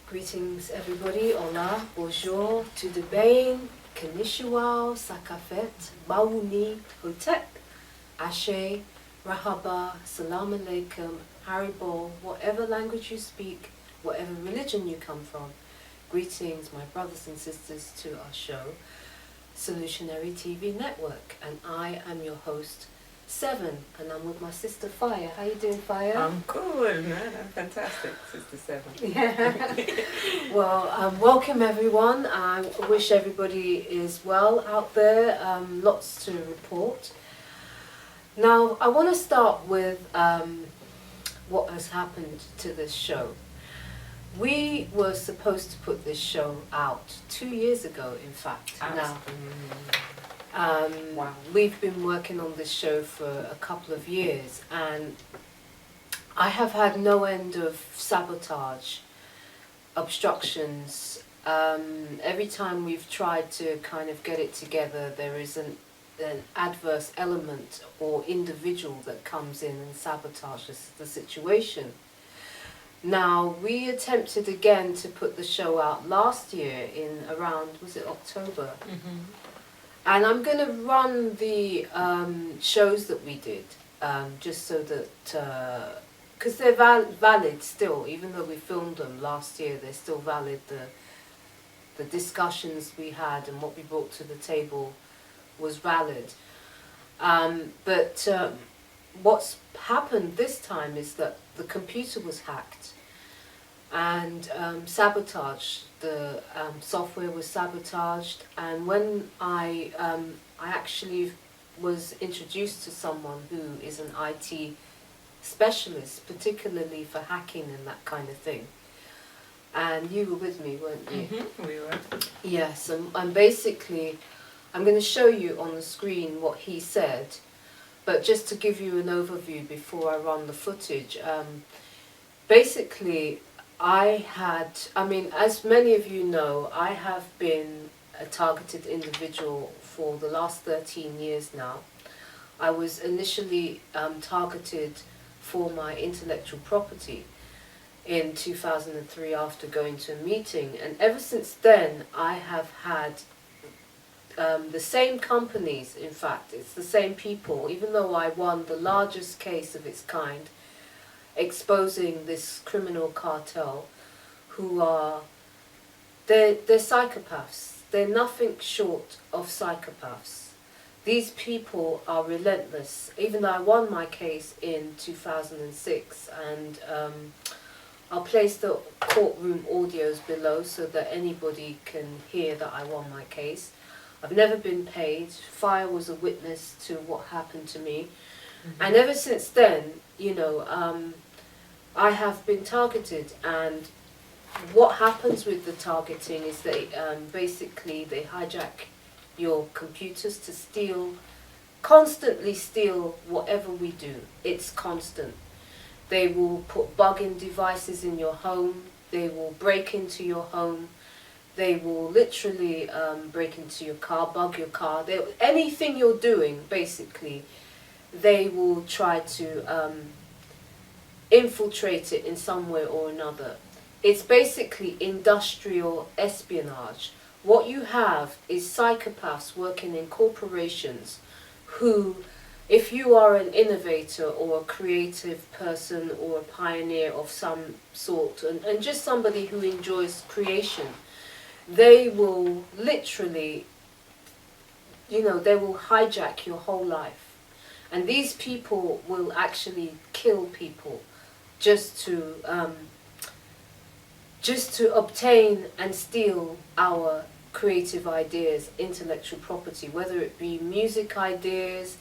Greetings everybody, hola, bonjour, tout bien, konnichiwa, sakafet, mauni, hotep, ashe, rahaba, salam alaikum, haribo, whatever language you speak, whatever religion you come from. Greetings my brothers and sisters to our show, Solutionary TV Network, and I am your host, Seven, and I'm with my sister Fire. How you doing, Fire? I'm cool, man. I'm fantastic, Sister Seven. Yeah. Well, welcome everyone. I wish everybody is well out there. Lots to report. Now, I want to start with what has happened to this show. We were supposed to put this show out 2 years ago, in fact. Now, Wow. we've been working on this show for a couple of years, and I have had no end of sabotage, obstructions. Every time we've tried to kind of get it together, there is an adverse element or individual that comes in and sabotages the situation. Now, we attempted again to put the show out last year in around, was it October? And I'm going to run the shows that we did, just so that, because they're valid still, even though we filmed them last year, they're still valid. The discussions we had and what we brought to the table was valid. But what's happened this time is that the computer was hacked and sabotaged. The software was sabotaged, and when I actually was introduced to someone who is an IT specialist, particularly for hacking and that kind of thing. And you were with me, weren't you? We were. Yes, and basically, I'm going to show you on the screen what he said, but just to give you an overview before I run the footage. Basically, as many of you know, I have been a targeted individual for the last 13 years now. I was initially targeted for my intellectual property in 2003 after going to a meeting, and ever since then I have had the same companies, in fact it's the same people, even though I won the largest case of its kind exposing this criminal cartel who are, they're psychopaths. They're nothing short of psychopaths. These people are relentless. Even though I won my case in 2006, and I'll place the courtroom audios below so that anybody can hear that I won my case. I've never been paid. Fire was a witness to what happened to me. And ever since then, you know, I have been targeted, and what happens with the targeting is they basically they hijack your computers to steal, constantly steal whatever we do. It's constant. They will put bugging devices in your home. They will break into your home. They will literally break into your car, bug your car. Anything you're doing, basically, they will try to infiltrate it in some way or another. It's basically industrial espionage. What you have is psychopaths working in corporations who, if you are an innovator or a creative person or a pioneer of some sort, and just somebody who enjoys creation, they will literally, you know, they will hijack your whole life. And these people will actually kill people just to obtain and steal our creative ideas, intellectual property, whether it be music ideas,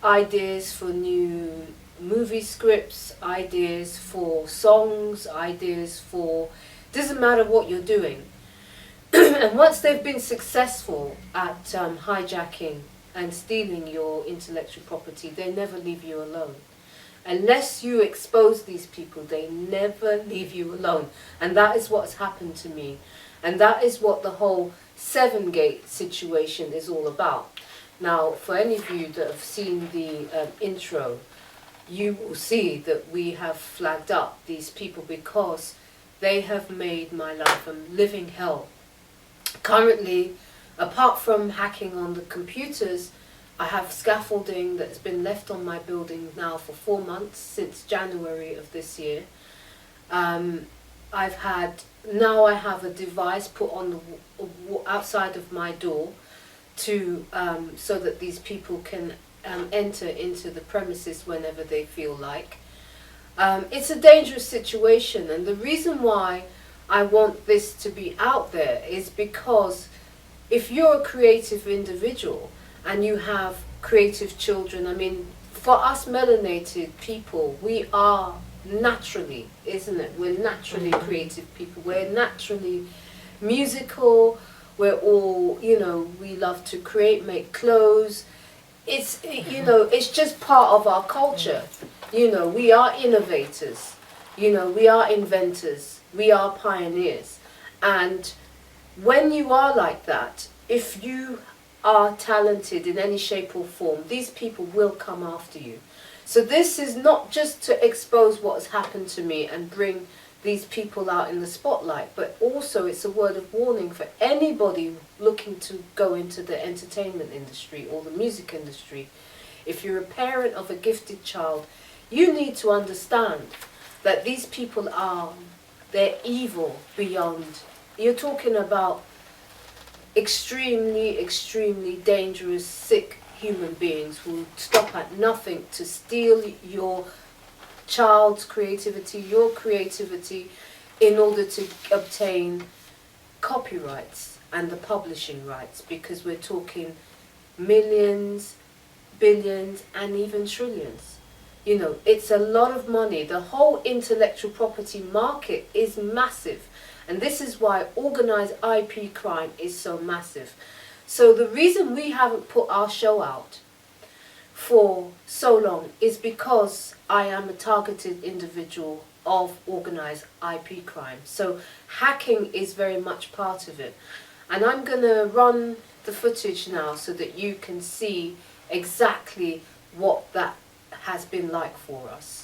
ideas for new movie scripts, ideas for songs, ideas for, doesn't matter what you're doing. And once they've been successful at hijacking and stealing your intellectual property, they never leave you alone. Unless you expose these people, they never leave you alone. And that is what's happened to me. And that is what the whole 7-gate situation is all about. Now, for any of you that have seen the intro, you will see that we have flagged up these people because they have made my life a living hell. Currently, apart from hacking on the computers, I have scaffolding that's been left on my building now for 4 months, since January of this year. Now I have a device put on the outside of my door to so that these people can enter into the premises whenever they feel like. It's a dangerous situation, and the reason why I want this to be out there is because if you're a creative individual and you have creative children, I mean, for us melanated people, we are naturally, isn't it? We're naturally creative people. We're naturally musical. We're all, you know, we love to create, make clothes. It's, you know, it's just part of our culture. You know, we are innovators. You know, we are inventors. We are pioneers. And when you are like that, if you are talented in any shape or form, these people will come after you. So this is not just to expose what has happened to me and bring these people out in the spotlight, but also it's a word of warning for anybody looking to go into the entertainment industry or the music industry. If you're a parent of a gifted child, you need to understand that these people they're evil beyond. You're talking about extremely, extremely dangerous, sick human beings who stop at nothing to steal your child's creativity, your creativity, in order to obtain copyrights and the publishing rights, because we're talking millions, billions, and even trillions. You know, it's a lot of money. The whole intellectual property market is massive, and this is why organized IP crime is so massive. So the reason we haven't put our show out for so long is because I am a targeted individual of organized IP crime. So hacking is very much part of it. And I'm going to run the footage now so that you can see exactly what that has been like for us.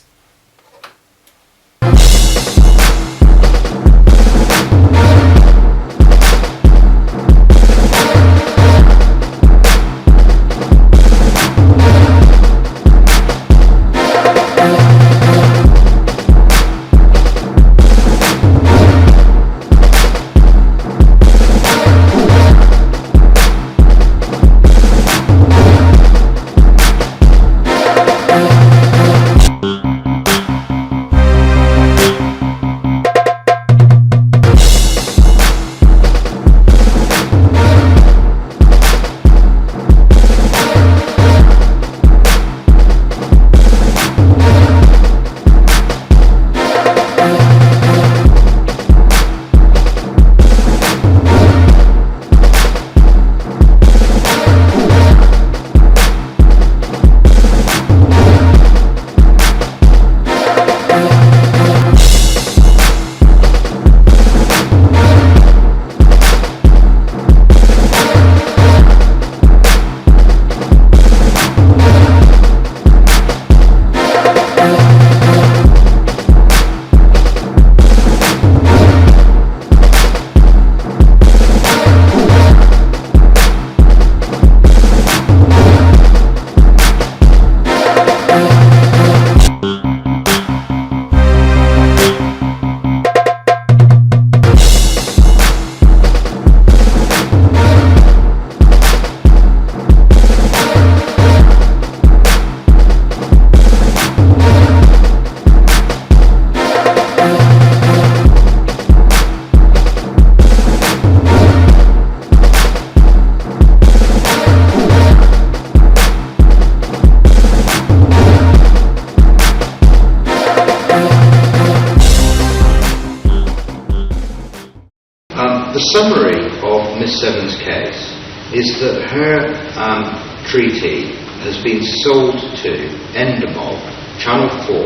The summary of Miss Seven's case is that her treaty has been sold to Endemol, Channel 4,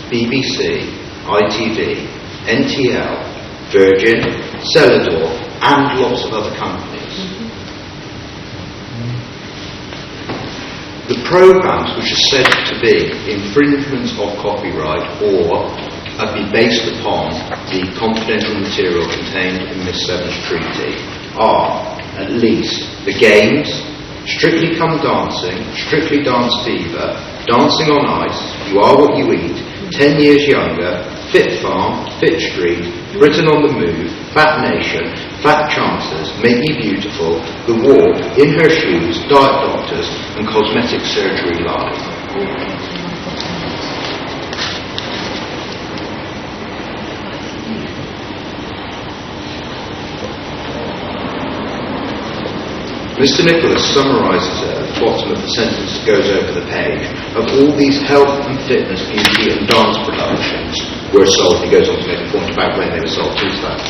BBC, ITV, NTL, Virgin, Celador, and lots of other companies. The programmes which are said to be infringements of copyright or be based upon the confidential material contained in Miss Seven's treaty are at least the games, Strictly Come Dancing, Strictly Dance Fever, Dancing on Ice, You Are What You Eat, 10 Years Younger, Fit Farm, Fit Street, Britain on the Move, Fat Nation, Fat Chances, Make You Beautiful, The War, In Her Shoes, Diet Doctors, and Cosmetic Surgery Live. Mr. Nicholas summarises at the bottom of the sentence that goes over the page of all these health and fitness, beauty and dance productions were sold. He goes on to make a point about when they were sold, 2003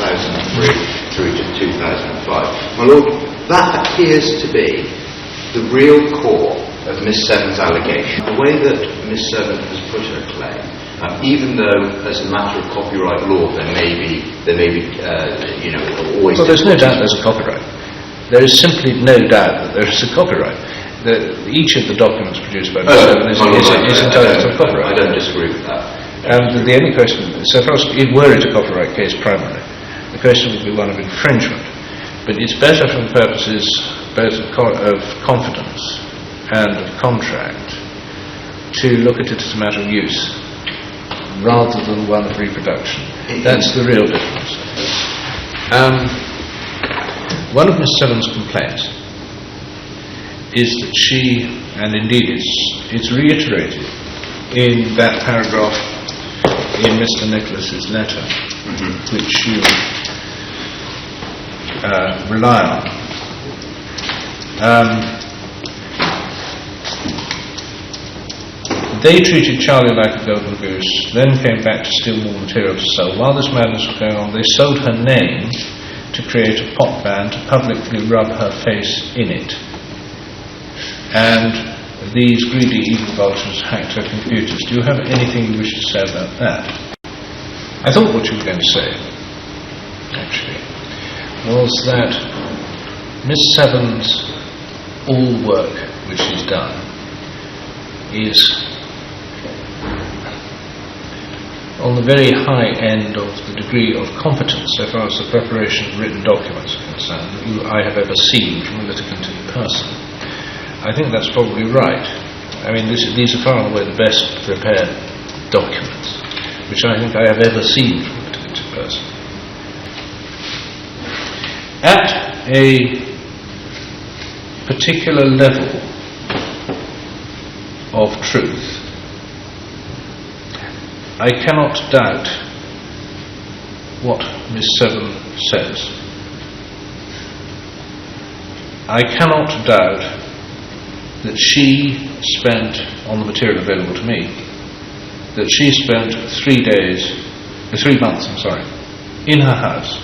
through to 2005. My Lord, that appears to be the real core of Miss Seven's allegation. The way that Miss Seven has put her claim, even though as a matter of copyright law there may be always... Well, there's no doubt there's a copyright. There is simply no doubt that there is a copyright. Each of the documents produced by Miss Seven is entitled to a copyright. I don't disagree with that. The only question, so far as it were it a copyright case primarily, the question would be one of infringement. But it's better from purposes both of confidence and of contract to look at it as a matter of use rather than one of reproduction. That's the real difference. One of Miss Seven's complaints is that she, and indeed it's reiterated in that paragraph in Mr. Nicholas's letter, which you rely on. They treated Charlie like a golden goose, then came back to steal more material to sell. While this madness was going on, they sold her name to create a pop band to publicly rub her face in it. And these greedy evil vultures hacked her computers. Do you have anything you wish to say about that? I thought what you were going to say, actually, was that Miss Seven's all work which she's done is on the very high end of the degree of competence so far as the preparation of written documents are concerned that I have ever seen from a litigant in person. I think that's probably right. I mean, these are far and away the best prepared documents which I think I have ever seen from a litigant in person. At a particular level of truth, I cannot doubt what Miss Seven says. I cannot doubt that she spent, on the material available to me, that she spent 3 months, in her house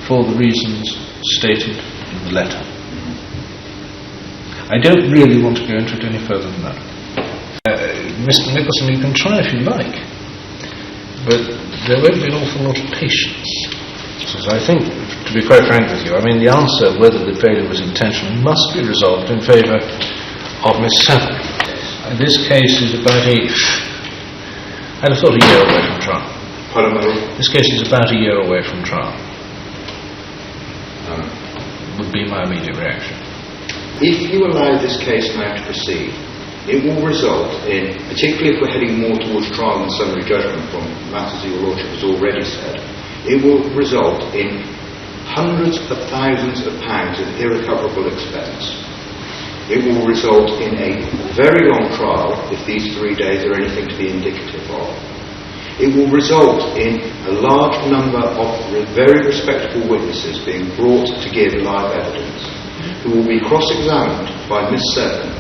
for the reasons stated in the letter. I don't really want to go into it any further than that. Mr. Nicholson, you can try if you like, but there won't be an awful lot of patience. Because I think, to be quite frank with you, I mean, the answer whether the failure was intentional must be resolved in favour of Miss Seven. This case is about I'd have thought a year away from trial. Pardon me? This case is about a year away from trial. Would be my immediate reaction. If you allow this case now to proceed, it will result in, particularly if we're heading more towards trial and summary judgment from matters your Lordship has already said, it will result in hundreds of thousands of pounds of irrecoverable expense. It will result in a very long trial, if these 3 days are anything to be indicative of. It will result in a large number of very respectable witnesses being brought to give live evidence, who will be cross-examined by Miss Seven.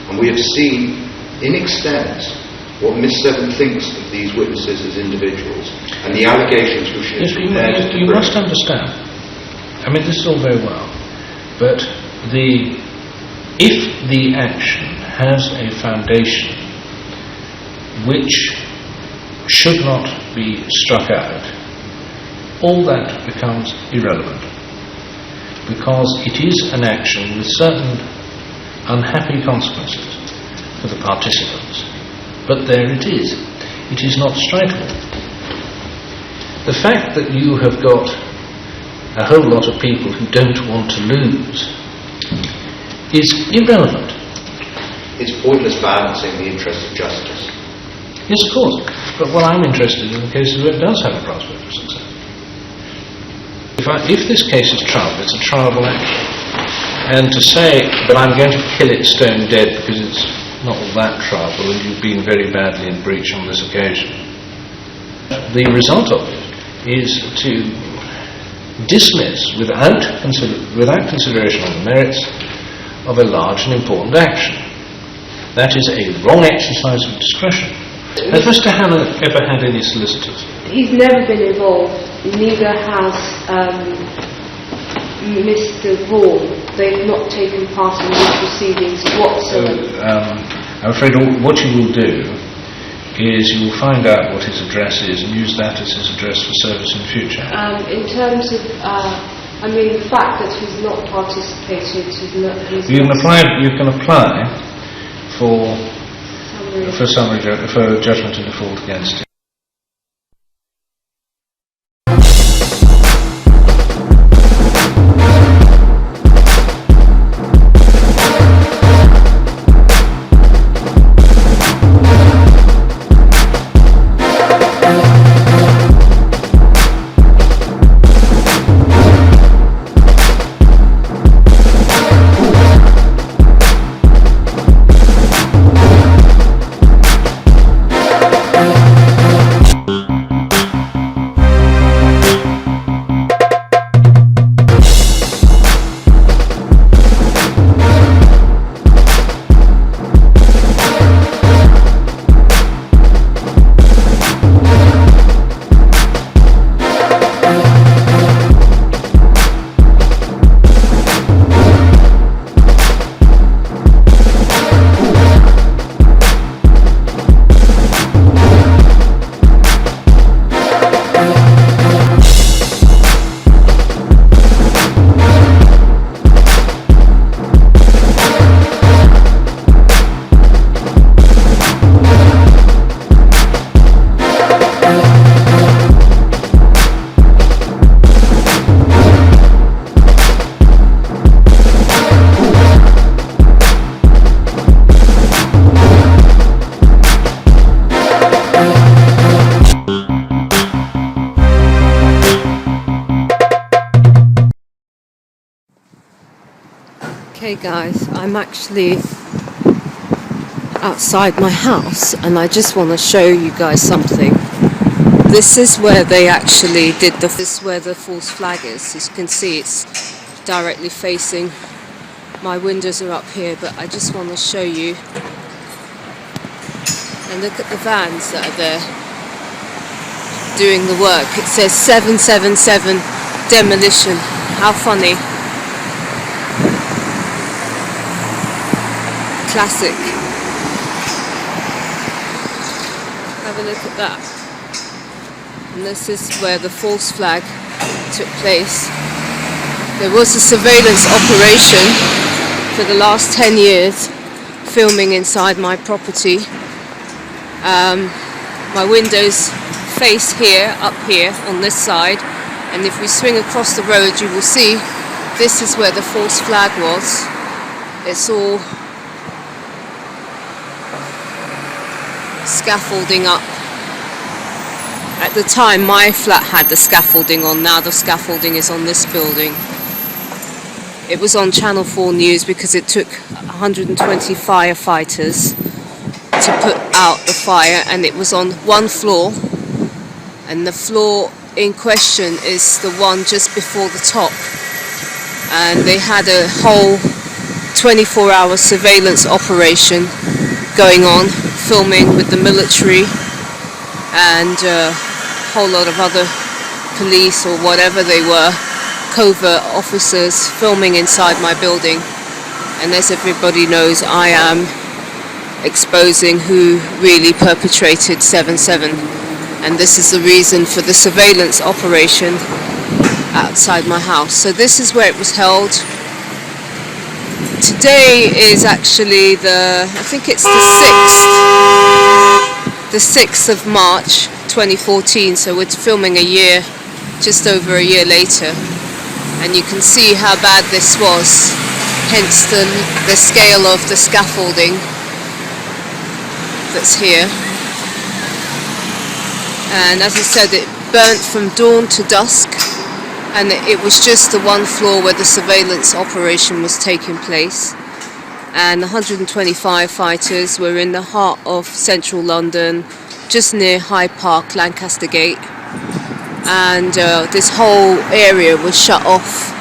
And we have seen, in extent, what Miss Seven thinks of these witnesses as individuals, and the allegations which she has prepared to bring. You must understand. I mean, this is all very well, but if the action has a foundation which should not be struck out, all that becomes irrelevant, because it is an action with certain unhappy consequences for the participants. But there it is. It is not strikable. The fact that you have got a whole lot of people who don't want to lose is irrelevant. It's pointless balancing the interest of justice. Yes, of course. But what I'm interested in the cases where it does have a prospect of success. If this case is tried, it's a triable action. And to say that I'm going to kill it stone dead because it's not all that triable and you've been very badly in breach on this occasion, the result of it is to dismiss without consideration of the merits of a large and important action. That is a wrong exercise of discretion. Has Mr. Hanna ever had any solicitors? He's never been involved, neither has Mr. Vaughan. They've not taken part in these proceedings whatsoever. I'm afraid what you will do is you will find out what his address is and use that as his address for service in future. In terms of, the fact that he's not participated, You can apply for judgment in default against him. Okay guys, I'm actually outside my house and I just want to show you guys something. This is where they actually did this is where the false flag is. As you can see, it's directly facing, my windows are up here, but I just want to show you. And look at the vans that are there doing the work. It says 777 demolition. How funny. Classic. Have a look at that. And this is where the false flag took place. There was a surveillance operation for the last 10 years filming inside my property. My windows face here, up here on this side, and if we swing across the road you will see this is where the false flag was. It's all scaffolding up. At the time my flat had the scaffolding on, now the scaffolding is on this building. It was on Channel 4 News because it took 120 firefighters to put out the fire, and it was on one floor, and the floor in question is the one just before the top, and they had a whole 24-hour surveillance operation going on, filming with the military and a whole lot of other police or whatever they were, covert officers filming inside my building. And as everybody knows, I am exposing who really perpetrated 7/7, and this is the reason for the surveillance operation outside my house. So this is where it was held. Today is actually I think it's the 6th the 6th of March 2014, so we're filming just over a year later, and you can see how bad this was, hence the scale of the scaffolding that's here. And as I said, it burnt from dawn to dusk, and it was just the one floor where the surveillance operation was taking place. And 125 fighters were in the heart of central London, just near Hyde Park, Lancaster Gate, and this whole area was shut off.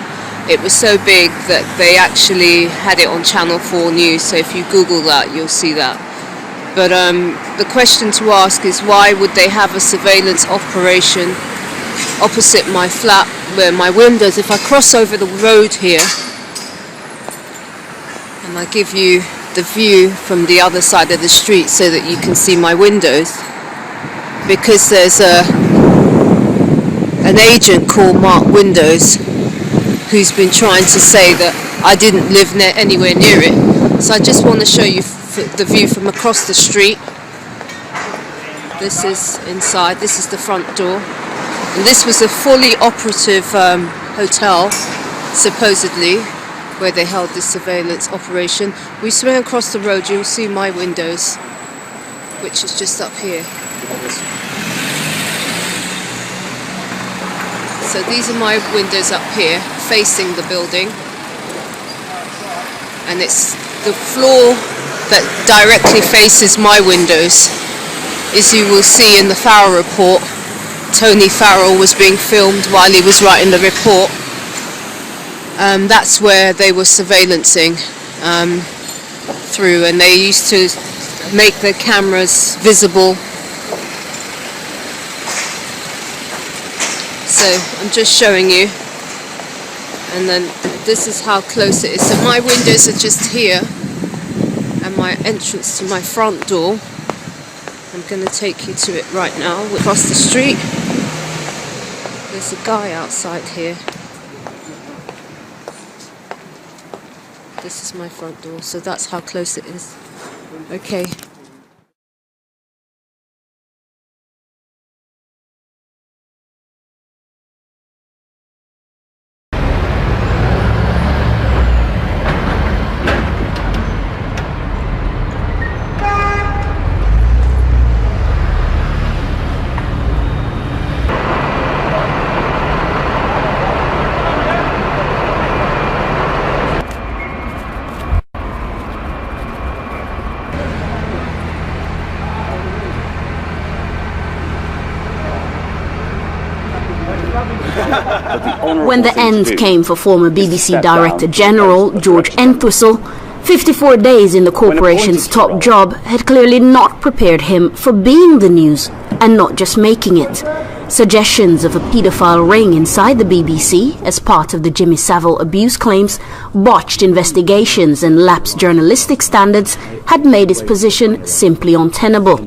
It was so big that they actually had it on Channel 4 News, so if you Google that, you'll see that. But the question to ask is, why would they have a surveillance operation opposite my flat, where my windows, if I cross over the road here, and I give you the view from the other side of the street so that you can see my windows, because there's an agent called Mark Windows who's been trying to say that I didn't live anywhere near it. So I just want to show you the view from across the street. This is inside, this is the front door. And this was a fully operative hotel, supposedly, where they held this surveillance operation. We swing across the road, you'll see my windows, which is just up here. So these are my windows up here, facing the building. And it's the floor that directly faces my windows. As you will see in the Farrell report, Tony Farrell was being filmed while he was writing the report. That's where they were surveillancing through, and they used to make the cameras visible. So I'm just showing you, and then this is how close it is. So my windows are just here, and my entrance to my front door, I'm going to take you to it right now. Across the street, there's a guy outside here. This is my front door, so that's how close it is. Okay. When the end came for former BBC Director General George Entwistle, 54 days in the corporation's top job had clearly not prepared him for being the news and not just making it. Suggestions of a paedophile ring inside the BBC as part of the Jimmy Savile abuse claims, botched investigations and lapsed journalistic standards had made his position simply untenable.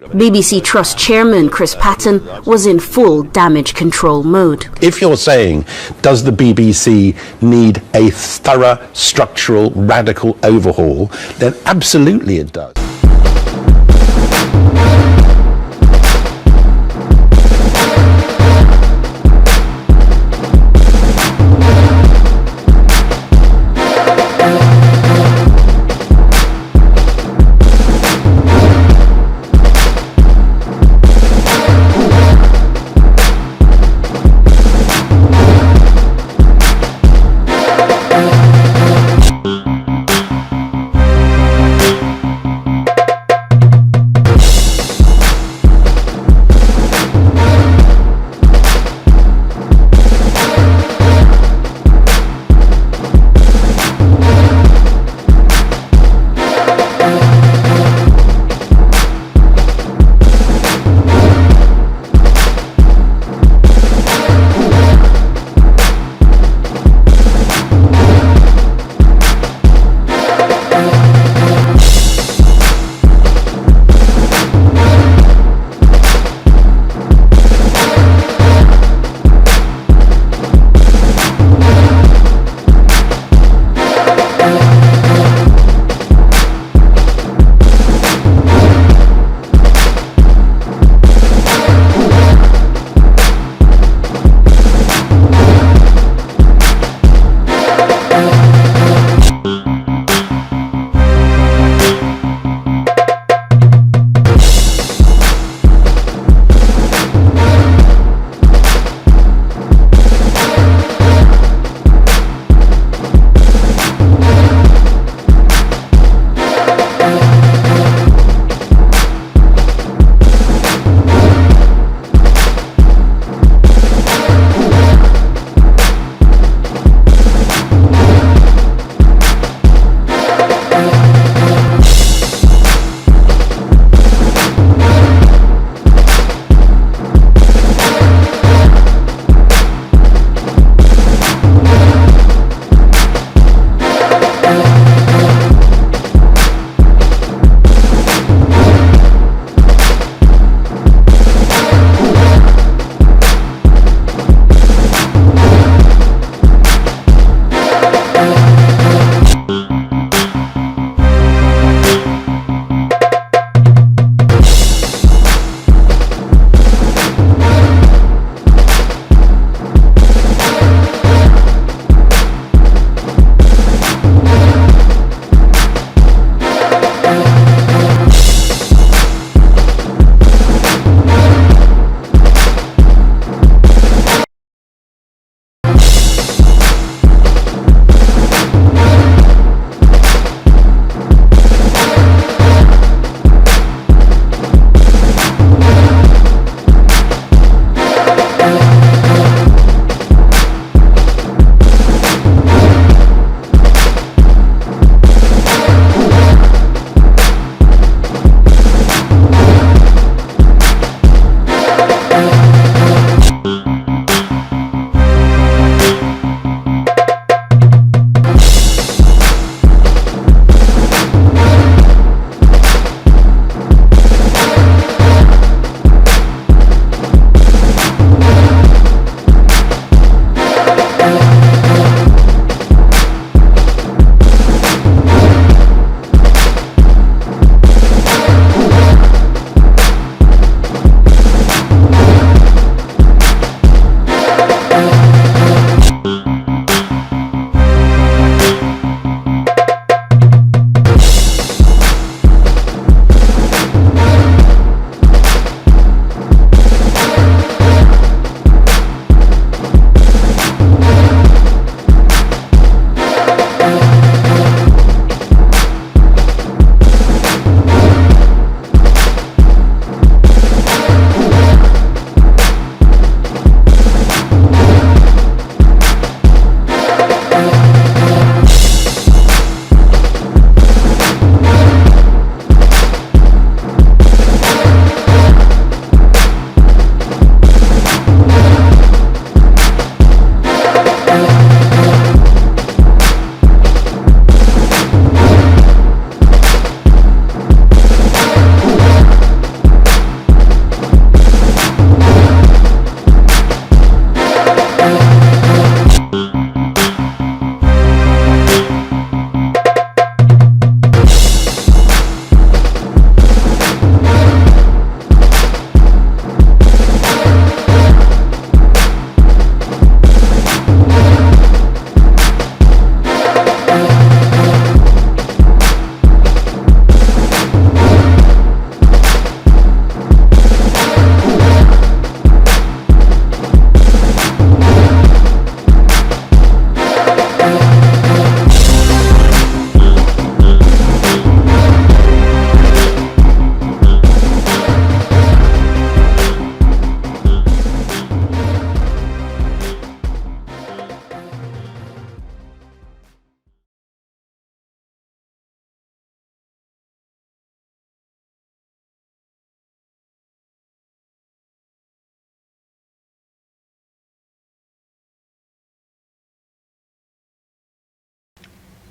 BBC Trust Chairman Chris Patton was in full damage control mode. If you're saying, does the BBC need a thorough, structural, radical overhaul, then absolutely it does.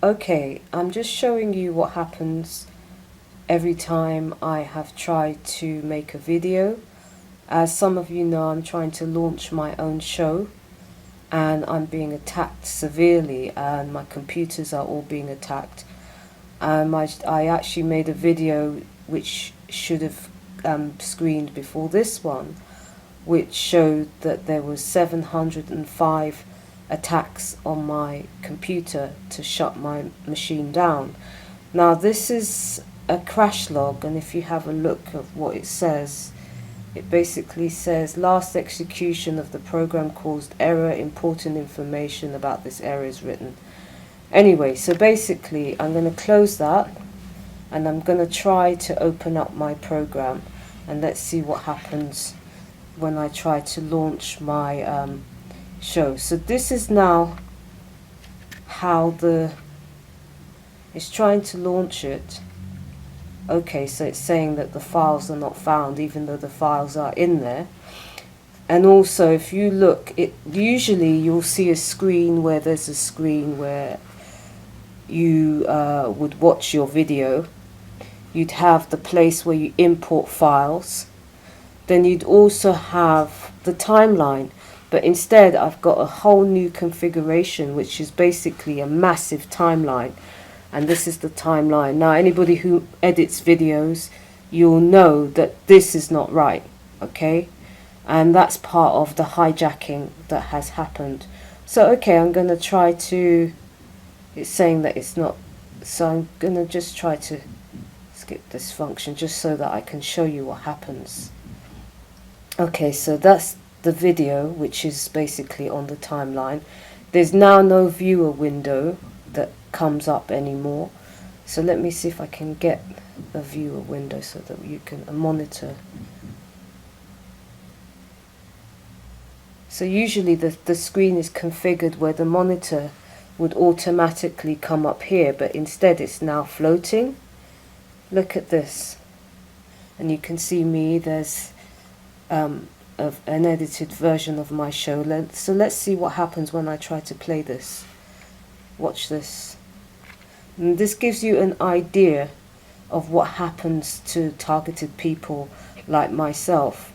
Okay, I'm just showing you what happens every time I have tried to make a video. As some of you know, I'm trying to launch my own show, and I'm being attacked severely, and my computers are all being attacked. I actually made a video which should have screened before this one, which showed that there was 705 attacks on my computer to shut my machine down. Now this is a crash log, and if you have a look at what it says, it basically says last execution of the program caused error, important information about this error is written. Anyway, so basically I'm going to close that, and I'm going to try to open up my program, and let's see what happens when I try to launch my show. So this is now how it's trying to launch it. Okay, so it's saying that the files are not found, even though the files are in there. And also, if you look, usually you'll see a screen where there's a screen where you would watch your video. You'd have the place where you import files. Then you'd also have the timeline. But instead, I've got a whole new configuration, which is basically a massive timeline. And this is the timeline. Now, anybody who edits videos, you'll know that this is not right, okay? And that's part of the hijacking that has happened. So, okay, I'm going to try to... It's saying that it's not... So I'm going to just try to skip this function just so that I can show you what happens. Okay, so that's the video, which is basically on the timeline. There's now no viewer window that comes up anymore. So let me see if I can get a viewer window so that you can monitor. So usually the screen is configured where the monitor would automatically come up here, but instead it's now floating. Look at this, and you can see me. There's an edited version of my show. So let's see what happens when I try to play this. Watch this. And this gives you an idea of what happens to targeted people like myself,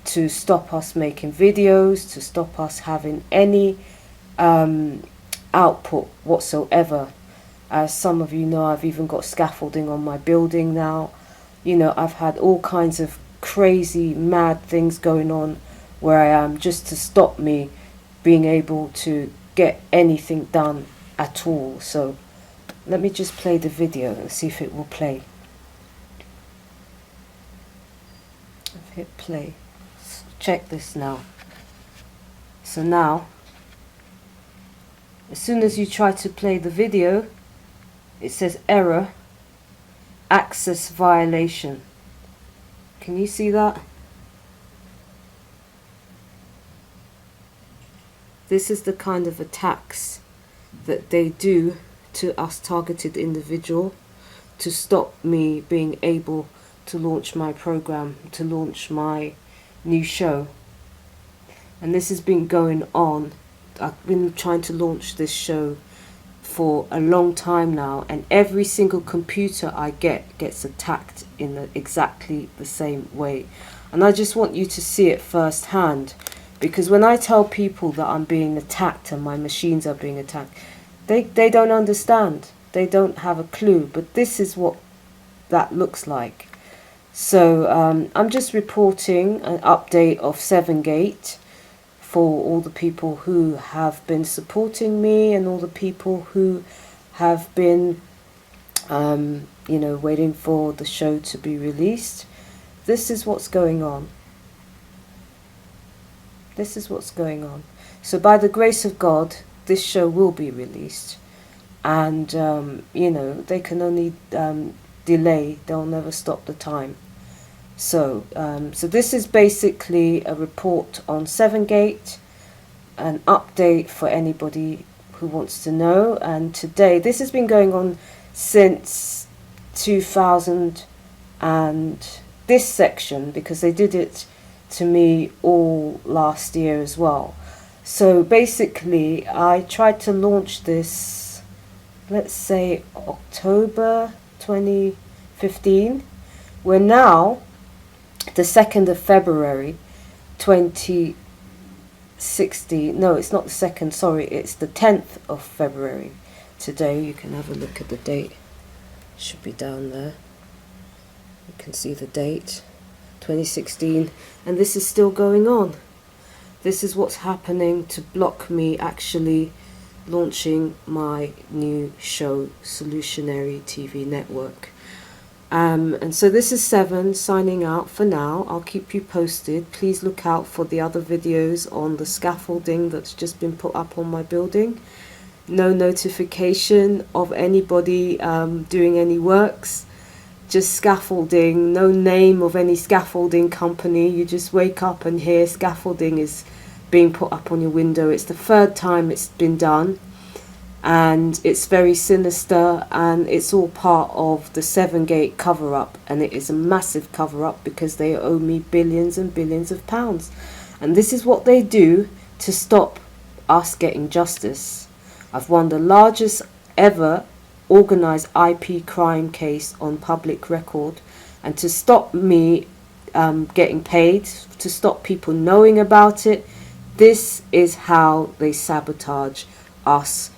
to stop us making videos, to stop us having any output whatsoever. As some of you know, I've even got scaffolding on my building now. You know, I've had all kinds of crazy, mad things going on where I am, just to stop me being able to get anything done at all. So let me just play the video and see if it will play. I've hit play. Check this now. So now, as soon as you try to play the video, it says error, access violation. Can you see that? This is the kind of attacks that they do to us targeted individual, to stop me being able to launch my program, to launch my new show. And this has been going on. I've been trying to launch this show for a long time now, and every single computer I get gets attacked in exactly the same way. And I just want you to see it firsthand, because when I tell people that I'm being attacked and my machines are being attacked, they don't understand. They don't have a clue. But this is what that looks like. So I'm just reporting an update of 7-Gate for all the people who have been supporting me and all the people who have been you know, waiting for the show to be released. This is what's going on. This is what's going on. So by the grace of God, this show will be released. And you know, they can only delay. They'll never stop the time. So so this is basically a report on 7-Gate, an update for anybody who wants to know. And today, this has been going on since 2000, and this section, because they did it to me all last year as well. So basically, I tried to launch this let's say October 2015. We're now the 2nd of February 2016. No, it's not the 2nd, sorry, it's the 10th of February. Today, you can have a look at the date. Should be down there. You can see the date, 2016, and this is still going on. This is what's happening to block me actually launching my new show, Solutionary TV Network. And so this is 7 signing out for now. I'll keep you posted. Please look out for the other videos on the scaffolding that's just been put up on my building. No notification of anybody doing any works. Just scaffolding, no name of any scaffolding company. You just wake up and hear scaffolding is being put up on your window. It's the 3rd time it's been done. And it's very sinister, and it's all part of the 7-Gate cover-up, and it is a massive cover-up because they owe me billions and billions of pounds. And this is what they do to stop us getting justice. I've won the largest ever organised IP crime case on public record, and to stop me getting paid, to stop people knowing about it, this is how they sabotage us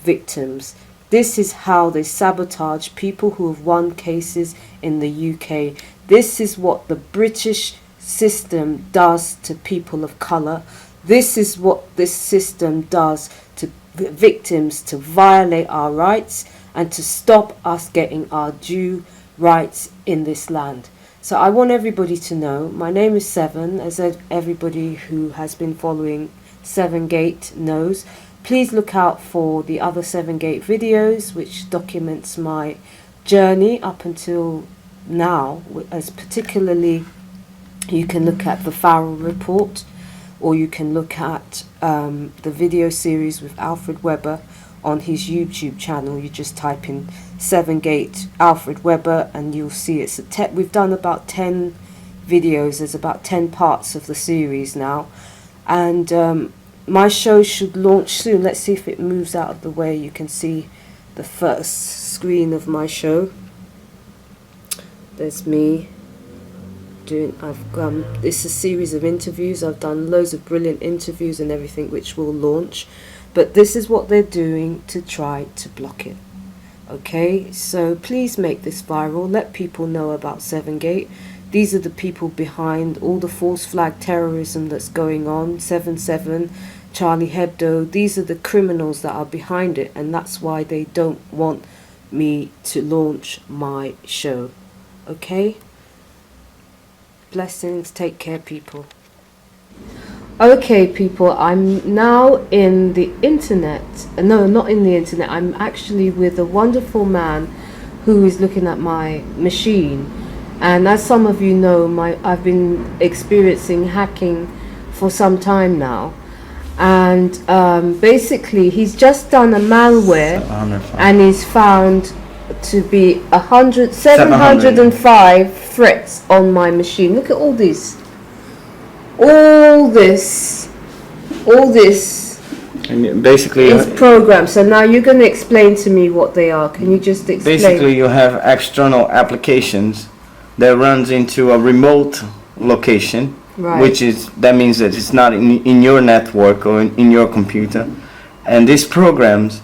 victims. This is how they sabotage people who have won cases in the UK. This is what the British system does to people of colour. This is what this system does to victims, to violate our rights and to stop us getting our due rights in this land. So I want everybody to know, my name is 7, as everybody who has been following 7-Gate knows. Please look out for the other 7-Gate videos, which documents my journey up until now, as particularly you can look at the Farrell Report, or you can look at the video series with Alfred Weber on his YouTube channel. You just type in 7-Gate Alfred Weber and you'll see it's we've done about 10 videos. There's about 10 parts of the series now, and my show should launch soon. Let's see if it moves out of the way. You can see the first screen of my show. There's me doing, it's a series of interviews. I've done loads of brilliant interviews and everything, which will launch. But this is what they're doing to try to block it. Okay, so please make this viral. Let people know about 7-Gate. These are the people behind all the false flag terrorism that's going on. 7/7, Charlie Hebdo. These are the criminals that are behind it, and that's why they don't want me to launch my show. Okay? Blessings. Take care, people. Okay, people, I'm now in the internet. No, not in the internet. I'm actually with a wonderful man who is looking at my machine. And as some of you know, I've been experiencing hacking for some time now. And basically, he's just done a malware, and he's found to be 705 threats on my machine. Look at all this. All this and basically is programmed. So now you're going to explain to me what they are. Can you just explain? Basically, you have external applications that runs into a remote location, right. That means that it's not in your network or in your computer, and these programs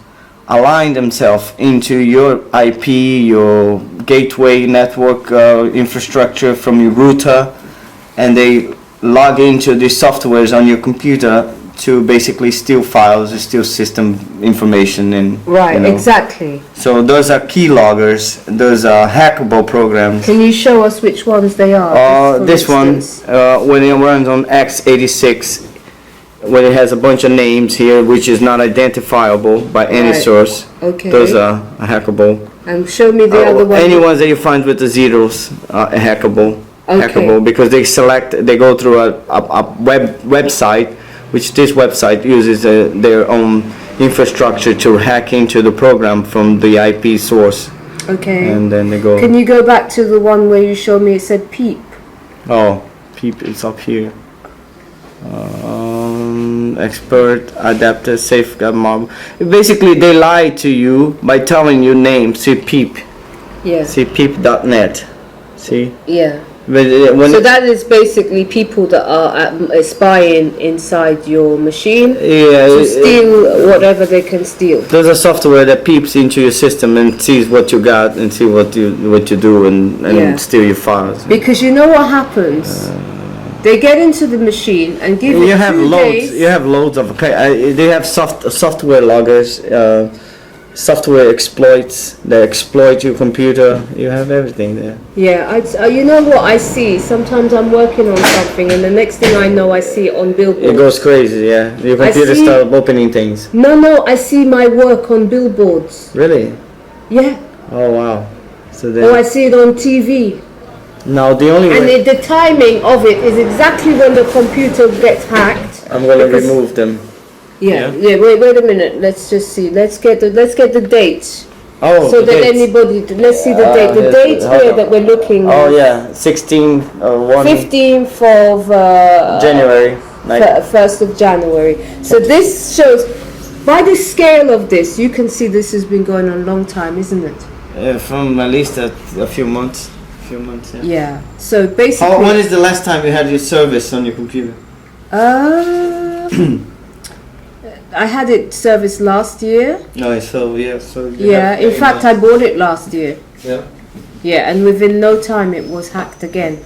align themselves into your IP, your gateway network infrastructure from your router, and they log into the softwares on your computer to basically steal files, steal system information, and right, exactly. So those are keyloggers. Those are hackable programs. Can you show us which ones they are? This one, when it runs on x86, when it has a bunch of names here, which is not identifiable by any source. Okay. Those are hackable. And show me the other one. Any ones that you find with the zeros are hackable. Okay. Hackable because they go through a website, which this website uses their own infrastructure to hack into the program from the IP source. Okay. And then they go. Can you go back to the one where you showed me it said PEEP? Oh, PEEP is up here. expert, adapter, safeguard, mob. Basically, they lie to you by telling you names. See peep. Yeah. See peep.net. See. Yeah. But So that is basically people that are spying inside your machine to steal whatever they can steal. There's a software that peeps into your system and sees what you got and see what you do and steal your files. Because you know what happens? They get into the machine and give you 2 days. You have loads of. They have software loggers. Software exploits, they exploit your computer. You have everything there. Yeah, you know what I see? Sometimes I'm working on something and the next thing I know I see it on billboards. It goes crazy, yeah. Your computer starts opening things. No, I see my work on billboards. Really? Yeah. Oh, wow. So I see it on TV. No, the only way... And the timing of it is exactly when the computer gets hacked. I'm going to remove them. Yeah. Wait a minute. Let's just see. Let's get the date. Oh, so that dates. anybody, let's see the date. The date here that we're looking. Oh yeah, 15th of January. 1st of January. So this shows, by the scale of this, you can see this has been going on a long time, isn't it? From at least a few months. Yeah. Yeah. So basically. When is the last time you had your service on your computer? I had it serviced last year. No, so in fact I bought it last year. Yeah. Yeah, and within no time it was hacked again.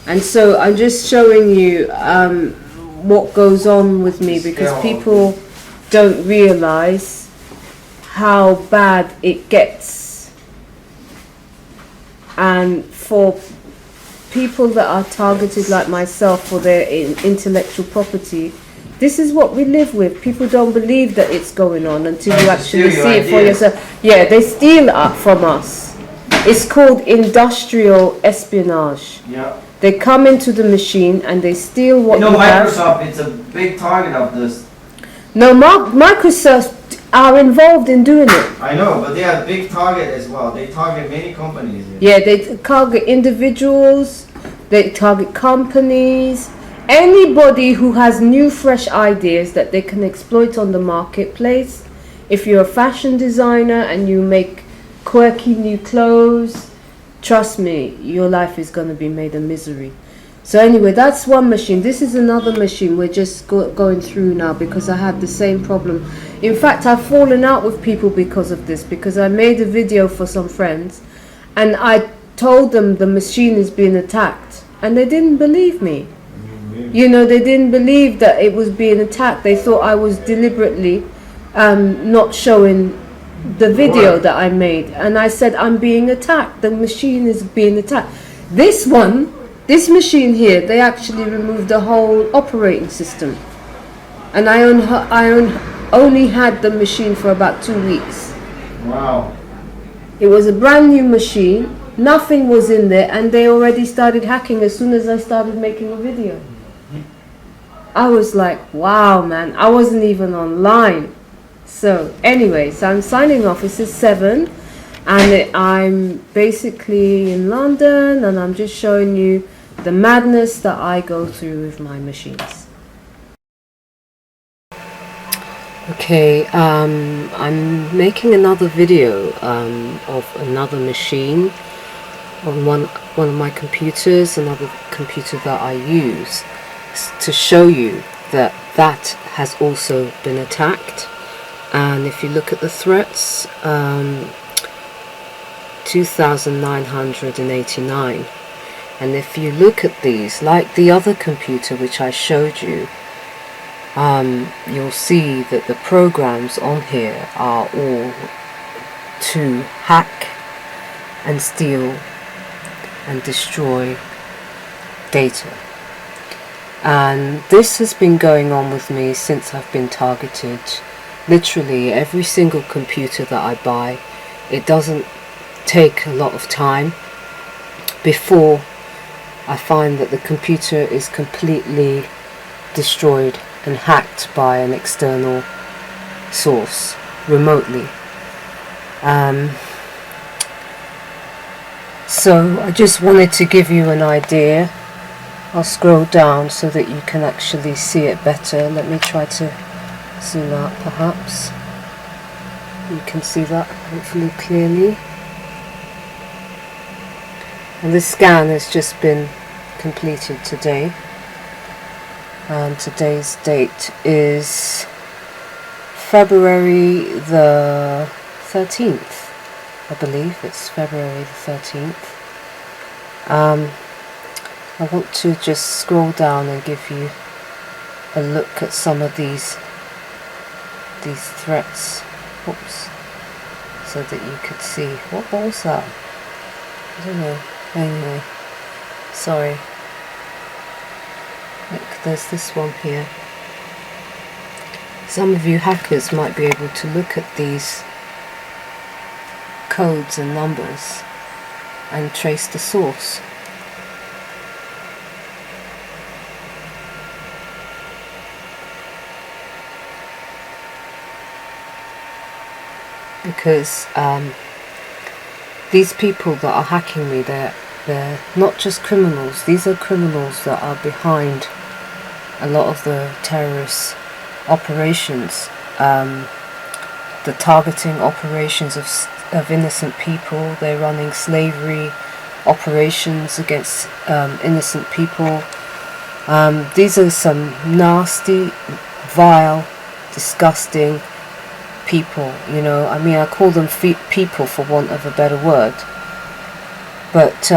And so I'm just showing you what goes on with me, because people don't realize how bad it gets. And for people that are targeted like myself for their intellectual property, this is what we live with. People don't believe that it's going on until you actually see it for yourself. Yeah, they steal it from us. It's called industrial espionage. Yeah. They come into the machine and they steal what you have. Microsoft, it's a big target of this. No, Microsoft are involved in doing it. I know, but they are a big target as well. They target many companies. Yeah, they target individuals, they target companies, anybody who has new, fresh ideas that they can exploit on the marketplace. If you're a fashion designer and you make quirky new clothes, trust me, your life is going to be made a misery. So anyway, that's one machine. This is another machine we're just going through now, because I had the same problem. In fact, I've fallen out with people because of this, because I made a video for some friends and I told them the machine is being attacked and they didn't believe me. You know, they didn't believe that it was being attacked. They thought I was deliberately not showing the video that I made. And I said, I'm being attacked. The machine is being attacked. This machine here, they actually removed the whole operating system. And I only had the machine for about 2 weeks. Wow. It was a brand new machine. Nothing was in there, and they already started hacking as soon as I started making a video. I was like, wow, man, I wasn't even online. So anyway, so I'm signing off. This is 7, and I'm basically in London, and I'm just showing you the madness that I go through with my machines. Okay, I'm making another video of another machine on one of my computers, another computer that I use, to show you that that has also been attacked. And if you look at the threats, 2,989. And if you look at these, like the other computer which I showed you, you'll see that the programs on here are all to hack and steal and destroy data. And this has been going on with me since I've been targeted. Literally every single computer that I buy, it doesn't take a lot of time before I find that the computer is completely destroyed and hacked by an external source remotely. So I just wanted to give you an idea I'll scroll down so that you can actually see it better. Let me try to zoom out perhaps. You can see that hopefully clearly. And this scan has just been completed today. And today's date is February the 13th. I believe it's February the 13th. I want to just scroll down and give you a look at some of these threats. Oops. So that you could see. What was that? I don't know. Anyway. Sorry. Look, there's this one here. Some of you hackers might be able to look at these codes and numbers and trace the source. Because these people that are hacking me, they're not just criminals. These are criminals that are behind a lot of the terrorist operations, the targeting operations of innocent people. They're running slavery operations against innocent people. These are some nasty, vile, disgusting people, you know. I mean, I call them people for want of a better word. But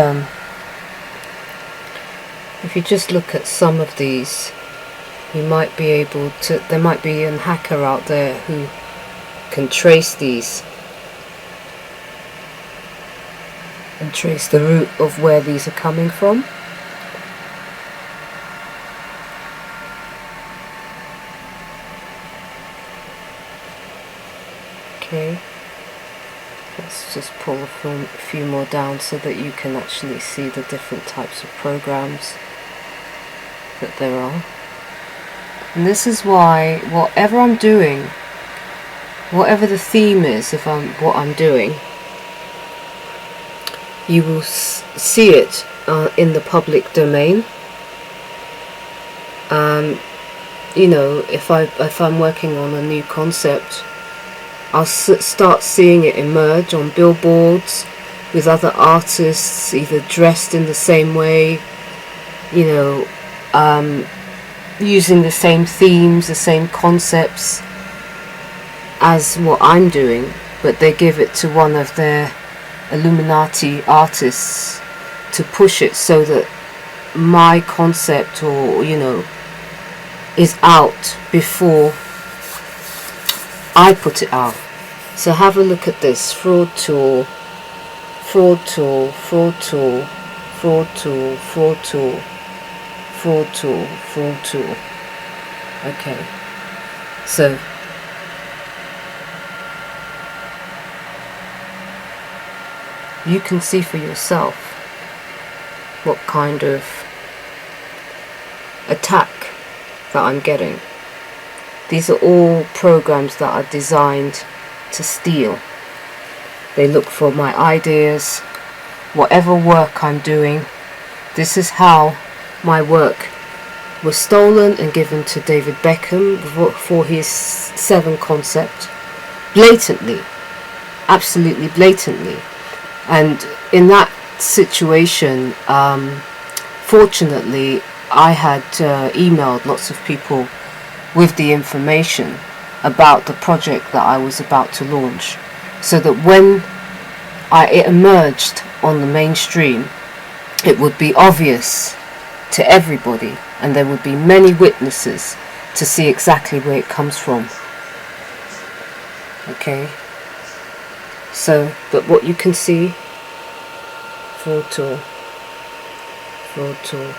if you just look at some of these, you might be able to, there might be a hacker out there who can trace these and trace the root of where these are coming from. Okay, let's just pull a few more down so that you can actually see the different types of programs that there are. And this is why whatever I'm doing, whatever the theme is of what I'm doing, you will see it in the public domain. You know, if I'm working on a new concept, I'll start seeing it emerge on billboards with other artists, either dressed in the same way, you know, using the same themes, the same concepts as what I'm doing, but they give it to one of their Illuminati artists to push it so that my concept, or, you know, is out before I put it out. So have a look at this. Fraud tool, fraud tool, fraud tool, fraud tool, fraud tool, fraud tool, fraud tool. Okay, so you can see for yourself what kind of attack that I'm getting. These are all programs that are designed to steal. They look for my ideas, whatever work I'm doing. This is how my work was stolen and given to David Beckham for his 7 concept. Blatantly. Absolutely blatantly. And in that situation, fortunately, I had emailed lots of people with the information about the project that I was about to launch, so that when it emerged on the mainstream, it would be obvious to everybody, and there would be many witnesses to see exactly where it comes from. Okay, so, but what you can see, fraud tool, fraud tool.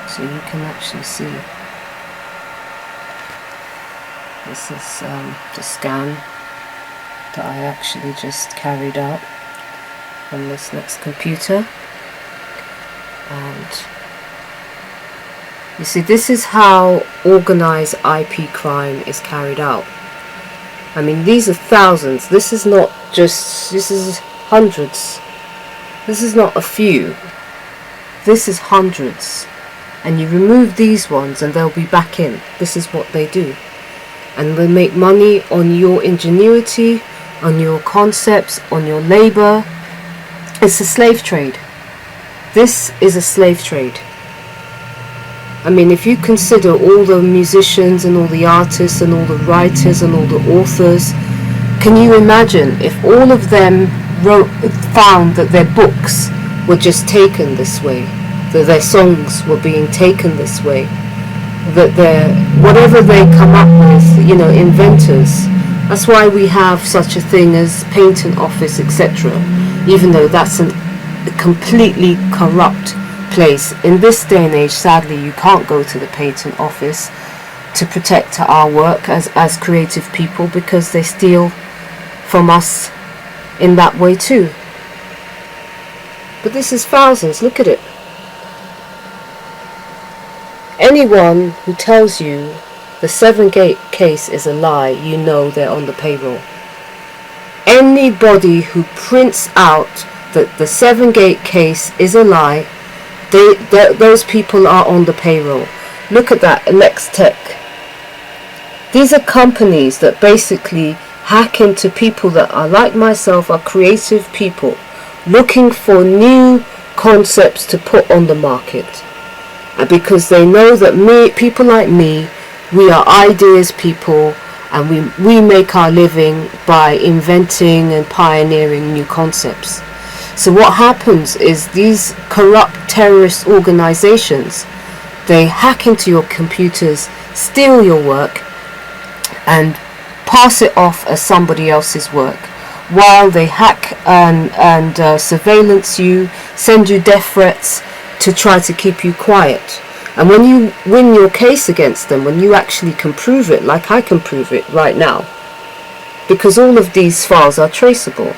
So you can actually see, this is the scan that I actually just carried out on this next computer. And you see, this is how organized IP crime is carried out. I mean, these are thousands. This is not just, this is hundreds. This is not a few. This is hundreds. And you remove these ones and they'll be back in. This is what they do. And they make money on your ingenuity, on your concepts, on your labor. It's a slave trade. This is a slave trade. I mean, if you consider all the musicians and all the artists and all the writers and all the authors, can you imagine if all of them found that their books were just taken this way, that their songs were being taken this way, that whatever they come up with, you know, inventors. That's why we have such a thing as patent office, etc. Even though that's a completely corrupt place. In this day and age, sadly, you can't go to the patent office to protect our work as creative people, because they steal from us in that way too. But this is thousands. Look at it. Anyone who tells you the 7-Gate case is a lie, you know they're on the payroll. Anybody who prints out that the 7-Gate case is a lie, those people are on the payroll. Look at that, Tech. These are companies that basically hack into people that are like myself, are creative people, looking for new concepts to put on the market. And because they know that people like me, we are ideas people, and we make our living by inventing and pioneering new concepts. So what happens is these corrupt terrorist organizations, they hack into your computers, steal your work, and pass it off as somebody else's work, while they hack and surveillance you, send you death threats to try to keep you quiet. And when you win your case against them, when you actually can prove it, like I can prove it right now, because all of these files are traceable.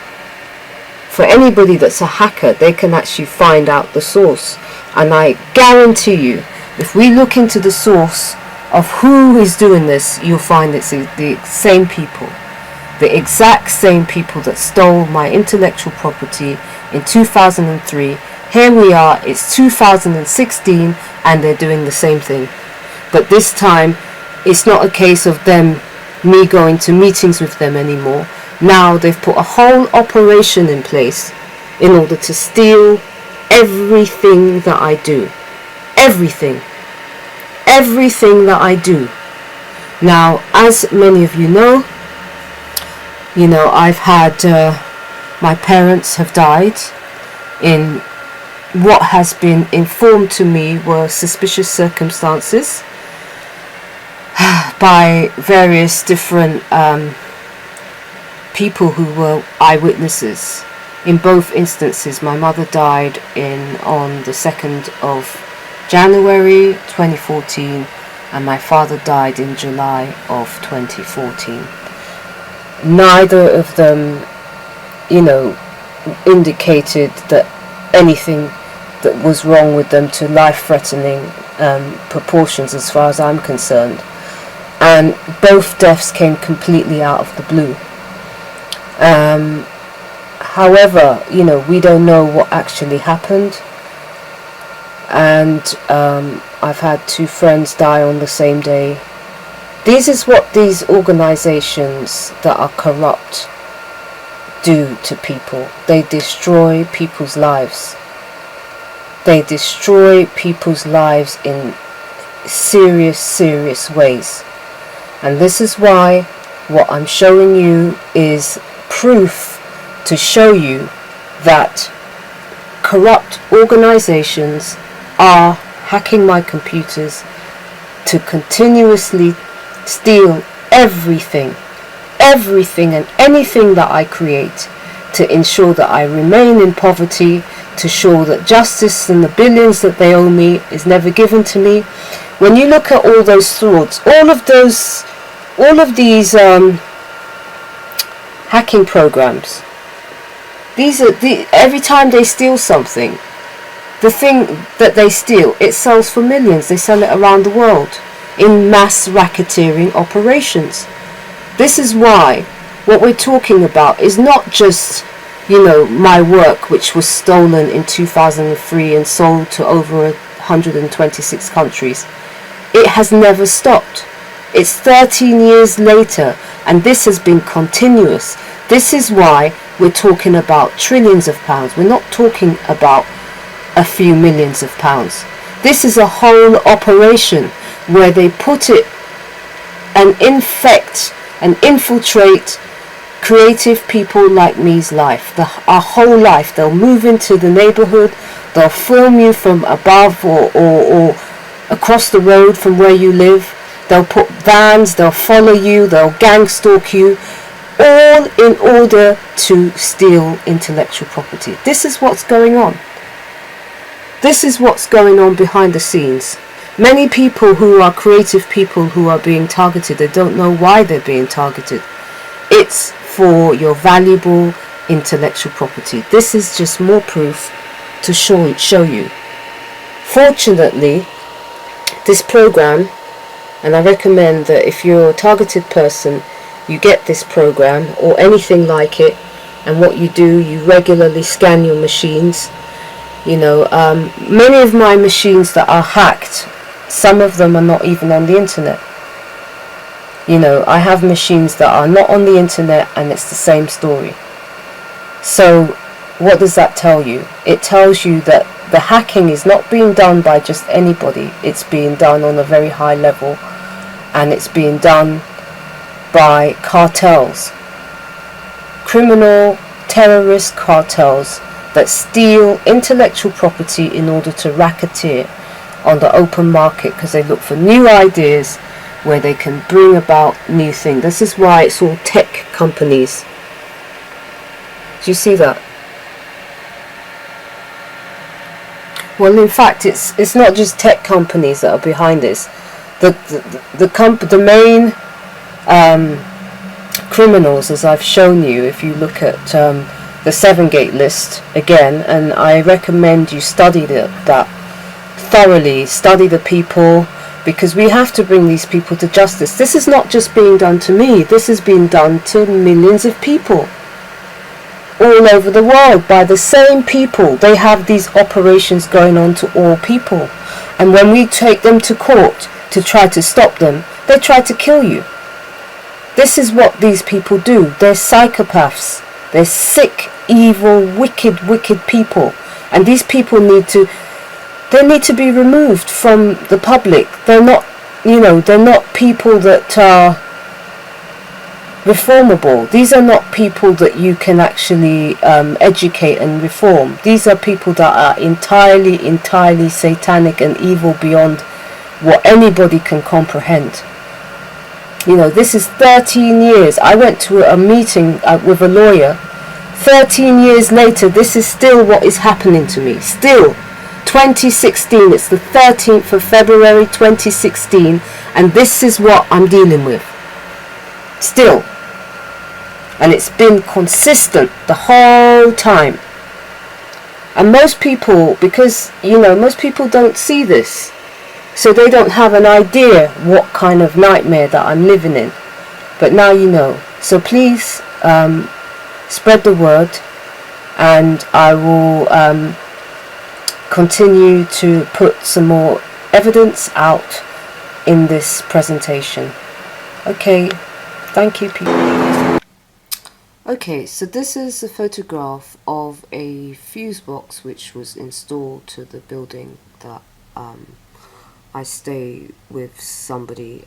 For anybody that's a hacker, they can actually find out the source. And I guarantee you, if we look into the source of who is doing this, you'll find it's the same people. The exact same people that stole my intellectual property in 2003. Here we are, it's 2016, and they're doing the same thing. But this time, it's not a case of me going to meetings with them anymore. Now they've put a whole operation in place in order to steal everything that I do. Everything. Everything that I do. Now, as many of you know, I've had, my parents have died in what has been informed to me were suspicious circumstances by various different people who were eyewitnesses. In both instances, my mother died on the 2nd of January 2014, and my father died in July of 2014. Neither of them, indicated that anything that was wrong with them to life-threatening proportions as far as I'm concerned. And both deaths came completely out of the blue. However, we don't know what actually happened. And I've had 2 friends die on the same day. This is what these organizations that are corrupt do to people. They destroy people's lives. They destroy people's lives in serious, serious ways. And this is why what I'm showing you is proof to show you that corrupt organizations are hacking my computers to continuously steal everything and anything that I create, to ensure that I remain in poverty, to show that justice and the billions that they owe me is never given to me. When you look at all those frauds, all of these hacking programs, every time they steal something, the thing that they steal, it sells for millions. They sell it around the world in mass racketeering operations. This is why what we're talking about is not just, my work, which was stolen in 2003 and sold to over 126 countries. It has never stopped. It's 13 years later, and this has been continuous. This is why we're talking about trillions of pounds. We're not talking about a few millions of pounds. This is a whole operation where they put it and infect and infiltrate creative people like me's life, our whole life. They'll move into the neighborhood, they'll film you from above or across the road from where you live. They'll put vans, they'll follow you, they'll gang stalk you, all in order to steal intellectual property. This is what's going on. This is what's going on behind the scenes. Many people who are creative people who are being targeted, they don't know why they're being targeted. It's for your valuable intellectual property. This is just more proof to show you. Fortunately, this program, and I recommend that if you're a targeted person, you get this program or anything like it, and what you do, you regularly scan your machines. Many of my machines that are hacked, some of them are not even on the internet. I have machines that are not on the internet, and it's the same story. So what does that tell you? It tells you that the hacking is not being done by just anybody. It's being done on a very high level, and it's being done by cartels, criminal terrorist cartels that steal intellectual property in order to racketeer on the open market, because they look for new ideas where they can bring about new things. This is why it's all tech companies. Do you see that? Well, in fact, it's not just tech companies that are behind this. The main criminals, as I've shown you, if you look at the 7-gate list again, and I recommend you study that thoroughly, study the people, because we have to bring these people to justice. This is not just being done to me, this is being done to millions of people all over the world by the same people. They have these operations going on to all people, and when we take them to court to try to stop them, they try to kill you. This is what these people do. They're psychopaths. They're sick, evil, wicked people, and these people need to be removed from the public. They're not, they're not people that are reformable. These are not people that you can actually educate and reform. These are people that are entirely satanic and evil beyond what anybody can comprehend. This is 13 years. I went to a meeting with a lawyer. 13 years later, this is still what is happening to me. Still. 2016, it's the 13th of February 2016, and this is what I'm dealing with. Still. And it's been consistent the whole time. And most people, because, most people don't see this, so they don't have an idea what kind of nightmare that I'm living in. But now you know. So please spread the word, and I will continue to put some more evidence out in this presentation. Okay, thank you, people. Okay, so this is a photograph of a fuse box which was installed to the building that I stay with somebody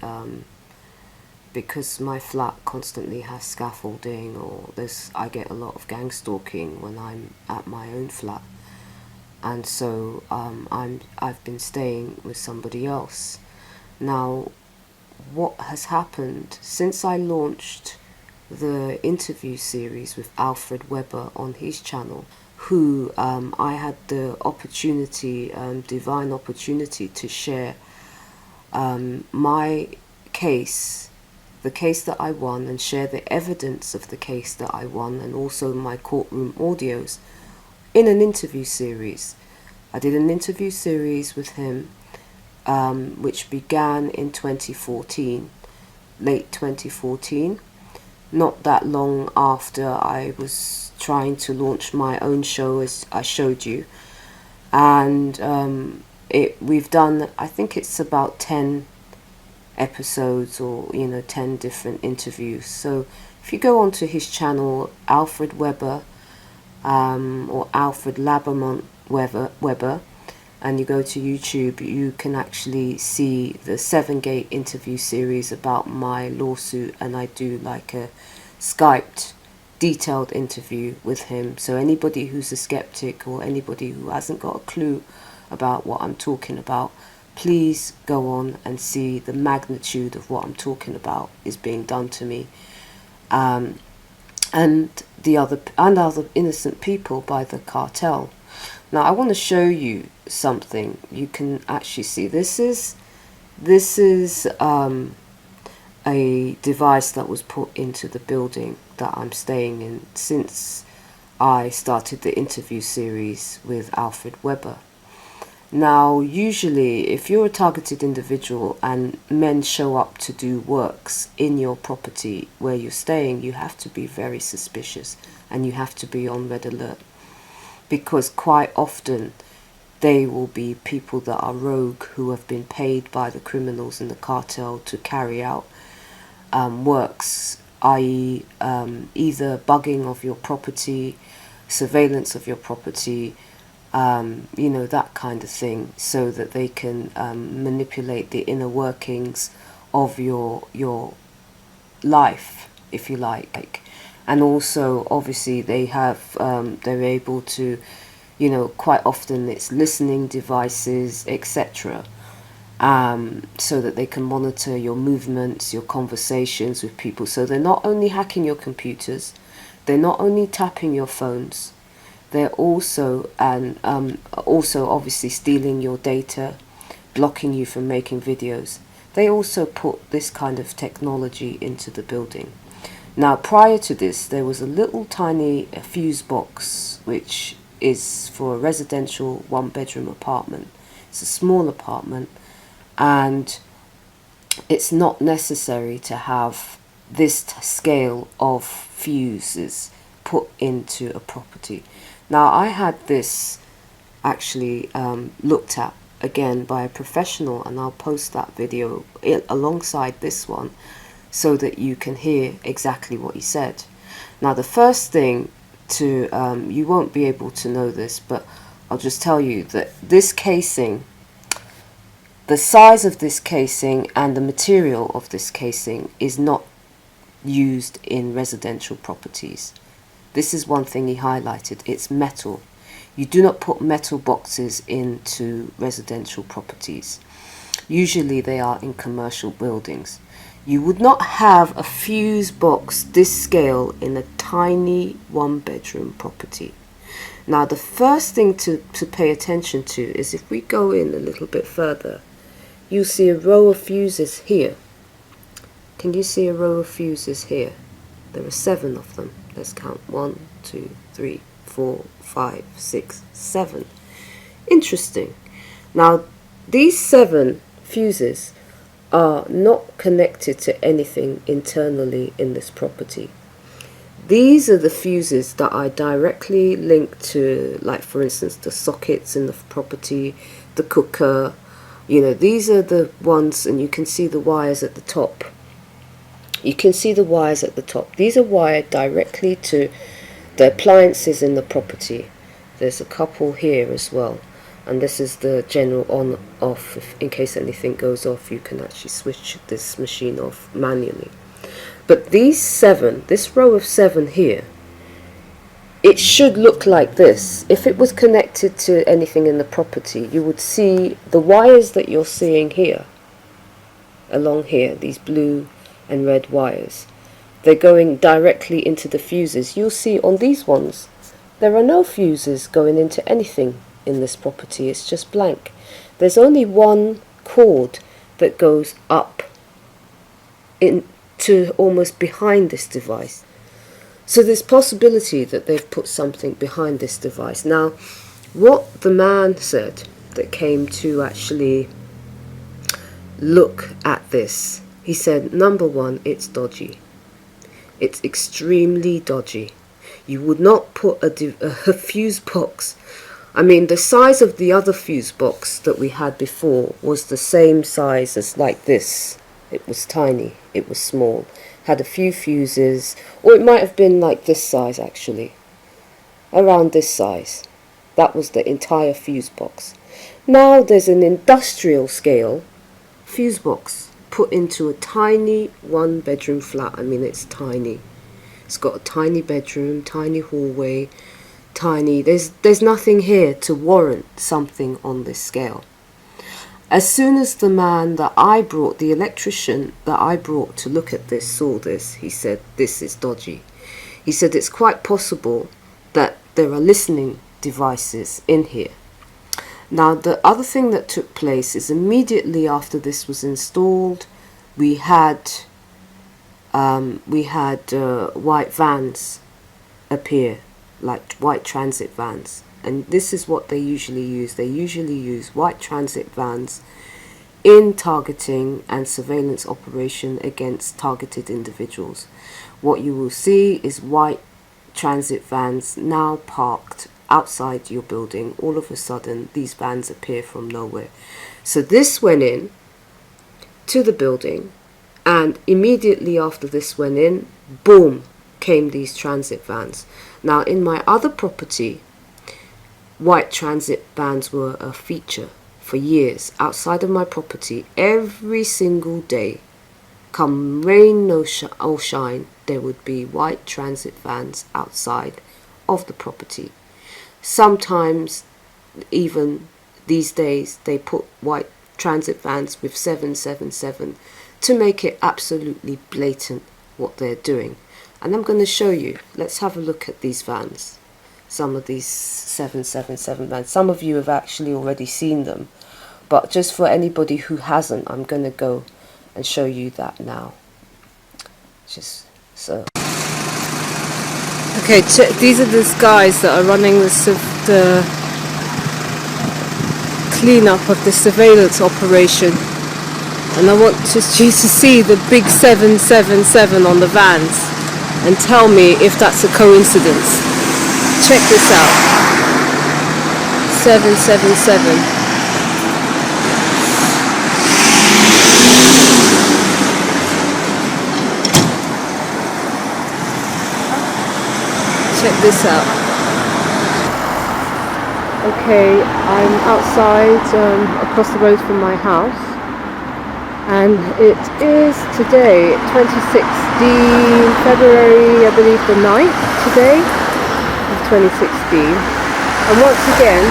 because my flat constantly has scaffolding, or I get a lot of gang stalking when I'm at my own flat, and so I've been staying with somebody else. Now, what has happened since I launched the interview series with Alfred Weber on his channel, who I had the opportunity, divine opportunity, to share my case, the case that I won, and share the evidence of the case that I won, and also my courtroom audios in an interview series. I did an interview series with him which began in 2014, late 2014, not that long after I was trying to launch my own show, as I showed you. And we've done, I think it's about 10 episodes, or 10 different interviews. So if you go onto his channel, Alfred Weber, or Alfred Labermont Weber, and you go to YouTube, you can actually see the 7-gate interview series about my lawsuit, and I do like a Skyped detailed interview with him. So anybody who's a skeptic, or anybody who hasn't got a clue about what I'm talking about, please go on and see the magnitude of what I'm talking about is being done to me, and other innocent people by the cartel. Now I want to show you something. You can actually see this is a device that was put into the building that I'm staying in since I started the interview series with Alfred Weber. Now, usually, if you're a targeted individual and men show up to do works in your property where you're staying, you have to be very suspicious and you have to be on red alert, because quite often they will be people that are rogue, who have been paid by the criminals in the cartel to carry out works, i.e. either bugging of your property, surveillance of your property, that kind of thing, so that they can manipulate the inner workings of your life, if you like. And also, obviously, they're able to, quite often it's listening devices, etc., so that they can monitor your movements, your conversations with people. So they're not only hacking your computers, they're not only tapping your phones, they're also obviously stealing your data, blocking you from making videos. They also put this kind of technology into the building. Now, prior to this, there was a little tiny fuse box, which is for a residential 1-bedroom apartment. It's a small apartment, and it's not necessary to have this scale of fuses put into a property. Now, I had this actually looked at again by a professional, and I'll post that video alongside this one so that you can hear exactly what he said. Now, the first thing to, you won't be able to know this, but I'll just tell you that this casing, the size of this casing and the material of this casing is not used in residential properties. This is one thing he highlighted. It's metal. You do not put metal boxes into residential properties. Usually they are in commercial buildings. You would not have a fuse box this scale in a tiny 1-bedroom property. Now, the first thing to pay attention to is, if we go in a little bit further, you'll see a row of fuses here. Can you see a row of fuses here? There are 7 of them. Let's count. 1, 2, 3, 4, 5, 6, 7. Interesting. Now, these 7 fuses are not connected to anything internally in this property. These are the fuses that are directly linked to, like, for instance, the sockets in the property, the cooker. These are the ones, and you can see the wires at the top. You can see the wires at the top. These are wired directly to the appliances in the property. There's a couple here as well. And this is the general on-off. In case anything goes off, you can actually switch this machine off manually. But these 7, this row of 7 here, it should look like this. If it was connected to anything in the property, you would see the wires that you're seeing here, along here, these blue and red wires. They're going directly into the fuses. You'll see on these ones, there are no fuses going into anything in this property. It's just blank. There's only one cord that goes up into almost behind this device. So there's possibility that they've put something behind this device. Now, what the man said that came to actually look at this, he said, number one, it's dodgy. It's extremely dodgy. You would not put a fuse box. I mean, the size of the other fuse box that we had before was the same size as like this. It was tiny, it was small, had a few fuses, or it might have been like this size actually, around this size. That was the entire fuse box. Now there's an industrial scale fuse box put into a tiny 1-bedroom flat. I mean, it's tiny. It's got a tiny bedroom, tiny hallway, tiny. There's nothing here to warrant something on this scale. As soon as the man that I brought, the electrician that I brought to look at this, saw this, he said, this is dodgy. He said it's quite possible that there are listening devices in here. Now, the other thing that took place is immediately after this was installed, we had white vans appear, like white transit vans. And this is what they usually use. They usually use white transit vans in targeting and surveillance operation against targeted individuals. What you will see is white transit vans now parked outside your building. All of a sudden, these vans appear from nowhere. So this went in to the building, and immediately after this went in, boom, came these transit vans. Now, in my other property, white transit vans were a feature for years outside of my property. Every single day, come rain or shine, there would be white transit vans outside of the property. Sometimes, even these days, they put white transit vans with 777 to make it absolutely blatant what they're doing. And I'm going to show you. Let's have a look at these vans. Some of these 777 vans. Some of you have actually already seen them, but just for anybody who hasn't, I'm going to go and show you that now. Just so. Okay, these are these guys that are running the cleanup of the surveillance operation, and I want you to see the big 777 on the vans and tell me if that's a coincidence. Check this out. 777. Check this out. Okay, I'm outside across the road from my house, and it is today, 26th February, I believe the 9th today of 2016. And once again,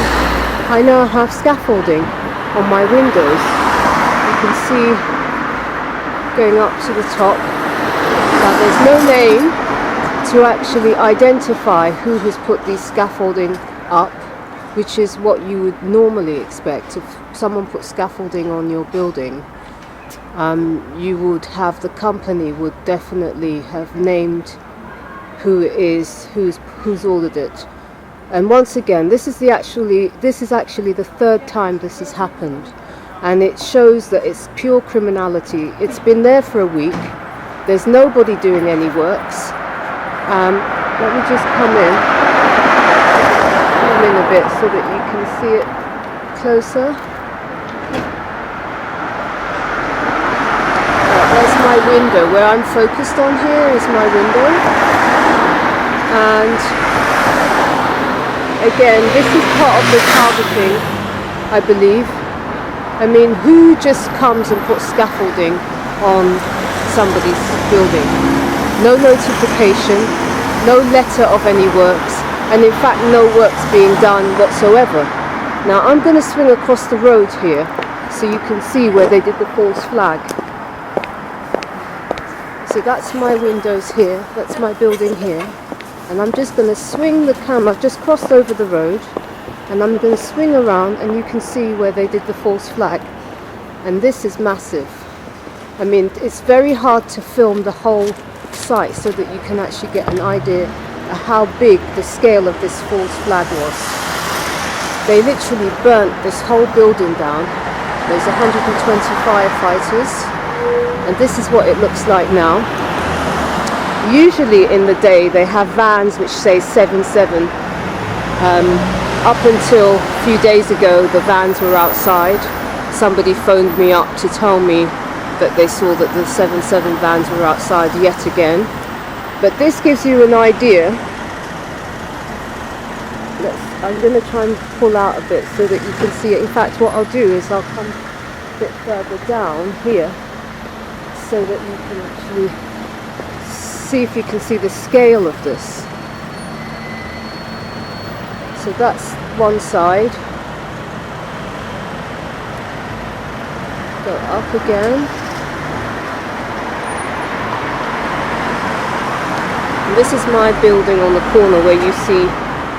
I now have scaffolding on my windows. You can see going up to the top. Now there's no name to actually identify who has put these scaffolding up, which is what you would normally expect. If someone put scaffolding on your building, you would have, the company would definitely have named who it is, who's ordered it. And once again, this is actually the third time this has happened, and it shows that it's pure criminality. It's been there for a week. There's nobody doing any works. Let me just come in a bit so that you can see it closer. There's my window. Where I'm focused on here is my window. And again, this is part of the targeting, I believe. I mean, who just comes and puts scaffolding on somebody's building? No notification, no letter of any works, and in fact no works being done whatsoever. Now I'm going to swing across the road here so you can see where they did the false flag. So that's my windows here, that's my building here, and I'm just going to swing the camera. I've just crossed over the road, and I'm going to swing around, and you can see where they did the false flag. And this is massive. I mean, it's very hard to film the whole site so that you can actually get an idea of how big the scale of this false flag was. They literally burnt this whole building down. There's 120 firefighters, and this is what it looks like now. usually in the day they have vans which say 77. Up until a few days ago the vans were outside. Somebody phoned me up to tell me that they saw that the 77 vans were outside yet again. But this gives you an idea. I'm going to try and pull out a bit so that you can see it. In fact, what I'll do is I'll come a bit further down here so that you can actually see if you can see the scale of this. So that's one side. Go up again. And this is my building on the corner where you see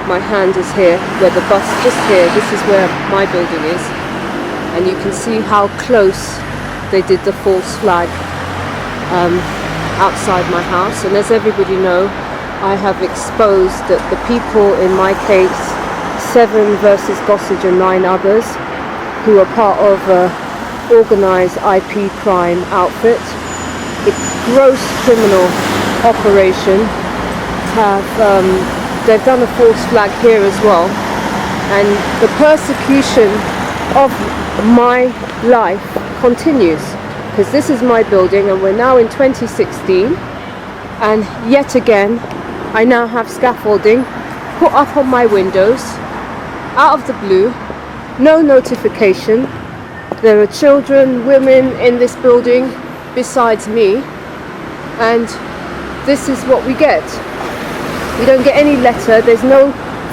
my hand is here, where the bus, just here, this is where my building is. And you can see how close they did the false flag outside my house. And as everybody know, I have exposed that the people in my case, 7 versus Gossage and 9 others, who are part of a organised IP crime outfit, a gross criminal operation, they've done a false flag here as well, and the persecution of my life continues, because this is my building and we're now in 2016, and yet again I now have scaffolding put up on my windows out of the blue, no notification. There are children, women in this building besides me, and this is what we get. We don't get any letter, there's no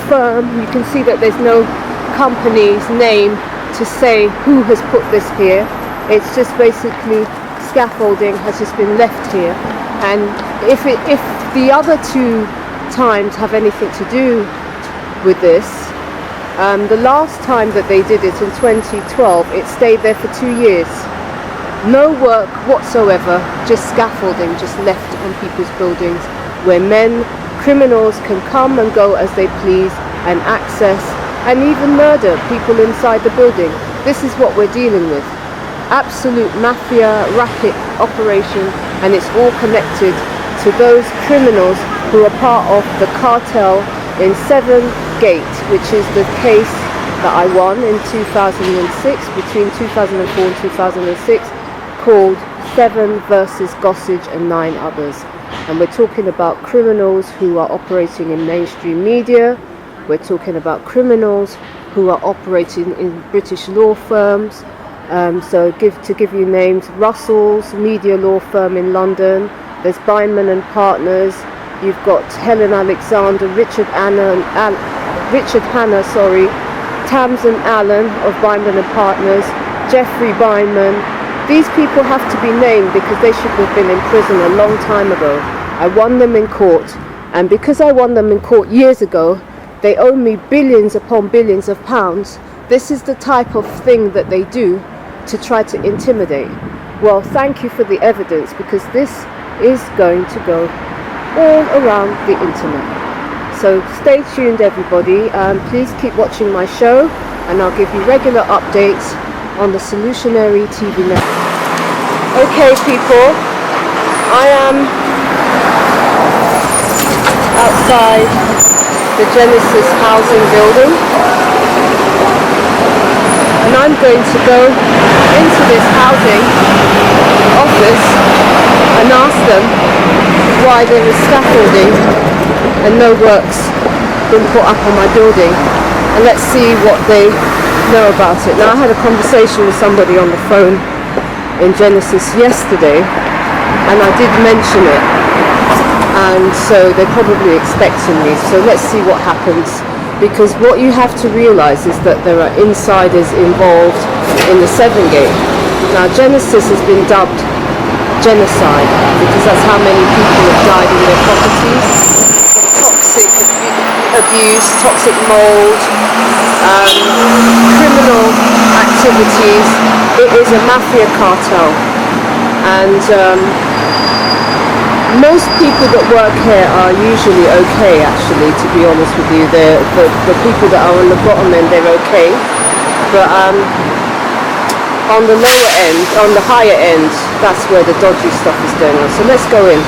firm, you can see that there's no company's name to say who has put this here. It's just basically scaffolding has just been left here. And if the other 2 times have anything to do with this, the last time that they did it in 2012, it stayed there for 2 years. No work whatsoever, just scaffolding just left on people's buildings, where criminals can come and go as they please and access and even murder people inside the building. This is what we're dealing with. Absolute mafia racket operation, and it's all connected to those criminals who are part of the cartel in 7 Gate, which is the case that I won in 2006, between 2004 and 2006, called 7 versus Gossage and 9 others. And we're talking about criminals who are operating in mainstream media. We're talking about criminals who are operating in British law firms. So to give you names, Russell's media law firm in London. There's Bindman and Partners. You've got Helen Alexander, Richard Hanna, Tamsin Allen of Bindman and Partners, Jeffrey Bindman. These people have to be named because they should have been in prison a long time ago. I won them in court, and because I won them in court years ago, they owe me billions upon billions of pounds. This is the type of thing that they do to try to intimidate. Well, thank you for the evidence, because this is going to go all around the internet. So stay tuned, everybody. Please keep watching my show, and I'll give you regular updates on the Solutionary TV network. Okay, people, I am outside the Genesis housing building, and I'm going to go into this housing office and ask them why there is scaffolding and no work's been put up on my building, and let's see what they know about it. Now, I had a conversation with somebody on the phone in Genesis yesterday, and I did mention it, and so they're probably expecting me. So let's see what happens, because what you have to realize is that there are insiders involved in the 7 Gate. Now, Genesis has been dubbed genocide because that's how many people have died in their properties. Toxic abuse, toxic mold, criminal activities. It is a mafia cartel, and most people that work here are usually okay, actually, to be honest with you. The people that are on the bottom end, they're okay, but on the lower end, on the higher end, that's where the dodgy stuff is going on. So let's go in.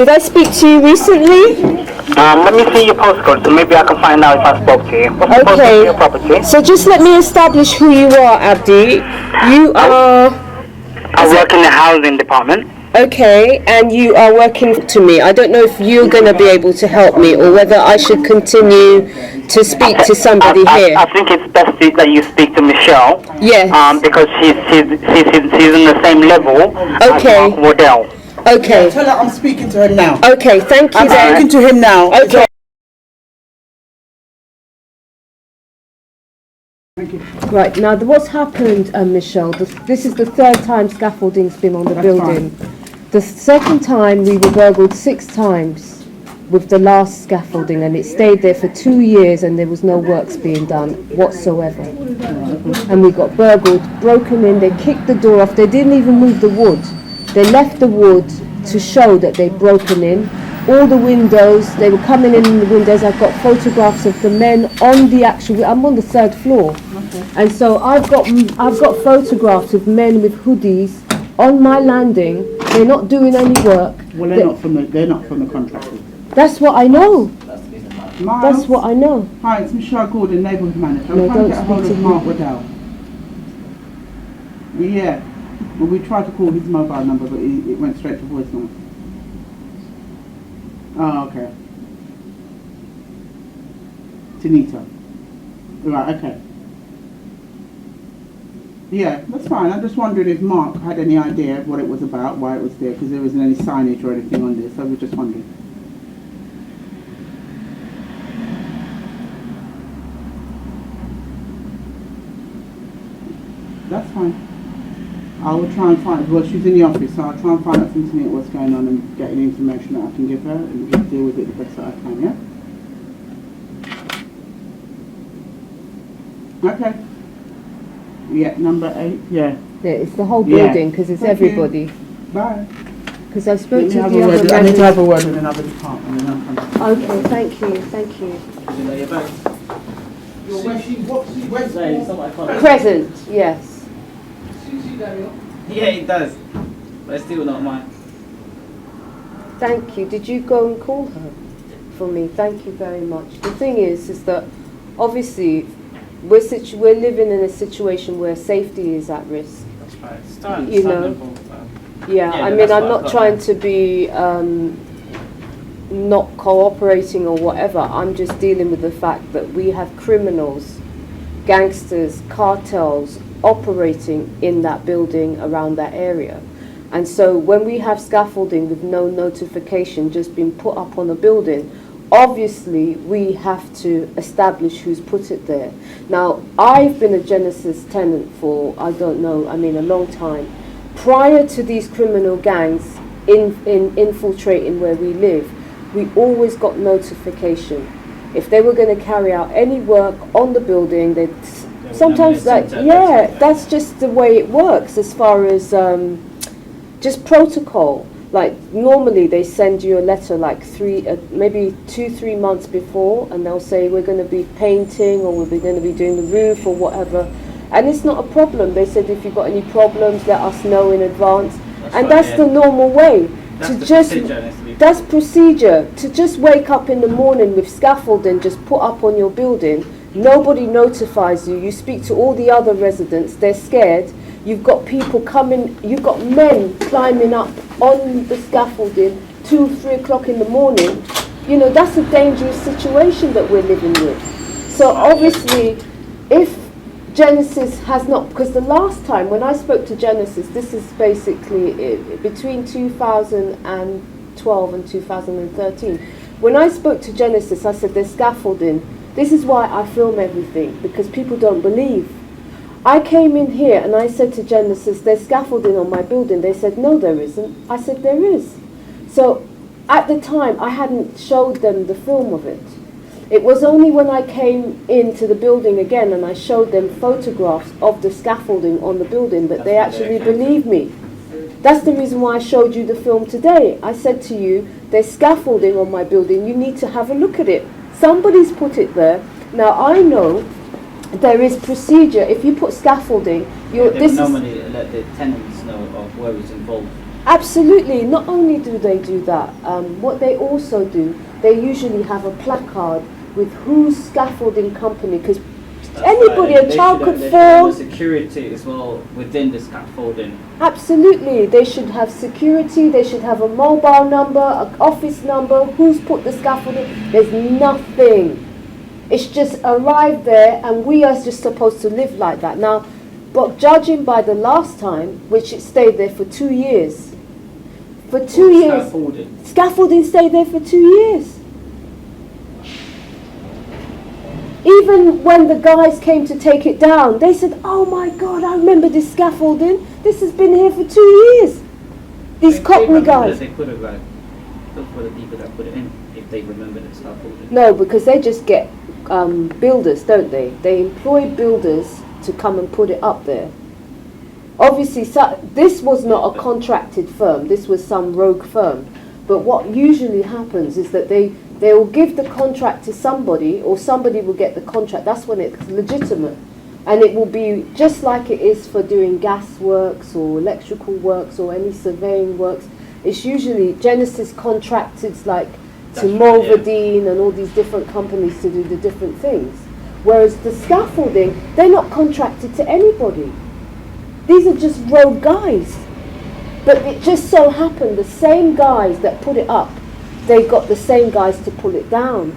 Did I speak to you recently? Let me see your postcode, so maybe I can find out if I spoke to you. What's the postcode of your property? So just let me establish who you are, Abdi. You are... I work in the housing department. Okay, and you are working to me. I don't know if you're going to be able to help me or whether I should continue to speak to somebody here. I think it's best that you speak to Michelle. Yes. Because she's in the same level as Mark Waddell. Okay. Tell her I'm speaking to him now. Okay, thank you. I'm speaking to him now. Okay. Right, now what's happened, Michelle, this is the third time scaffolding's been on the building. Fine. The second time we were burgled 6 times with the last scaffolding, and it stayed there for 2 years and there was no works being done whatsoever. And we got burgled, broken in, they kicked the door off, they didn't even move the wood. They left the wood to show that they'd broken in. All the windows, they were coming in the windows. I've got photographs of the men on the actual, I'm on the 3rd floor. And so I've got photographs of men with hoodies on my landing. They're not doing any work. Well, they're not from the contractors. That's what I know. Miles? That's what I know. Hi, it's Michelle Gordon, neighbourhood manager. No, I'm trying to don't get a hold speak of to Mark me. Waddell. Yeah. Well, we tried to call his mobile number, but it went straight to voicemail. Oh, okay. Tanita. Right, okay. Yeah, that's fine. I'm just wondering if Mark had any idea of what it was about, why it was there, because there wasn't any signage or anything on there, so we're just wondering. That's fine. I will try and find, well, she's in the office, so I'll try and find out from Tanita what's going on and get any information that I can give her and just deal with it the best that I can, yeah? Okay. Yeah, number 8, yeah. Yeah, it's the whole building because it's Thank you. everybody. Bye. Because I spoke to the I other need to have a members. word with another department. And I'll come back. Okay, thank you, thank you. Present, yes. Yeah, it does. But still not mine. Thank you. Did you go and call her for me? Thank you very much. The thing is that obviously we're living in a situation where safety is at risk. That's right. It's not You know. understandable. Yeah, I mean, that's I'm what not I've got trying there. to be not cooperating or whatever. I'm just dealing with the fact that we have criminals, gangsters, cartels operating in that building around that area. And so when we have scaffolding with no notification just being put up on a building, obviously we have to establish who's put it there. Now, I've been a Genesis tenant for, I don't know, I mean a long time. Prior to these criminal gangs infiltrating where we live, we always got notification. If they were going to carry out any work on the building, they'd sometimes like, yeah, that's just the way it works as far as just protocol. Like normally they send you a letter like maybe 2-3 months before, and they'll say we're going to be painting or we're going to be doing the roof or whatever. And it's not a problem. They said if you've got any problems, let us know in advance. That's the normal way. That's procedure. To just wake up in the morning with scaffolding just put up on your building, nobody notifies you. You speak to all the other residents, they're scared. You've got people coming, you've got men climbing up on the scaffolding 2-3 o'clock in the morning. You know, that's a dangerous situation that we're living with. So obviously, if Genesis has not, because the last time when I spoke to Genesis, this is basically between 2012 and 2013. When I spoke to Genesis, I said there's scaffolding. This is why I film everything, because people don't believe. I came in here and I said to Genesis, there's scaffolding on my building. They said, no, there isn't. I said, there is. So at the time, I hadn't showed them the film of it. It was only when I came into the building again and I showed them photographs of the scaffolding on the building that they actually believed me. That's the reason why I showed you the film today. I said to you, there's scaffolding on my building. You need to have a look at it. Somebody's put it there. Now I know there is procedure. If you put scaffolding, They would normally let the tenants know of where it's involved. Absolutely. Not only do they do that, what they also do, they usually have a placard with whose scaffolding company, because anybody, a child could fall. Security as well within the scaffolding. Absolutely. They should have security, they should have a mobile number, an office number, who's put the scaffolding. There's nothing. It's just arrived there, and we are just supposed to live like that. Now, but judging by the last time, which it stayed there for 2 years. For 2 years. Scaffolding stayed there for 2 years. Even when the guys came to take it down, they said, "Oh my God, I remember this scaffolding. This has been here for 2 years." These Cockney guys. They could have look for the people that put it in if they remember the scaffolding. No, because they just get builders, don't they? They employ builders to come and put it up there. Obviously, this was not a contracted firm. This was some rogue firm. But what usually happens is that they will give the contract to somebody, or somebody will get the contract. That's when it's legitimate. And it will be just like it is for doing gas works or electrical works or any surveying works. It's usually Genesis contracted like to Mulverdeen and all these different companies to do the different things. Whereas the scaffolding, they're not contracted to anybody. These are just rogue guys. But it just so happened the same guys that put it up, they got the same guys to pull it down.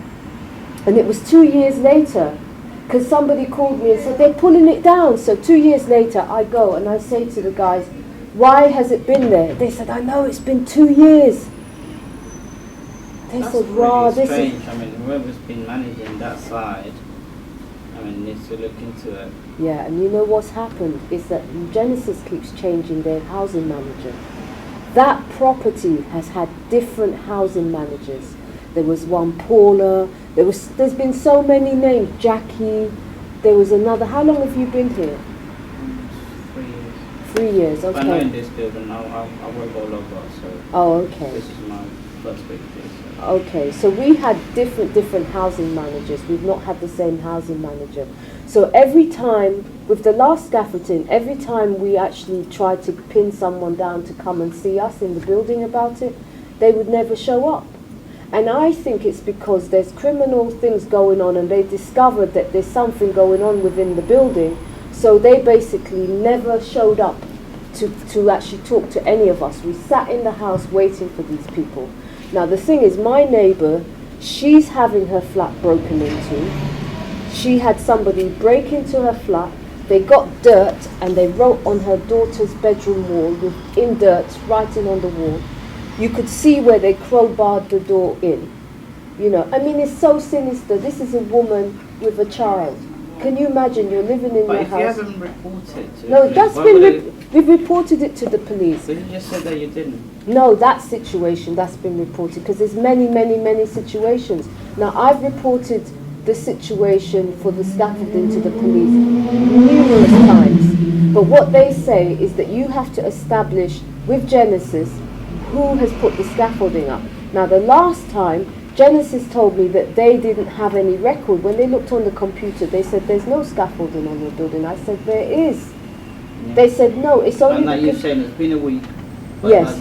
And it was 2 years later, because somebody called me and said, they're pulling it down. So 2 years later, I go and I say to the guys, why has it been there? They said, I know, it's been 2 years. They That's said, wow, really this strange. is... I mean, whoever's been managing that side, I mean, needs to look into it. Yeah, and you know what's happened is that Genesis keeps changing their housing manager. That property has had different housing managers. There was one Paula, there's been so many names, Jackie, there was another. How long have you been here? 3 years. 3 years, okay. I know in this building, I work all over, so oh, okay. This is my first week here. So. Okay, so we had different housing managers. We've not had the same housing manager. So every time, with the last scaffolding, every time we actually tried to pin someone down to come and see us in the building about it, they would never show up. And I think it's because there's criminal things going on, and they discovered that there's something going on within the building, so they basically never showed up to actually talk to any of us. We sat in the house waiting for these people. Now the thing is, my neighbour, she's having her flat broken into. She had somebody break into her flat. They got dirt and they wrote on her daughter's bedroom wall in dirt, writing on the wall. You could see where they crowbarred the door in. You know, I mean, it's so sinister. This is a woman with a child. Can you imagine? You're living in your house. But if you haven't reported to no, the that's been we've reported it to the police. But you just said that you didn't. No, that situation, that's been reported, because there's many situations. Now, I've reported the situation for the scaffolding to the police numerous times. But what they say is that you have to establish with Genesis who has put the scaffolding up. Now, the last time, Genesis told me that they didn't have any record. When they looked on the computer, they said there's no scaffolding on the building. I said there is. Yeah. They said no, it's only. And now you're saying it's been a week. Yes.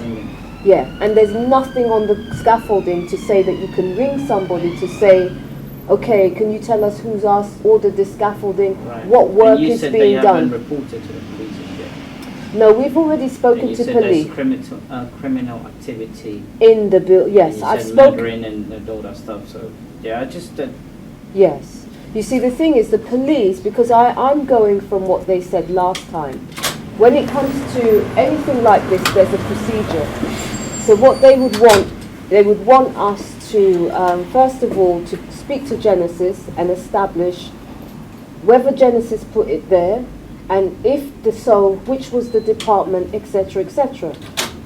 Yeah, and there's nothing on the scaffolding to say that you can ring somebody to say, okay, can you tell us who's ordered the scaffolding? Right. What work is being done? And you said they haven't reported to the police yet. No, we've already spoken to police. There's criminal activity in the building. Yes, I've spoken. Murdering and all that stuff. So yeah, I just. Yes, you see, the thing is, the police, because I'm going from what they said last time. When it comes to anything like this, there's a procedure. So what they would want us to first of all to speak to Genesis and establish whether Genesis put it there, and if so, which was the department, etc., etc.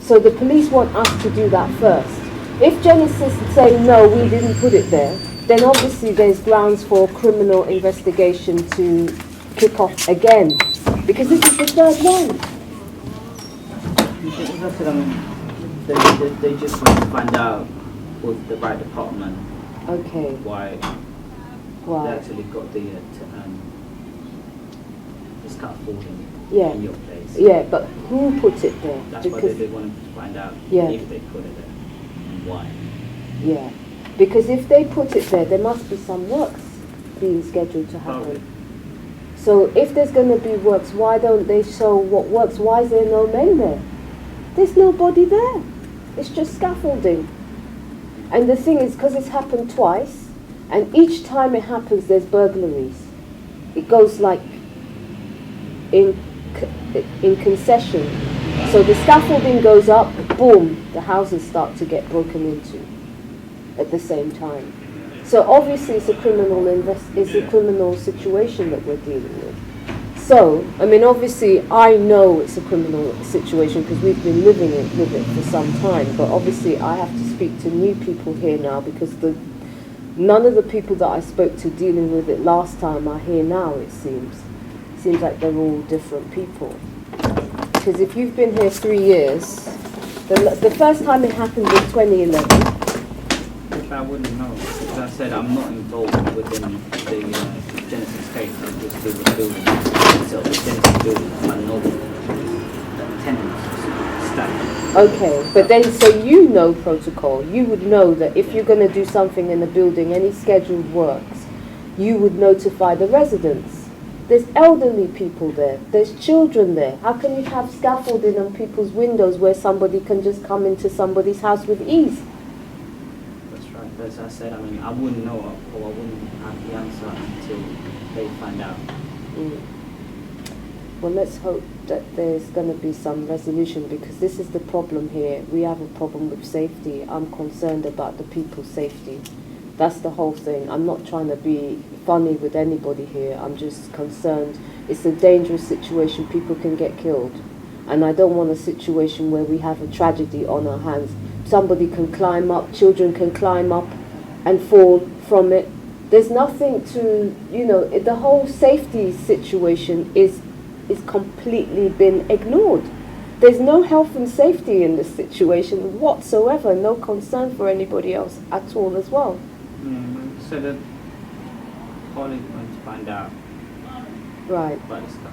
So the police want us to do that first. If Genesis say no, we didn't put it there, then obviously there's grounds for criminal investigation to kick off again, because this is the third one. They just want to find out with the right department. Okay. Why? They actually got the scaffolding Yeah. in your place. Yeah, but who put it there? That's why they wanted to find out if they put it there and why. Yeah, because if they put it there must be some works being scheduled to happen. Probably. So if there's going to be works, why don't they show what works? Why is there no men there? There's nobody there. It's just scaffolding. And the thing is, because it's happened twice, and each time it happens, there's burglaries. It goes like in concession. So the scaffolding goes up, boom, the houses start to get broken into at the same time. So obviously it's a criminal situation that we're dealing with. So, I mean, obviously I know it's a criminal situation because we've been living with it for some time, but obviously I have to speak to new people here now because none of the people that I spoke to dealing with it last time are here now, it seems. It seems like they're all different people. Because if you've been here 3 years, the first time it happened was 2011. Which I wouldn't know. As I said, I'm not involved within the Genesis case. I just do the building itself, the Genesis building. I know the tenants, staff. Okay, but then so you know protocol. You would know that if you're going to do something in the building, any scheduled works, you would notify the residents. There's elderly people there. There's children there. How can you have scaffolding on people's windows where somebody can just come into somebody's house with ease? That's right. As I said, I mean, I wouldn't know or I wouldn't have the answer until they find out. Well, let's hope that there's going to be some resolution because this is the problem here. We have a problem with safety. I'm concerned about the people's safety. That's the whole thing. I'm not trying to be funny with anybody here. I'm just concerned. It's a dangerous situation. People can get killed. And I don't want a situation where we have a tragedy on our hands. Somebody can climb up, children can climb up and fall from it. There's nothing to, the whole safety situation is completely been ignored. There's no health and safety in this situation whatsoever. No concern for anybody else at all as well. So that Holly's going to find out. Right.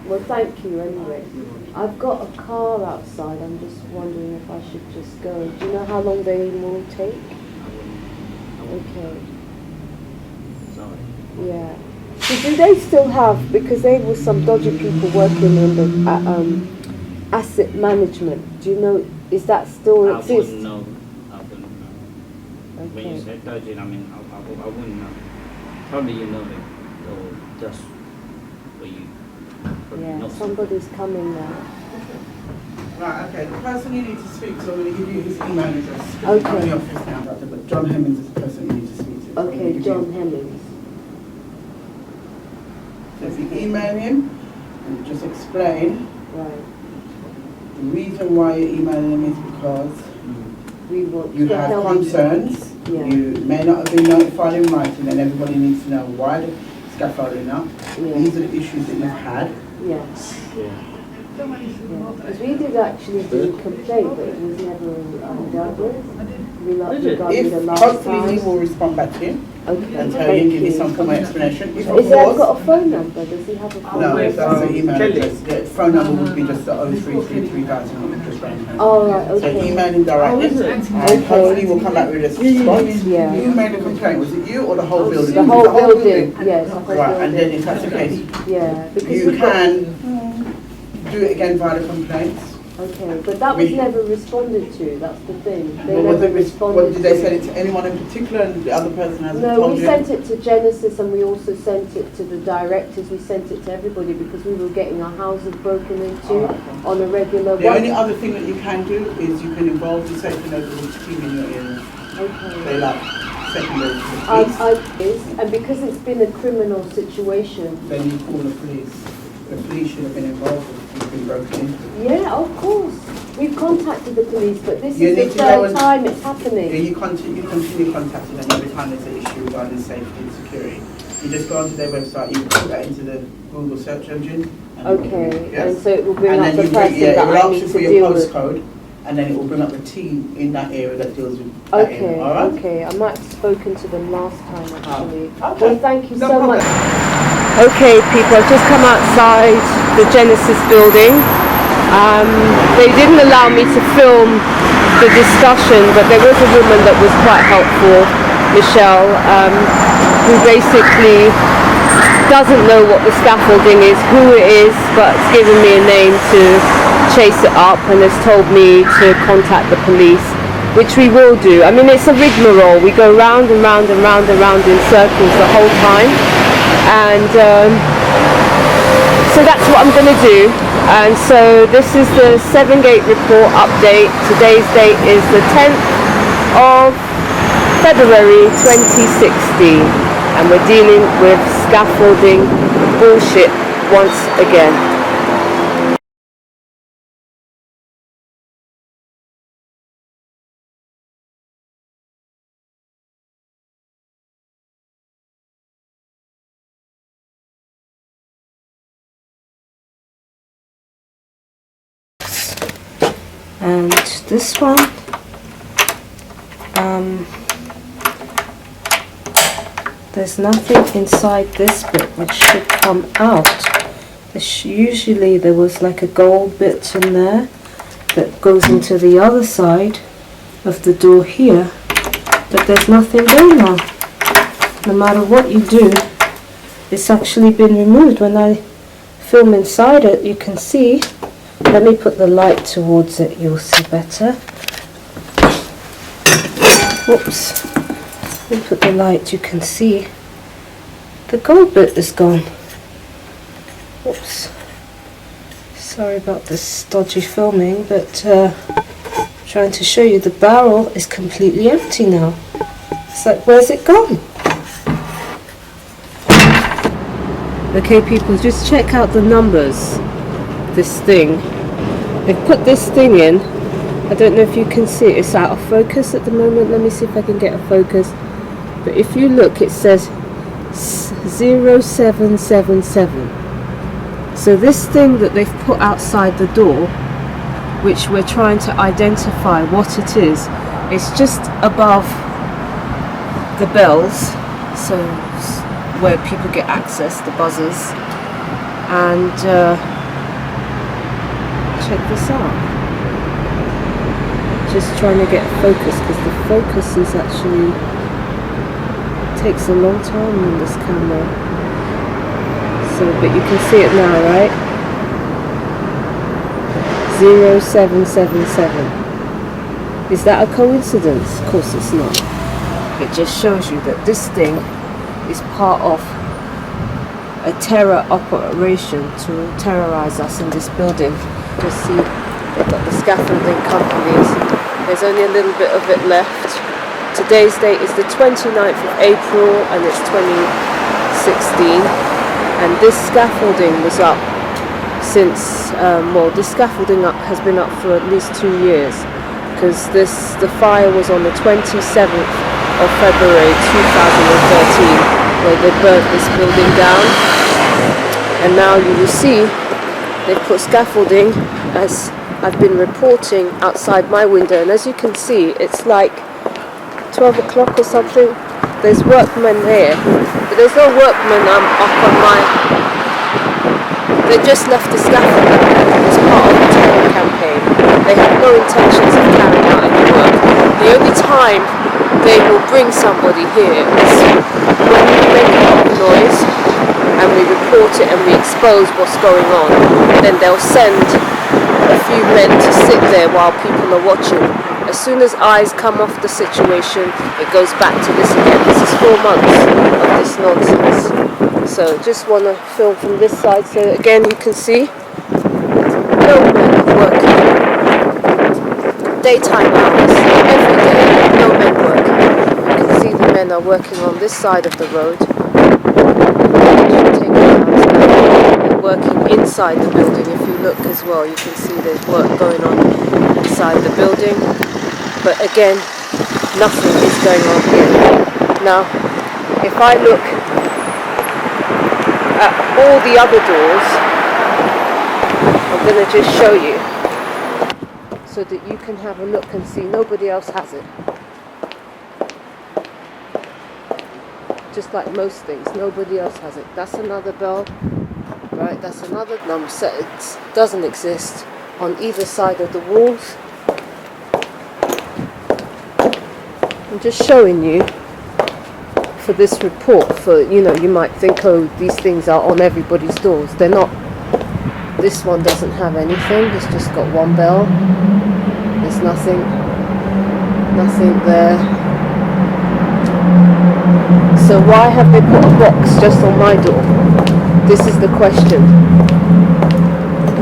Well, thank you anyway. I've got a car outside. I'm just wondering if I should just go. Do you know how long they will take? Okay. Sorry. Yeah. So do they still have, because there was some dodgy people working in the asset management. Do you know, is that still exist? I wouldn't know. Okay. When you say dodgy, I mean, I wouldn't know. Probably you know them, or just for you. Yeah, somebody's coming now. Right, okay. The person you need to speak to, I'm going to give you his email address. Okay. I'm in the office now, but John Hemmings is the person you need to speak to. Okay, John Hemmings. So if you email him and just explain the reason why you're emailing him is because you have concerns. Yeah. You may not have been notified in writing, and everybody needs to know why the scaffolding up. Yeah. These are the issues that you've had. Yes. Because we did actually do a complaint, but it was never dealt with. If hopefully he will respond back to you and tell you and give you some form of explanation. If Is there got a phone number? Does he have a phone number? No, that's the email address. The phone number would be just the 0333,000. Oh, right, okay. So email him directly and hopefully we'll come back with a response. Yeah. Who made the complaint? Was it you or the whole building? The whole building, yes. Right, and then if that's the case, you can do it again via the complaints. Okay, but that was never responded to, that's the thing. They Well, never responded. What, did they send it to anyone in particular and the other person hasn't told No, you? we sent it to Genesis and we also sent it to the directors. We sent it to everybody because we were getting our houses broken into on a regular The only other thing that you can do is you can involve the safety neighbourhood team in your area. Okay. They like secondary to the police. And because it's been a criminal situation. Then you call the police. The police should have been involved if it's been broken into. Yeah, of course. We've contacted the police, but this is the third time it's happening. Yeah, you continue contacting them every time there's an issue regarding safety and security. You just go onto their website, you put that into the Google search engine. Okay, and so it will bring up the person that I need to deal with. Postcode, and then it will bring up the team in that area that deals with that area. All right? Okay, I might have spoken to them last time actually. Okay. Well, thank you so much. Okay, people, I've just come outside the Genesis building. They didn't allow me to film the discussion, but there was a woman that was quite helpful, Michelle, who basically doesn't know what the scaffolding is, who it is, but it's given me a name to chase it up and has told me to contact the police, which we will do. I mean, it's a rigmarole. We go round and round and round and round in circles the whole time. And so that's what I'm going to do. And so this is the 7 Gate report update. Today's date is the 10th of February 2016. And we're dealing with scaffolding bullshit once again. And this one, there's nothing inside this bit which should come out. Usually there was like a gold bit in there that goes into the other side of the door here, but there's nothing there now. No matter what you do, it's actually been removed. When I film inside it, you can see. Let me put the light towards it, you'll see better. Whoops. Let me put the light, you can see. The gold bit is gone. Whoops. Sorry about this dodgy filming, but trying to show you the barrel is completely empty now. It's like, where's it gone? Okay people, just check out the numbers. This thing, they've put this thing in. I don't know if you can see it, it's out of focus at the moment. Let me see if I can get a focus. But if you look, it says 0777. So this thing that they've put outside the door, which we're trying to identify what it is, it's just above the bells, so where people get access, the buzzers. And check this out. Just trying to get focus, because the focus is actually takes a long time on this camera. So, but you can see it now, right? 0777. Is that a coincidence? Of course it's not. It just shows you that this thing is part of a terror operation to terrorize us in this building. You see, they've got the scaffolding companies. There's only a little bit of it left. Today's date is the 29th of April and it's 2016. And this scaffolding was up since, this scaffolding has been up for at least 2 years. Because the fire was on the 27th of February 2013, where they burnt this building down. And now you will see they've put scaffolding, as I've been reporting, outside my window, and as you can see, it's like 12 o'clock or something. There's workmen here, but there's no workmen up on my... They just left the scaffolding as part of the terror campaign. They have no intentions of carrying out any work. The only time they will bring somebody here is when we make a lot of noise and we report it and we expose what's going on. Then they'll send a few men to sit there while people are watching. As soon as eyes come off the situation, it goes back to this again. This is 4 months of this nonsense. So just want to film from this side so again you can see no men working. Daytime hours, every day, no men working. You can see the men are working on this side of the road. They're working inside the building. If you look as well, you can see there's work going on inside the building. But again, nothing is going on here. Now, if I look at all the other doors, I'm going to just show you so that you can have a look and see nobody else has it. just like most things. Nobody else has it. That's another bell, right? That's another number set. It doesn't exist on either side of the walls. I'm just showing you for this report. For, you know, you might think, oh, these things are on everybody's doors. They're not. This one doesn't have anything. It's just got one bell. There's nothing there. So why have they put a box just on my door? This is the question.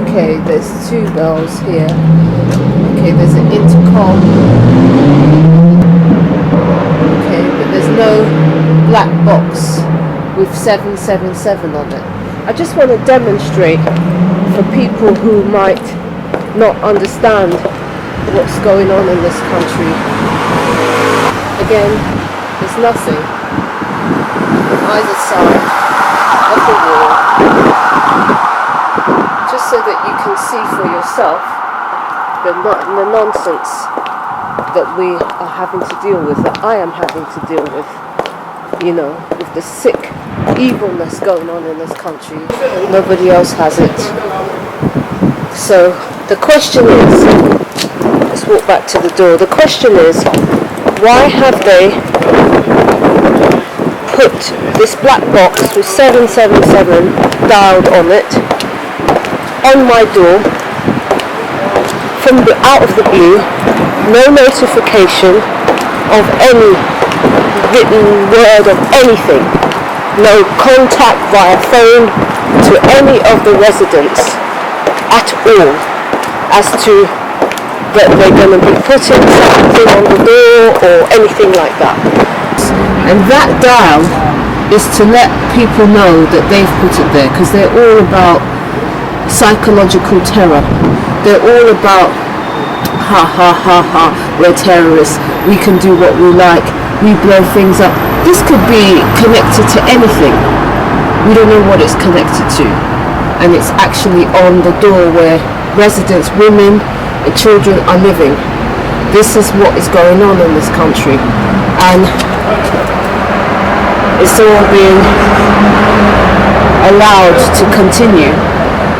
Okay, there's two bells here. Okay, there's an intercom. Okay, but there's no black box with 777 on it. I just want to demonstrate for people who might not understand what's going on in this country. Again, there's nothing on either side of the wall, just so that you can see for yourself the nonsense that we are having to deal with, that I am having to deal with, you know, with the sick evilness going on in this country. Nobody else has it. So the question is, let's walk back to the door. The question is, why have they put this black box with 777 dialed on it on my door from out of the blue, no notification of any written word of anything, no contact via phone to any of the residents at all as to that they're going to be putting something on the door or anything like that. And that dial is to let people know that they've put it there, because they're all about psychological terror. They're all about ha ha ha ha, we're terrorists, we can do what we like, we blow things up. This could be connected to anything. We don't know what it's connected to. And it's actually on the door where residents, women and children are living. This is what is going on in this country. And it's all being allowed to continue.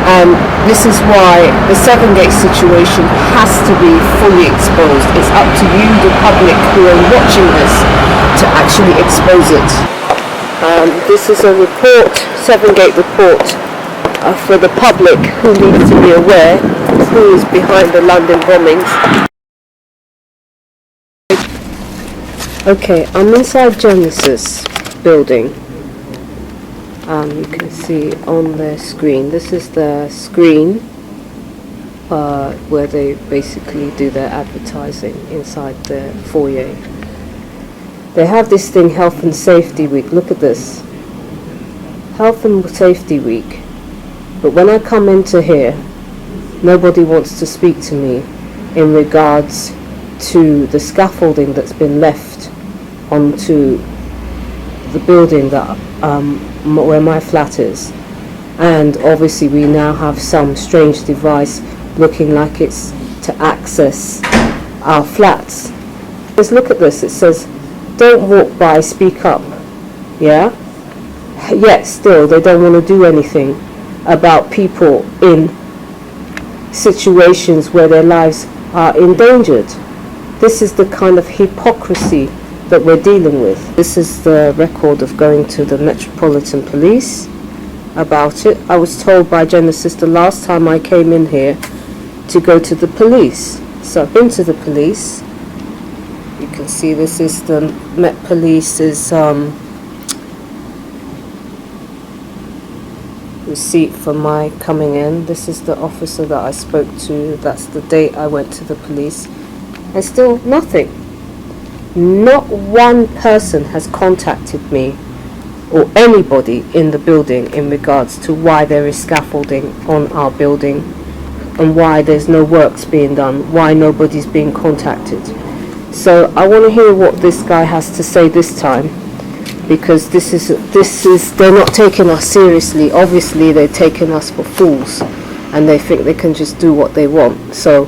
And this is why the Seven Gate situation has to be fully exposed. It's up to you, the public who are watching this, to actually expose it. This is a report, Seven Gate report, for the public who needs to be aware who is behind the London bombings. Okay, I'm inside Genesis building. You can see on their screen, this is the screen where they basically do their advertising inside the foyer. They have this thing, Health and Safety Week. Look at this. Health and Safety Week. But when I come into here, nobody wants to speak to me in regards to the scaffolding that's been left onto the building that where my flat is. And obviously we now have some strange device looking like it's to access our flats. Just look at this. It says, don't walk by, speak up. Yeah? Yet still they don't want to do anything about people in situations where their lives are endangered. This is the kind of hypocrisy that we're dealing with. This is the record of going to the Metropolitan Police about it. I was told by Genesis the last time I came in here to go to the police. So I've been to the police. You can see this is the Met Police's receipt for my coming in. This is the officer that I spoke to. That's the date I went to the police. And still nothing. Not one person has contacted me or anybody in the building in regards to why there is scaffolding on our building and why there's no works being done, why nobody's being contacted. So I want to hear what this guy has to say this time, because this is they're not taking us seriously. Obviously they're taking us for fools and they think they can just do what they want. So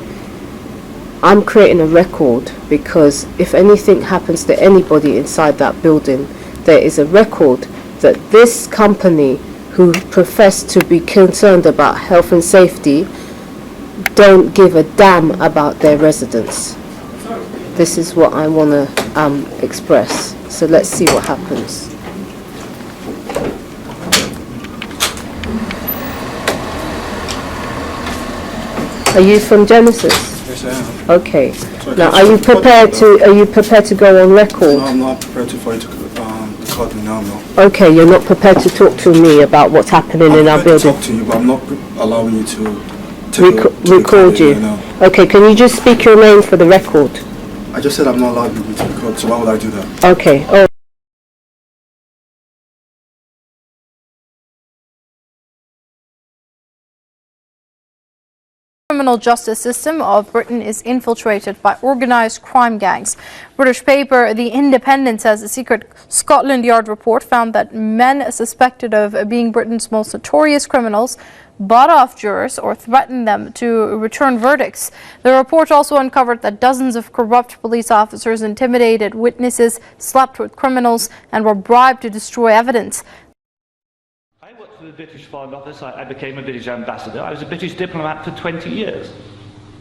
I'm creating a record, because if anything happens to anybody inside that building, there is a record that this company, who profess to be concerned about health and safety, don't give a damn about their residents. This is what I want to express. So let's see what happens. Are you from Genesis? Yes, I am. Okay. Now, are you prepared to go on record? No, I'm not prepared for you to record me now, no. Okay, you're not prepared to talk to me about what's happening in our building. I'm prepared to talk to you, but I'm not allowing you to record you. Okay, can you just speak your name for the record? I just said I'm not allowing you to record, so why would I do that? Okay. Oh. The criminal justice system of Britain is infiltrated by organised crime gangs. British paper The Independent says a secret Scotland Yard report found that men suspected of being Britain's most notorious criminals bought off jurors or threatened them to return verdicts. The report also uncovered that dozens of corrupt police officers intimidated witnesses, slept with criminals, and were bribed to destroy evidence. For the British Foreign Office, I became a British ambassador. I was a British diplomat for 20 years.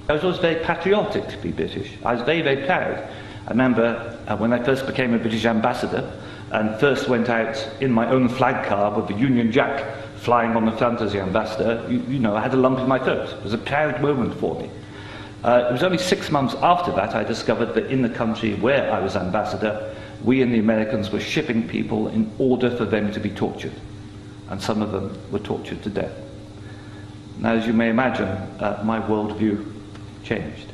I was always very patriotic to be British. I was very, very proud. I remember when I first became a British ambassador and first went out in my own flag car with the Union Jack flying on the front as the ambassador, you know, I had a lump in my throat. It was a proud moment for me. It was only 6 months after that I discovered that in the country where I was ambassador, we and the Americans were shipping people in order for them to be tortured. And some of them were tortured to death. Now, as you may imagine, my worldview changed.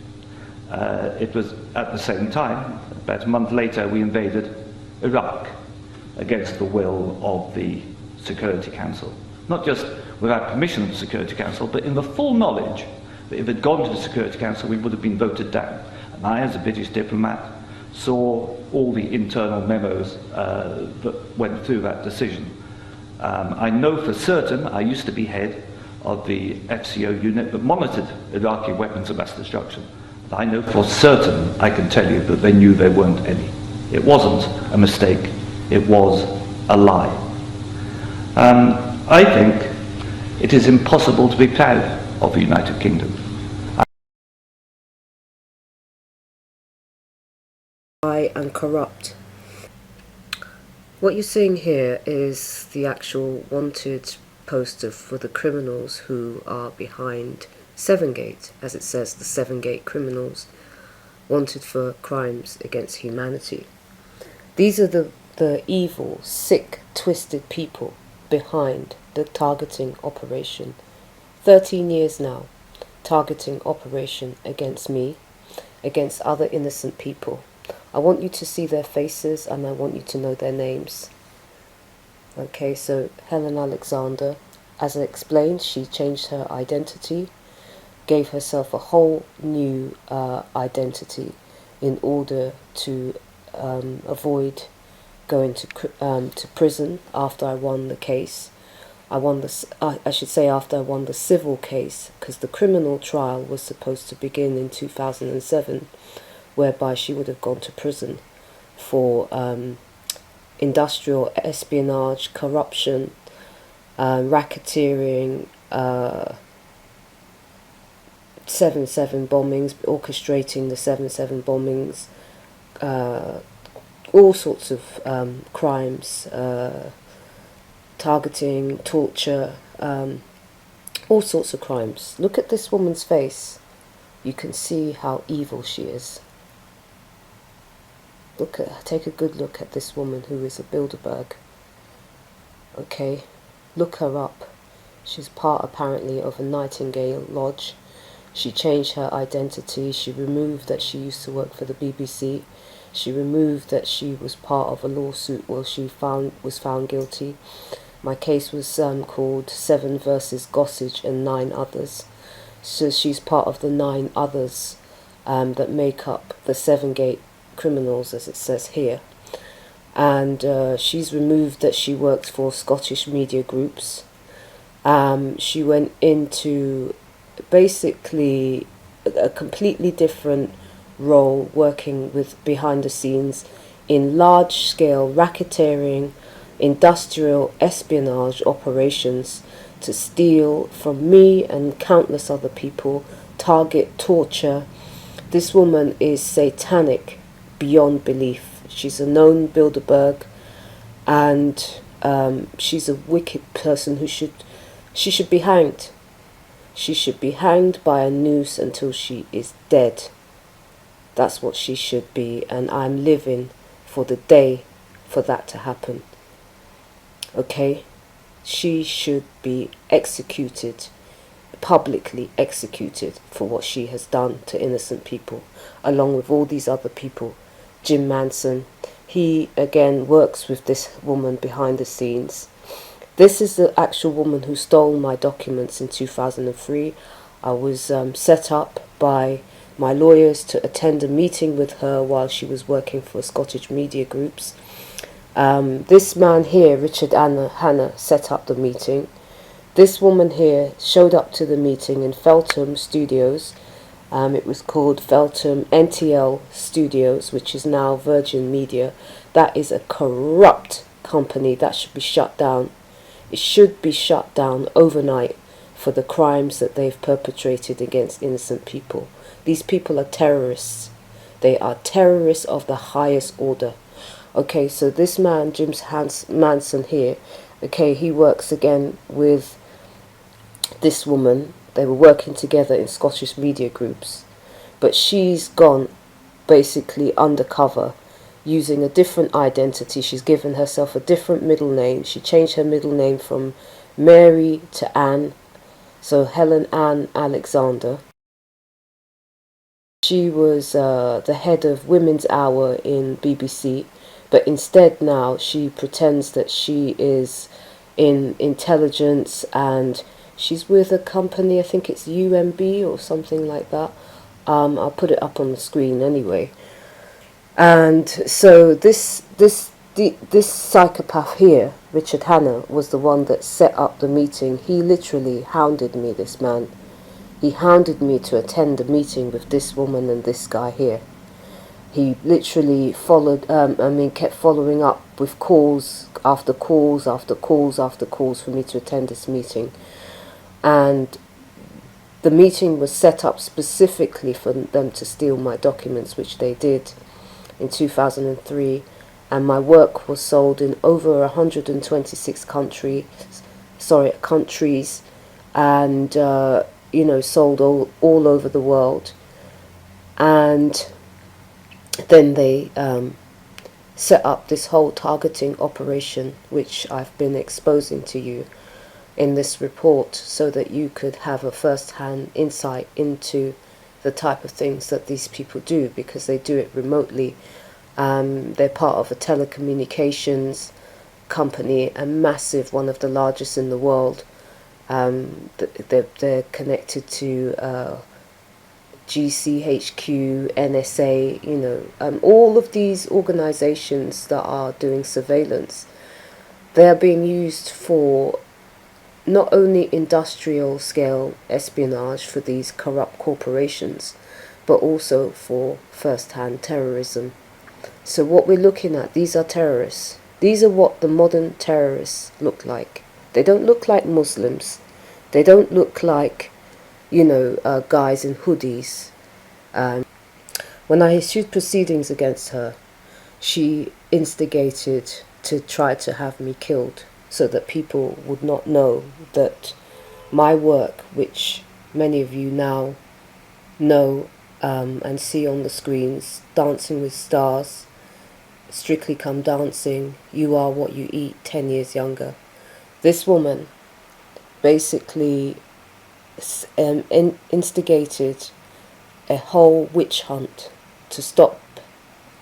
It was at the same time, about a month later, we invaded Iraq against the will of the Security Council. Not just without permission of the Security Council, but in the full knowledge that if it had gone to the Security Council, we would have been voted down. And I, as a British diplomat, saw all the internal memos that went through that decision. I know for certain, I used to be head of the FCO unit that monitored Iraqi weapons of mass destruction. But I know for certain, I can tell you, that they knew there weren't any. It wasn't a mistake, it was a lie. I think it is impossible to be proud of the United Kingdom. And corrupt. What you're seeing here is the actual wanted poster for the criminals who are behind Sevengate, as it says, the Sevengate criminals wanted for crimes against humanity. These are the evil, sick, twisted people behind the targeting operation. 13 years now, targeting operation against me, against other innocent people. I want you to see their faces and I want you to know their names. Okay, so Helen Alexander, as I explained, she changed her identity, gave herself a whole new identity in order to avoid going to prison after I won the case. I should say after I won the civil case, because the criminal trial was supposed to begin in 2007. Whereby she would have gone to prison for industrial espionage, corruption, racketeering, 7/7 bombings, orchestrating the 7/7 bombings, all sorts of crimes, targeting, torture, all sorts of crimes. Look at this woman's face. You can see how evil she is. Take a good look at this woman who is a Bilderberg. Okay, look her up. She's part apparently of a Nightingale Lodge. She changed her identity. She removed that she used to work for the BBC. She removed that she was part of a lawsuit where she was found guilty. My case was called 7 versus Gossage and 9 others. So she's part of the 9 others that make up the Sevengate criminals, as it says here. And she's removed that she works for Scottish media groups. She went into basically a completely different role, working with behind the scenes in large-scale racketeering, industrial espionage operations to steal from me and countless other people, target, torture. This woman is satanic beyond belief. She's a known Bilderberg, and she's a wicked person who she should be hanged. She should be hanged by a noose until she is dead. That's what she should be, and I'm living for the day for that to happen. Okay? She should be executed, publicly executed for what she has done to innocent people, along with all these other people. Jim Manson, he again works with this woman behind the scenes. This is the actual woman who stole my documents in 2003. I was set up by my lawyers to attend a meeting with her while she was working for Scottish media groups. This man here, Richard Hanna, set up the meeting. This woman here showed up to the meeting in Feltham Studios. It was called Feltham NTL Studios, which is now Virgin Media. That is a corrupt company that should be shut down. It should be shut down overnight for the crimes that they've perpetrated against innocent people. These people are terrorists. They are terrorists of the highest order. Okay, so this man, Jim Manson here, okay, he works again with this woman. They were working together in Scottish media groups. But she's gone basically undercover, using a different identity. She's given herself a different middle name. She changed her middle name from Mary to Anne, so Helen Ann Alexander. She was the head of Women's Hour in BBC, but instead now she pretends that she is in intelligence, and she's with a company, I think it's UMB or something like that. I'll put it up on the screen anyway. And so this psychopath here, Richard Hanna, was the one that set up the meeting. He literally hounded me, this man. He hounded me to attend a meeting with this woman and this guy here. He literally kept following up with calls after calls after calls after calls for me to attend this meeting. And the meeting was set up specifically for them to steal my documents, which they did in 2003, and my work was sold in over 126 countries, and sold all over the world. And then they set up this whole targeting operation, which I've been exposing to you in this report, so that you could have a first-hand insight into the type of things that these people do, because they do it remotely. They're part of a telecommunications company, a massive, one of the largest in the world. They're connected to GCHQ, NSA, all of these organizations that are doing surveillance. They are being used for not only industrial scale espionage for these corrupt corporations, but also for first-hand terrorism. So what we're looking at, these are terrorists. These are what the modern terrorists look like. They don't look like Muslims. They don't look like, guys in hoodies. When I issued proceedings against her, she instigated to try to have me killed, so that people would not know that my work, which many of you now know and see on the screens, Dancing with Stars, Strictly Come Dancing, You Are What You Eat, 10 Years Younger. This woman basically instigated a whole witch hunt to stop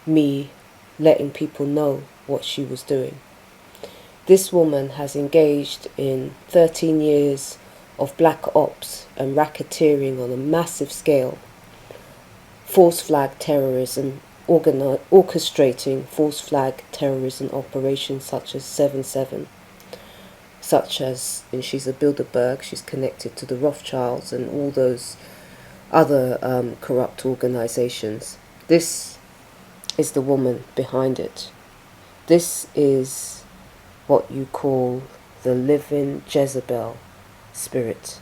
me letting people know what she was doing. This woman has engaged in 13 years of black ops and racketeering on a massive scale, false flag terrorism, orchestrating false flag terrorism operations such as 7/7, and she's a Bilderberg, she's connected to the Rothschilds and all those other corrupt organizations. This is the woman behind it. This is what you call the living Jezebel spirit.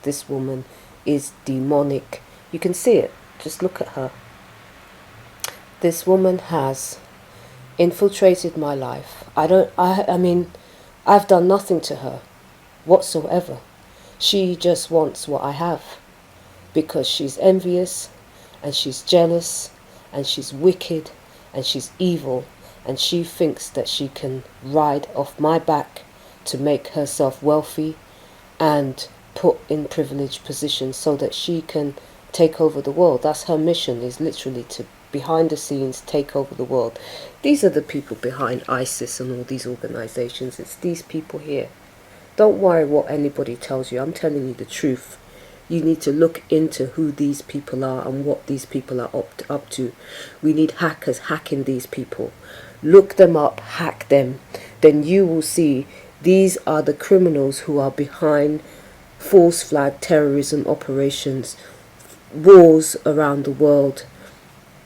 This woman is demonic. You can see it. Just look at her. This woman has infiltrated my life. I mean, I've done nothing to her whatsoever. She just wants what I have because she's envious and she's jealous and she's wicked and she's evil, and she thinks that she can ride off my back to make herself wealthy and put in privileged positions so that she can take over the world. That's her mission, is literally to behind the scenes take over the world. These are the people behind ISIS and all these organizations. It's these people here. Don't worry what anybody tells you. I'm telling you the truth. You need to look into who these people are and what these people are up to. We need hackers hacking these people. Look them up, hack them. Then you will see these are the criminals who are behind false flag terrorism operations, wars around the world,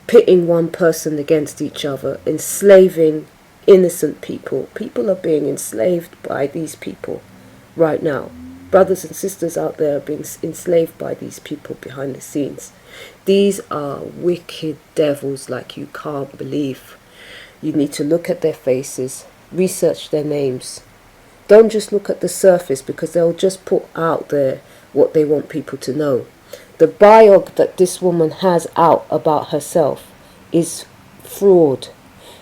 pitting one person against each other, enslaving innocent people. People are being enslaved by these people right now. Brothers and sisters out there are being enslaved by these people behind the scenes. These are wicked devils like you can't believe. You need to look at their faces, research their names. Don't just look at the surface, because they'll just put out there what they want people to know. The biog that this woman has out about herself is fraud.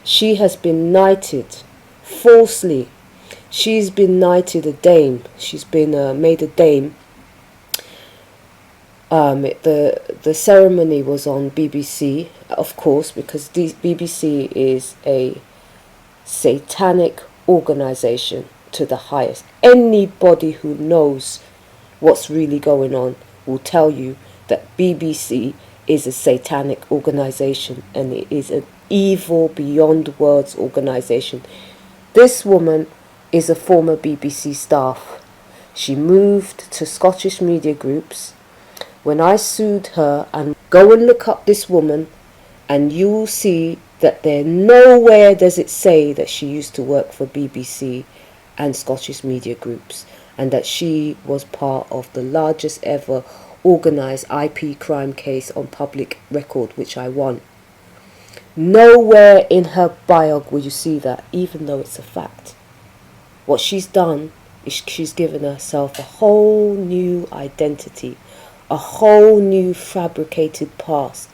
She has been knighted falsely. She's been knighted a dame. She's been made a dame. The ceremony was on BBC, of course, because BBC is a satanic organization to the highest. Anybody who knows what's really going on will tell you that BBC is a satanic organization, and it is an evil beyond words organization. This woman is a former BBC staff. She moved to Scottish media groups. When I sued her, and go and look up this woman, and you will see that there nowhere does it say that she used to work for BBC and Scottish media groups, and that she was part of the largest ever organised IP crime case on public record, which I won. Nowhere in her biog will you see that, even though it's a fact. What she's done is she's given herself a whole new identity, a whole new fabricated past,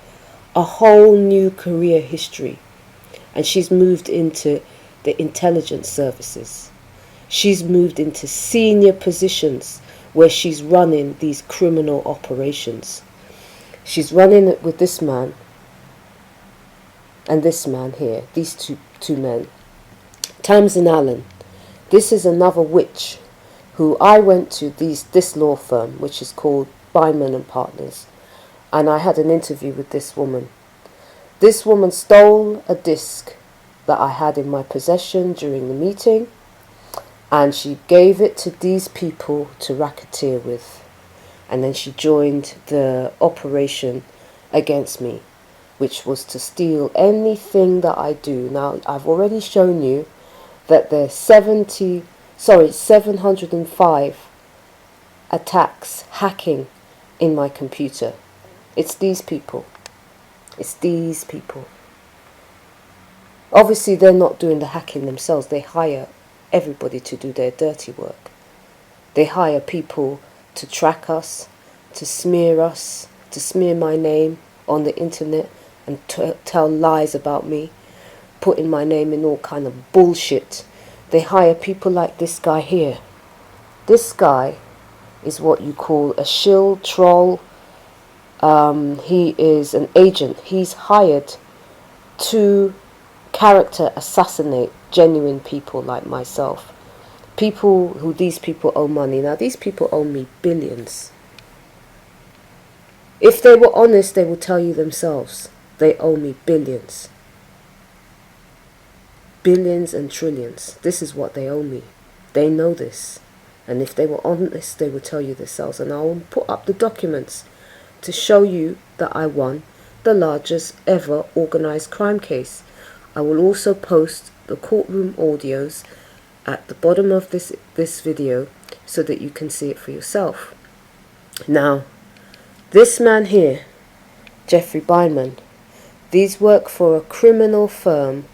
a whole new career history, and she's moved into the intelligence services. She's moved into senior positions where she's running these criminal operations. She's running it with this man and this man here, these two men. Tamsin Allen. This is another witch who I went to this law firm, which is called Byman and Partners, and I had an interview with this woman. This woman stole a disc that I had in my possession during the meeting, and she gave it to these people to racketeer with, and then she joined the operation against me, which was to steal anything that I do. Now, I've already shown you that there's 705 attacks, hacking in my computer. It's these people. It's these people. Obviously, they're not doing the hacking themselves. They hire everybody to do their dirty work. They hire people to track us, to smear my name on the internet and tell lies about me, putting my name in all kind of bullshit. They hire people like this guy here. This guy is what you call a shill troll. He is an agent. He's hired to character assassinate genuine people like myself. People who these people owe money. Now, these people owe me billions. If they were honest, they would tell you themselves. They owe me billions. Billions and trillions. This is what they owe me. They know this. And if they were honest, they would tell you themselves. And I will put up the documents to show you that I won, the largest ever organised crime case. I will also post the courtroom audios at the bottom of this video so that you can see it for yourself. Now, this man here, Jeffrey Bindman, these work for a criminal firm.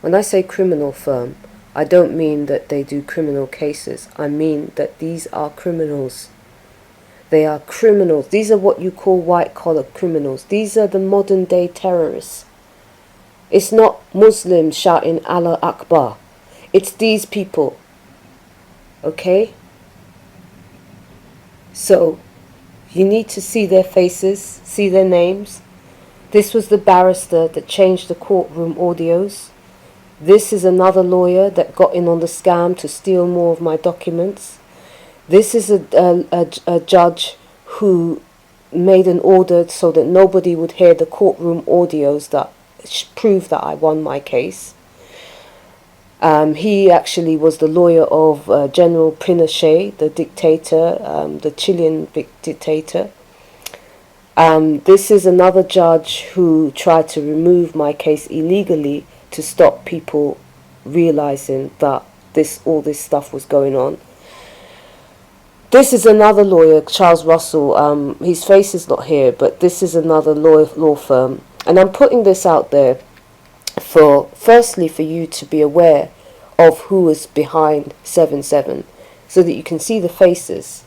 When I say criminal firm, I don't mean that they do criminal cases. I mean that these are criminals. They are criminals. These are what you call white-collar criminals. These are the modern-day terrorists. It's not Muslims shouting Allah Akbar. It's these people. Okay? So, you need to see their faces, see their names. This was the barrister that changed the courtroom audios. This is another lawyer that got in on the scam to steal more of my documents. This is a judge who made an order so that nobody would hear the courtroom audios that prove that I won my case. He actually was the lawyer of General Pinochet, the dictator, the Chilean dictator. This is another judge who tried to remove my case illegally to stop people realizing that all this stuff was going on. This is another lawyer, Charles Russell. His face is not here, but this is another law firm. And I'm putting this out there firstly for you to be aware of who is behind 7/7, so that you can see the faces.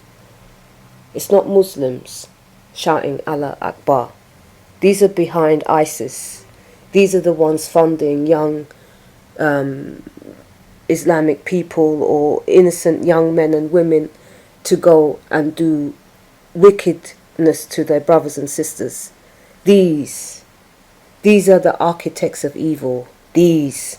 It's not Muslims shouting Allah Akbar. These are behind ISIS. These are the ones funding young Islamic people or innocent young men and women to go and do wickedness to their brothers and sisters. These are the architects of evil. These,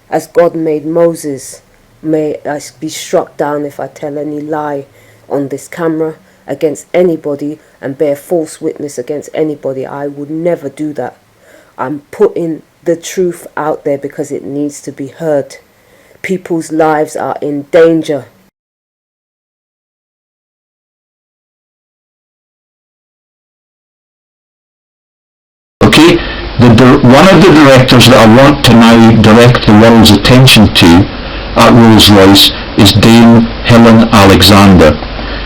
as God made Moses, may I be struck down if I tell any lie on this camera against anybody and bear false witness against anybody. I would never do that. I'm putting the truth out there because it needs to be heard. People's lives are in danger. Okay, one of the directors that I want to now direct the world's attention to at Rolls-Royce is Dame Helen Alexander.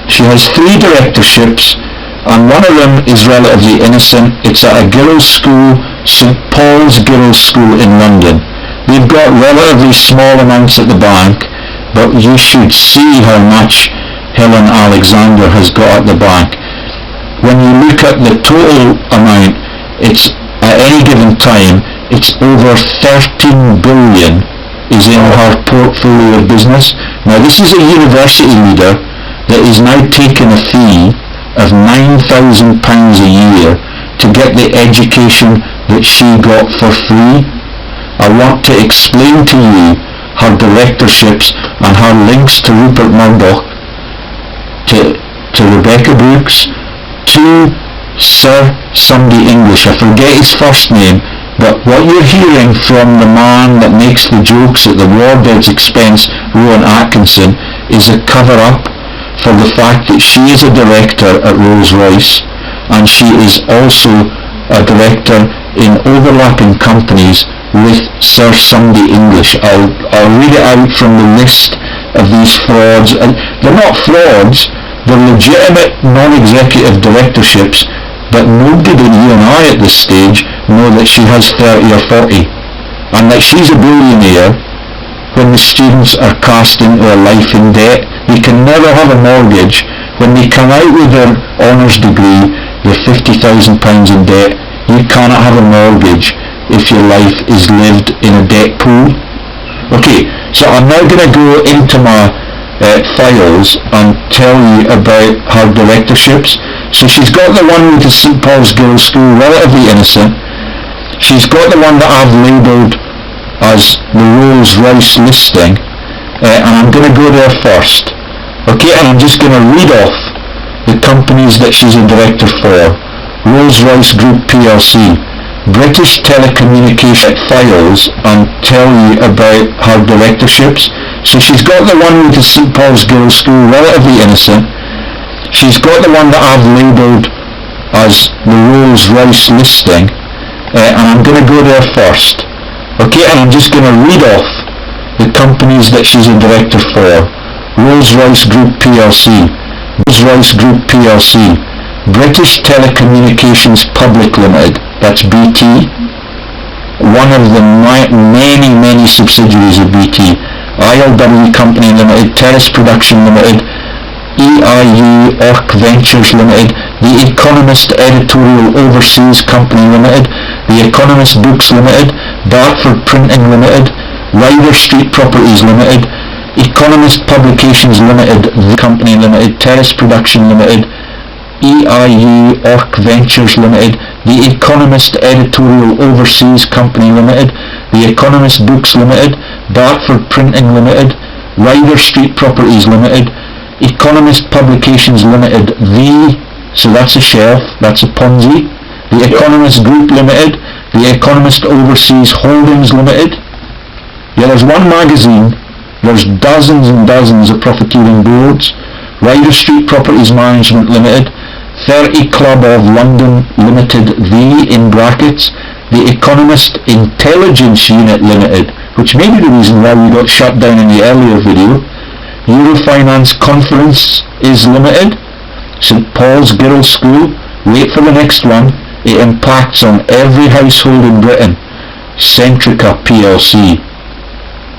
She has 3 directorships, and one of them is relatively innocent. It's at a girls' school, St Paul's Girls' School in London. They've got relatively small amounts at the bank, but you should see how much Helen Alexander has got at the bank. When you look at the total amount, it's at any given time, it's over 13 billion is in her portfolio of business. Now this is a university leader that is now taking a fee of £9,000 a year to get the education that she got for free. I want to explain to you her directorships and her links to Rupert Murdoch, to Rebecca Brooks, to Sir somebody English. I forget his first name, but what you're hearing from the man that makes the jokes at the wardens' expense, Rowan Atkinson, is a cover-up for the fact that she is a director at Rolls-Royce, and she is also a director in overlapping companies with Sir somebody English. I'll read it out from the list of these frauds. And they're not frauds, they're legitimate non-executive directorships, but nobody but you and I at this stage know that she has 30 or 40, and that she's a billionaire when the students are cast into a life in debt. They can never have a mortgage. When they come out with their honours degree, they're £50,000 in debt. You cannot have a mortgage if your life is lived in a debt pool. Okay, so I'm now going to go into my files and tell you about her directorships. So she's got the one with the St Paul's Girls' School, relatively innocent. She's got the one that I've labelled as the Rolls-Royce listing, and I'm going to go there first. Okay, and I'm just going to read off the companies that she's a director for. Rolls-Royce Group PLC, British Telecommunication Files, and tell you about her directorships. So she's got the one with the St Paul's Girls' School, relatively innocent. She's got the one that I've labelled as the Rolls-Royce listing, and I'm going to go there first. Okay, and I'm just going to read off the companies that she's a director for. Rolls-Royce Group PLC, Rolls-Royce Group PLC, British Telecommunications Public Limited, that's BT, one of the many subsidiaries of BT, ILW Company Limited, Terrace Production Limited, EIU Orc Ventures Limited, The Economist Editorial Overseas Company Limited, The Economist Books Limited, Dartford Printing Limited, Ryder Street Properties Limited, Economist Publications Limited, The Company Limited, Terrace Production Limited, EIU Orc Ventures Limited, The Economist Editorial Overseas Company Limited, The Economist Books Limited, Dartford Printing Limited, Ryder Street Properties Limited, Economist Publications Limited, so that's a shelf, that's a Ponzi, The Economist Group Limited, The Economist Overseas Holdings Limited. Yeah, there's one magazine, there's dozens and dozens of profiteering boards. Ryder Street Properties Management Limited, 30 Club of London Limited, in brackets, The Economist Intelligence Unit Limited, which may be the reason why we got shut down in the earlier video. Eurofinance Conference is Limited, St Paul's Girls' School, wait for the next one, it impacts on every household in Britain, Centrica PLC.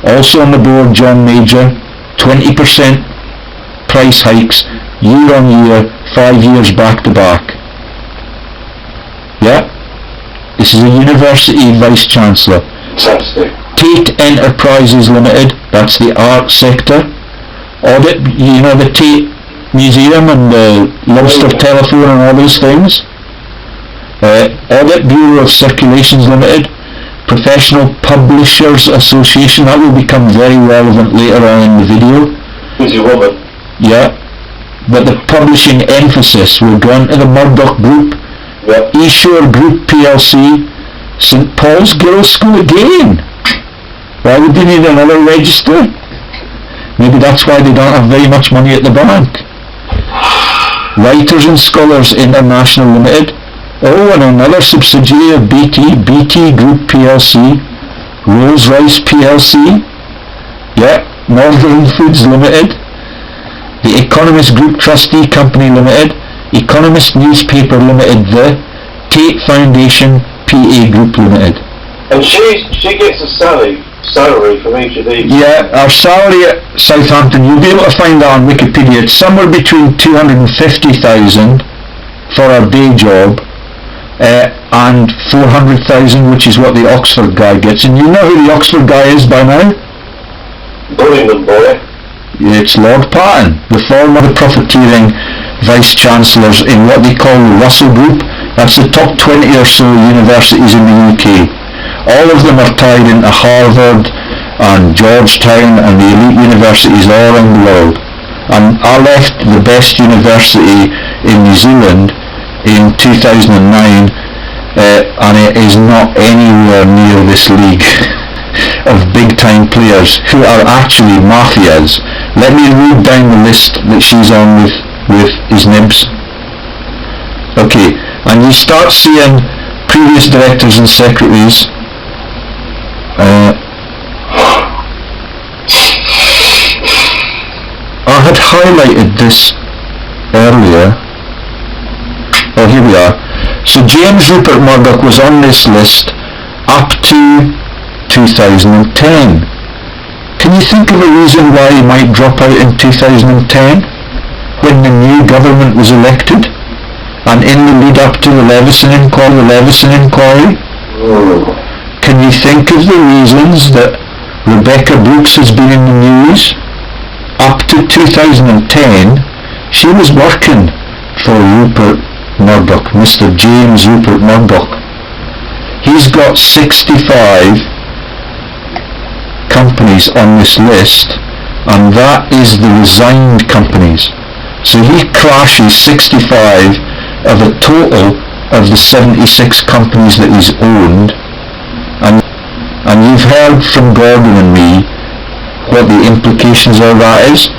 Also on the board, John Major, 20% price hikes year on year, 5 years back to back. Yeah, this is a university Vice Chancellor. Fantastic. Tate Enterprises Limited, that's the art sector. Audit, you know, the Tate Museum and the Lobster Telephone and all those things. Audit Bureau of Circulations Limited, Professional Publishers Association, that will become very relevant later on in the video. Who's your woman? Yeah, but the publishing emphasis will go into the Murdoch Group, Eshore Group PLC, St Paul's Girls' School again. Why would they need another register? Maybe that's why they don't have very much money at the bank. Writers and Scholars International Limited. Oh, and another subsidiary of BT, BT Group PLC, Rolls-Royce PLC, yeah, Northern Foods Limited, The Economist Group Trustee Company Limited, Economist Newspaper Limited, The Tate Foundation PA Group Limited. And she gets a salary from each of these? Yeah, our salary at Southampton, you'll be able to find that on Wikipedia, it's somewhere between 250,000 for our day job, and 400,000, which is what the Oxford guy gets. And you know who the Oxford guy is by now? Birmingham boy. It's Lord Patton, the former profiteering Vice Chancellors in what they call the Russell Group. That's the top 20 or so universities in the UK. All of them are tied into Harvard and Georgetown and the elite universities all around the world. And I left the best university in New Zealand in 2009, and it is not anywhere near this league of big time players who are actually mafias. Let me read down the list that she's on with his nibs. Okay, and you start seeing previous directors and secretaries. I had highlighted this earlier. Oh, here we are. So James Rupert Murdoch was on this list up to 2010. Can you think of a reason why he might drop out in 2010 when the new government was elected and in the lead up to the Leveson inquiry? Can you think of the reasons that Rebecca Brooks has been in the news? Up to 2010, she was working for Rupert Murdoch, Mr. James Rupert Murdoch. He's got 65 companies on this list, and that is the resigned companies. So he crashes 65 of a total of the 76 companies that he's owned, and you've heard from Gordon and me what the implications of that is,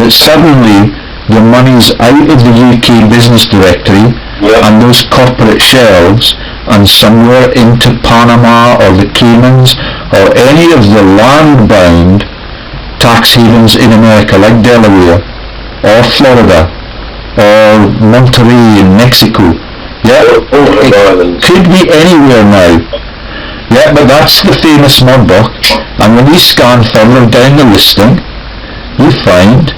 that suddenly the money's out of the UK business directory and those corporate shelves, and somewhere into Panama or the Caymans or any of the land-bound tax havens in America, like Delaware or Florida or Monterey in Mexico. Yeah, it could be anywhere now. Yeah, but that's the famous Murdoch. And when you scan further down the listing, you find,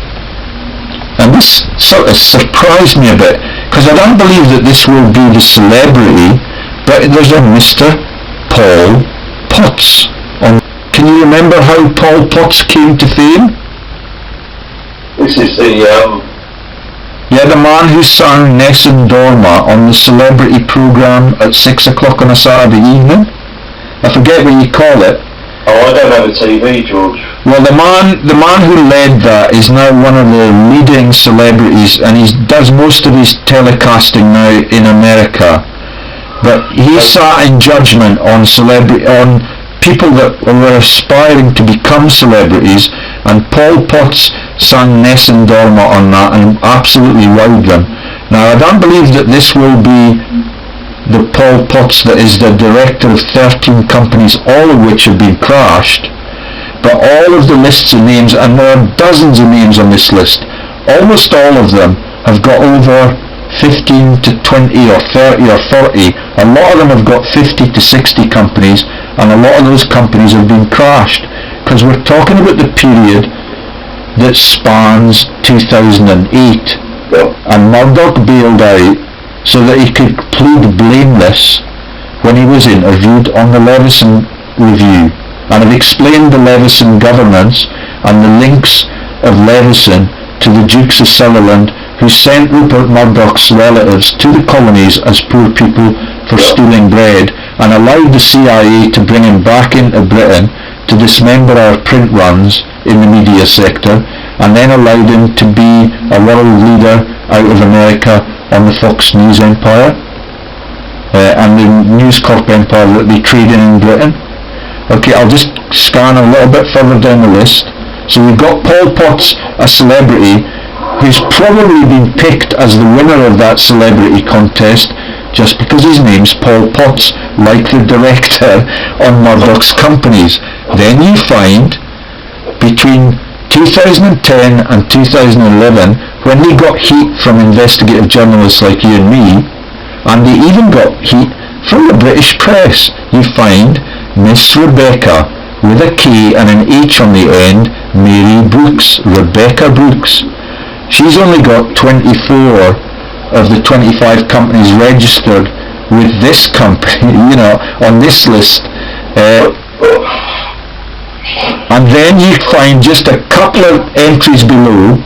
and this sort of surprised me a bit, because I don't believe that this will be the celebrity, but there's a Mr. Paul Potts. Can you remember how Paul Potts came to fame? This is the, Yeah, the man who sang Nessun Dorma on the celebrity programme at 6 o'clock on a Saturday evening. I forget what you call it. Oh, I don't have a TV, George. Well, the man who led that is now one of the leading celebrities, and he does most of his telecasting now in America. But he sat in judgment on people that were aspiring to become celebrities, and Paul Potts sang Nessun Dorma on that and absolutely wowed them. Now, I don't believe that this will be the Paul Potts that is the director of 13 companies, all of which have been crashed, but all of the lists of names, and there are dozens of names on this list, almost all of them have got over 15 to 20 or 30 or 40. A lot of them have got 50 to 60 companies, and a lot of those companies have been crashed, because we're talking about the period that spans 2008, and Murdoch bailed out so that he could plead blameless when he was interviewed on the Leveson Review, and have explained the Leveson governance and the links of Leveson to the Dukes of Sutherland, who sent Rupert Murdoch's relatives to the colonies as poor people for stealing bread, and allowed the CIA to bring him back into Britain to dismember our print runs in the media sector, and then allowed him to be a world leader out of America on the Fox News empire and the News Corp empire that they trade in Britain. Okay, I'll just scan a little bit further down the list. So we've got Paul Potts, a celebrity who's probably been picked as the winner of that celebrity contest just because his name's Paul Potts, like the director on Murdoch's companies. Then you find between 2010 and 2011, when they got heat from investigative journalists like you and me, and they even got heat from the British press, you find Miss Rebecca, with a K and an H on the end, Mary Brooks, Rebecca Brooks. She's only got 24 of the 25 companies registered with this company, on this list. And then you find just a couple of entries below,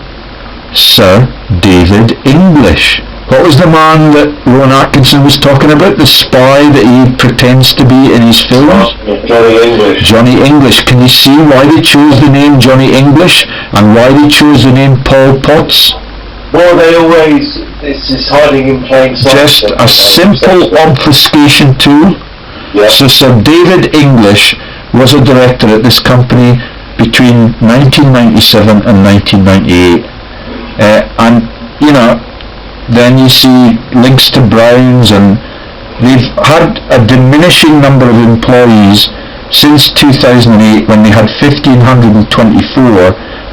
Sir David English. What was the man that Rowan Atkinson was talking about? The spy that he pretends to be in his films? Johnny English. Johnny English. Can you see why they chose the name Johnny English and why they chose the name Paul Potts? Well, it's this hiding in plain sight. Just a simple obfuscation tool. Yeah. So Sir David English was a director at this company between 1997 and 1998. Then you see links to Browns, and they've had a diminishing number of employees since 2008 when they had 1,524,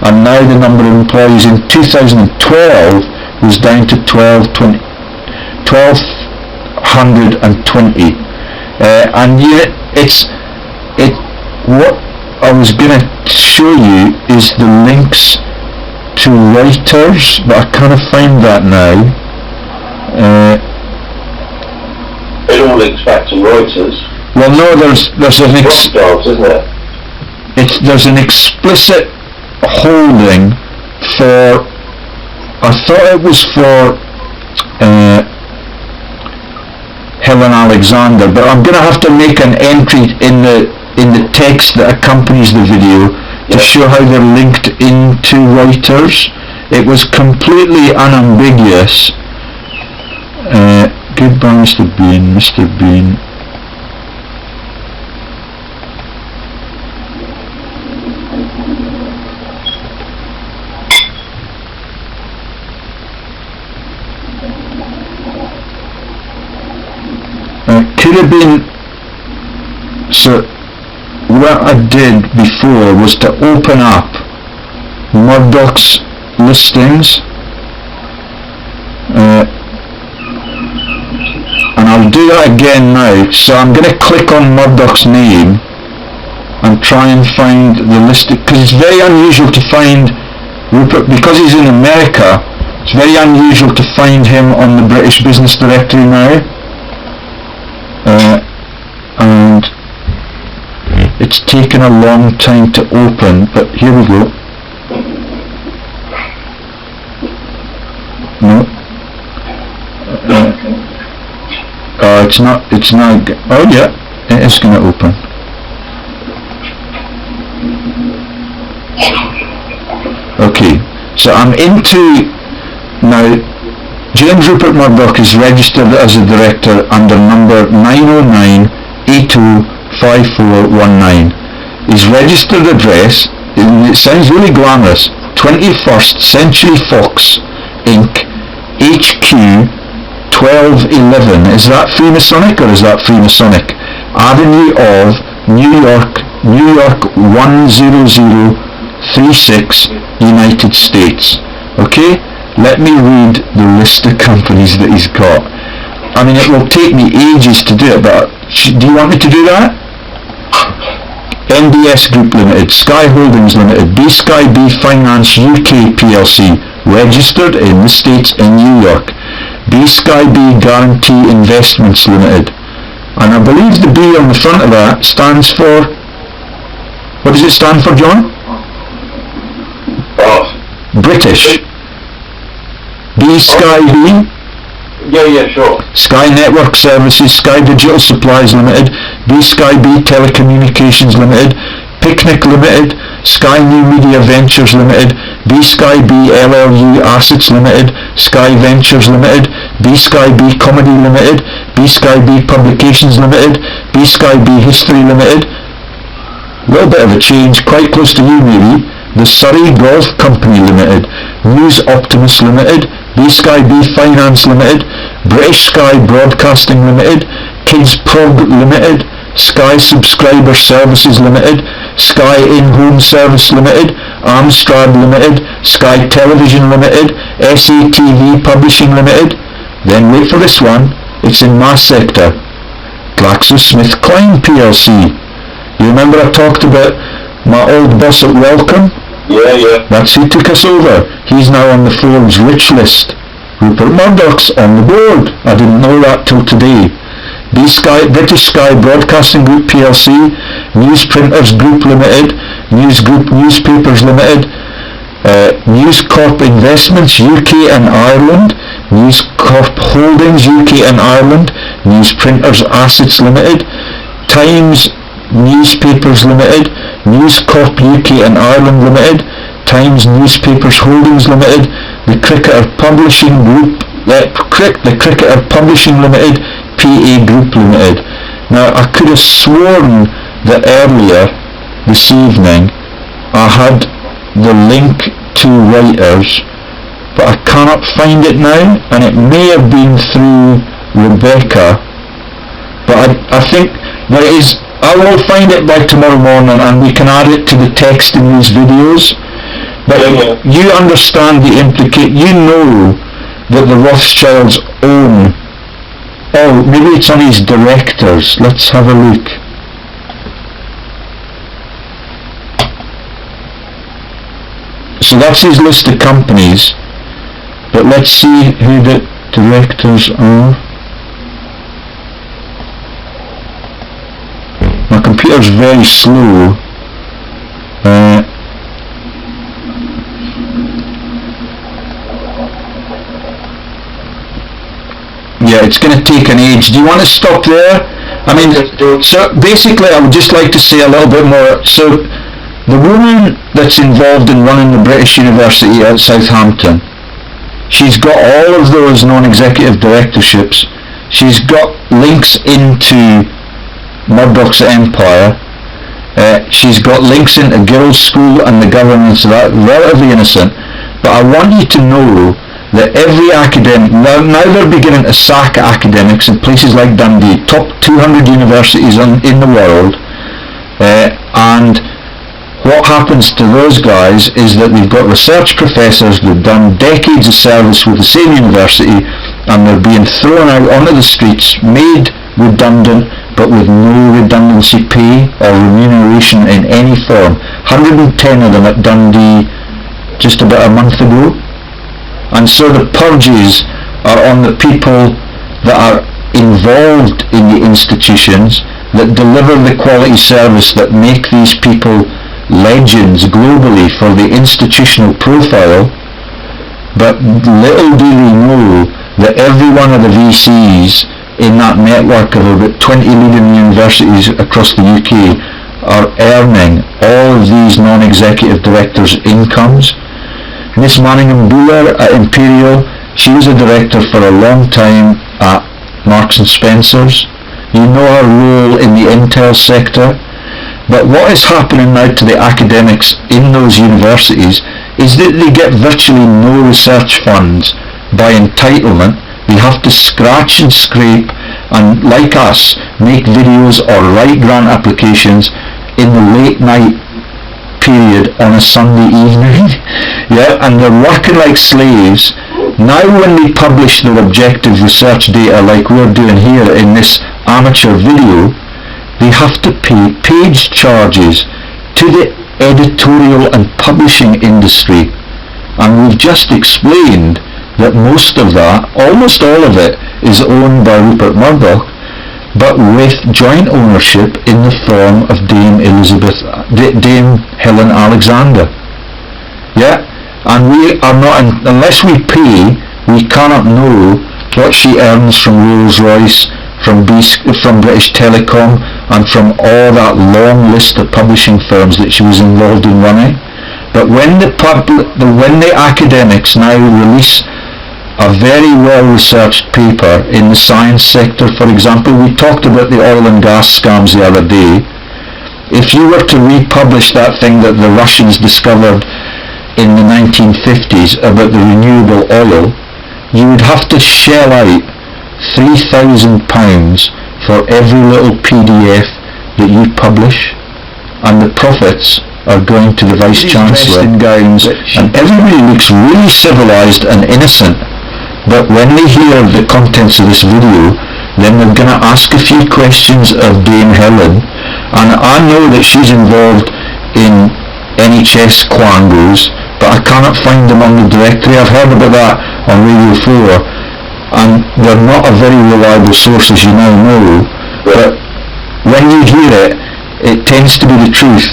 and now the number of employees in 2012 was down to 1,220. And yet what I was going to show you is the links to Reuters, but I can't find that now. It all links back to Reuters. Well, no, there's an there's an explicit holding for. I thought it was for Helen Alexander, but I'm going to have to make an entry in the text that accompanies the video to show how they're linked into Reuters. It was completely unambiguous. Goodbye, Mr. Bean, Mr. Bean. should have been, so what I did before was to open up Murdoch's listings, and I'll do that again now. So I'm going to click on Murdoch's name and try and find the listing, because it's very unusual to find Rupert, because he's in America. It's very unusual to find him on the British Business Directory now, and it's taken a long time to open, but here we go. No. It's not, oh yeah, it is going to open. Okay, so I'm into, now, James Rupert Murdoch is registered as a director under number 909805419. His registered address, and it sounds really glamorous, 21st Century Fox, Inc., HQ 1211. Is that Freemasonic or is that Freemasonic? Avenue of New York 10036, United States. Okay? Let me read the list of companies that he's got. I mean, it will take me ages to do it, but do you want me to do that? NDS Group Limited, Sky Holdings Limited, B-Sky B Finance UK PLC, registered in the States in New York. B-Sky B Guarantee Investments Limited. And I believe the B on the front of that stands for, what does it stand for, John? British. B-Sky B? Yeah, sure. Sky Network Services, Sky Digital Supplies Limited, B-Sky B Telecommunications Limited, Picnic Limited, Sky New Media Ventures Limited, B-Sky B LLU Assets Limited, Sky Ventures Limited, B-Sky B Comedy Limited, B-Sky B Publications Limited, B-Sky B History Limited. A little bit of a change, quite close to you maybe. The Surrey Golf Company Limited, News Optimus Limited, B-Sky B Finance Limited, British Sky Broadcasting Limited, Kids Prog Limited, Sky Subscriber Services Limited, Sky In-Home Service Limited, Amstrad Limited, Sky Television Limited, SATV Publishing Limited. Then wait for this one, it's in mass sector, GlaxoSmithKline PLC. You remember I talked about my old boss at Welcome? Yeah. That's who took us over. He's now on the Forbes rich list. Rupert Murdoch's on the board. I didn't know that till today. British Sky Broadcasting Group PLC, Newsprinters Group Limited, News Group Newspapers Limited, News Corp Investments UK and Ireland, News Corp Holdings UK and Ireland, Newsprinters Assets Limited, Times Newspapers Limited, News Corp UK and Ireland Limited, Times Newspapers Holdings Limited, the Cricketer Publishing Group, the Cricketer Publishing Limited, PA Group Limited. Now I could have sworn that earlier this evening I had the link to writers, but I cannot find it now, and it may have been through Rebecca, but I think there it is. I will find it by tomorrow morning and we can add it to the text in these videos. But you understand the you know that the Rothschilds own, oh, maybe it's on his directors. Let's have a look. So that's his list of companies, but let's see who the directors are. My computer's very slow. Yeah, it's going to take an age. Do you want to stop there? I mean, so basically I would just like to say a little bit more. So the woman that's involved in running the British University at Southampton, she's got all of those non-executive directorships. She's got links into Murdoch's empire. She's got links into Guild's School and the governance of that, relatively innocent. But I want you to know that every academic, now they're beginning to sack academics in places like Dundee, top 200 universities in the world, and what happens to those guys is that we've got research professors who've done decades of service with the same university, and they're being thrown out onto the streets, made redundant, but with no redundancy pay or remuneration in any form. 110 of them at Dundee just about a month ago. And so the purges are on the people that are involved in the institutions, that deliver the quality service, that make these people legends globally for the institutional profile. But little do they know that every one of the VCs in that network of about 20 leading universities across the UK are earning all of these non-executive directors' incomes. Miss Manningham-Buller at Imperial, she was a director for a long time at Marks and Spencer's. You know her role in the Intel sector. But what is happening now to the academics in those universities is that they get virtually no research funds by entitlement. They have to scratch and scrape and, like us, make videos or write grant applications in the late night period on a Sunday evening. Yeah, and they're working like slaves. Now when they publish their objective research data like we're doing here in this amateur video, they have to pay page charges to the editorial and publishing industry. And we've just explained that most of that, almost all of it, is owned by Rupert Murdoch, but with joint ownership in the form of Dame Helen Alexander. Yeah, and we are not, unless we pay, we cannot know what she earns from Rolls-Royce, from British Telecom, and from all that long list of publishing firms that she was involved in running. But when the academics now release a very well-researched paper in the science sector, for example, we talked about the oil and gas scams the other day. If you were to republish that thing that the Russians discovered in the 1950s about the renewable oil, you would have to shell out £3,000 for every little PDF that you publish, and the profits are going to the Vice-Chancellor in gowns, and everybody looks really civilised and innocent. But when they hear the contents of this video, then they're going to ask a few questions of Dame Helen, and I know that she's involved in NHS quangos, but I cannot find them on the directory. I've heard about that on Radio 4, and they're not a very reliable source, as you now know, but when you hear it, it tends to be the truth.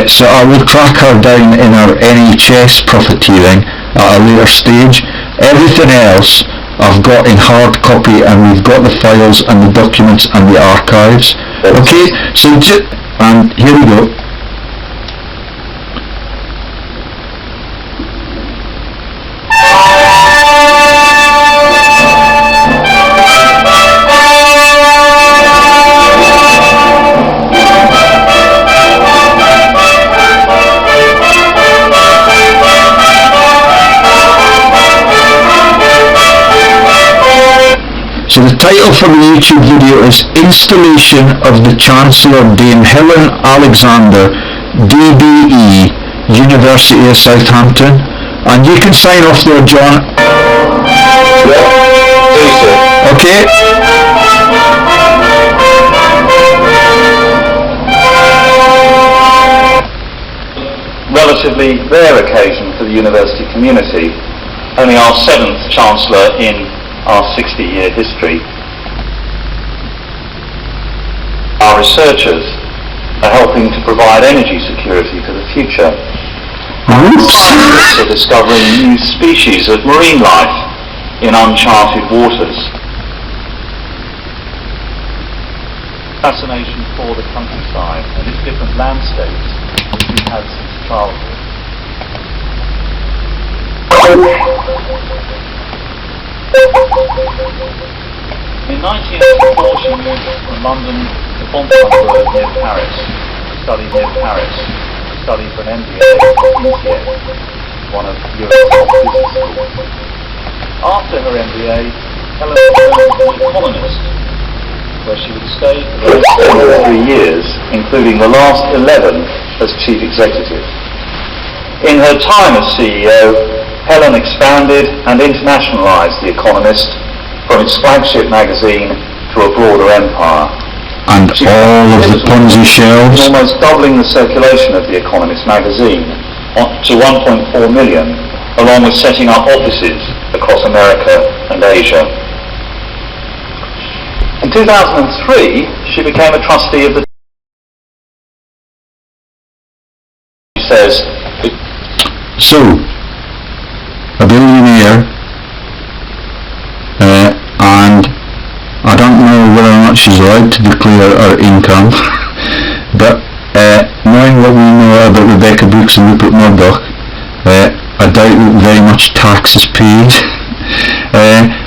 So I will track her down in our NHS profiteering at a later stage. Everything else I've got in hard copy, and we've got the files and the documents and the archives. Okay, so and here we go. So the title for the YouTube video is Installation of the Chancellor Dame Helen Alexander, DBE, University of Southampton. And you can sign off there, John. Okay. Relatively rare occasion for the university community. Only our 7th Chancellor in our 60-year history. Our researchers are helping to provide energy security for the future. Our scientists are discovering new species of marine life in uncharted waters. Fascination for the countryside and its different landscapes we've had since childhood. In 1984 she moved from London to Fontainebleau near Paris, to study for an MBA at ETH, one of Europe's top business schools. After her MBA, Helen turned to The Economist, where she would stay for the next 3 years, including the last 11 as chief executive. In her time as CEO, Helen expanded and internationalized The Economist from its flagship magazine to a broader empire. And all of the Ponzi shells. Almost doubling the circulation of The Economist magazine to 1.4 million, along with setting up offices across America and Asia. In 2003, she became a trustee of the... She says... So, a billionaire, and I don't know whether or not she's allowed to declare her income, but knowing what we know about Rebecca Brooks and Rupert Murdoch, I doubt that very much tax is paid.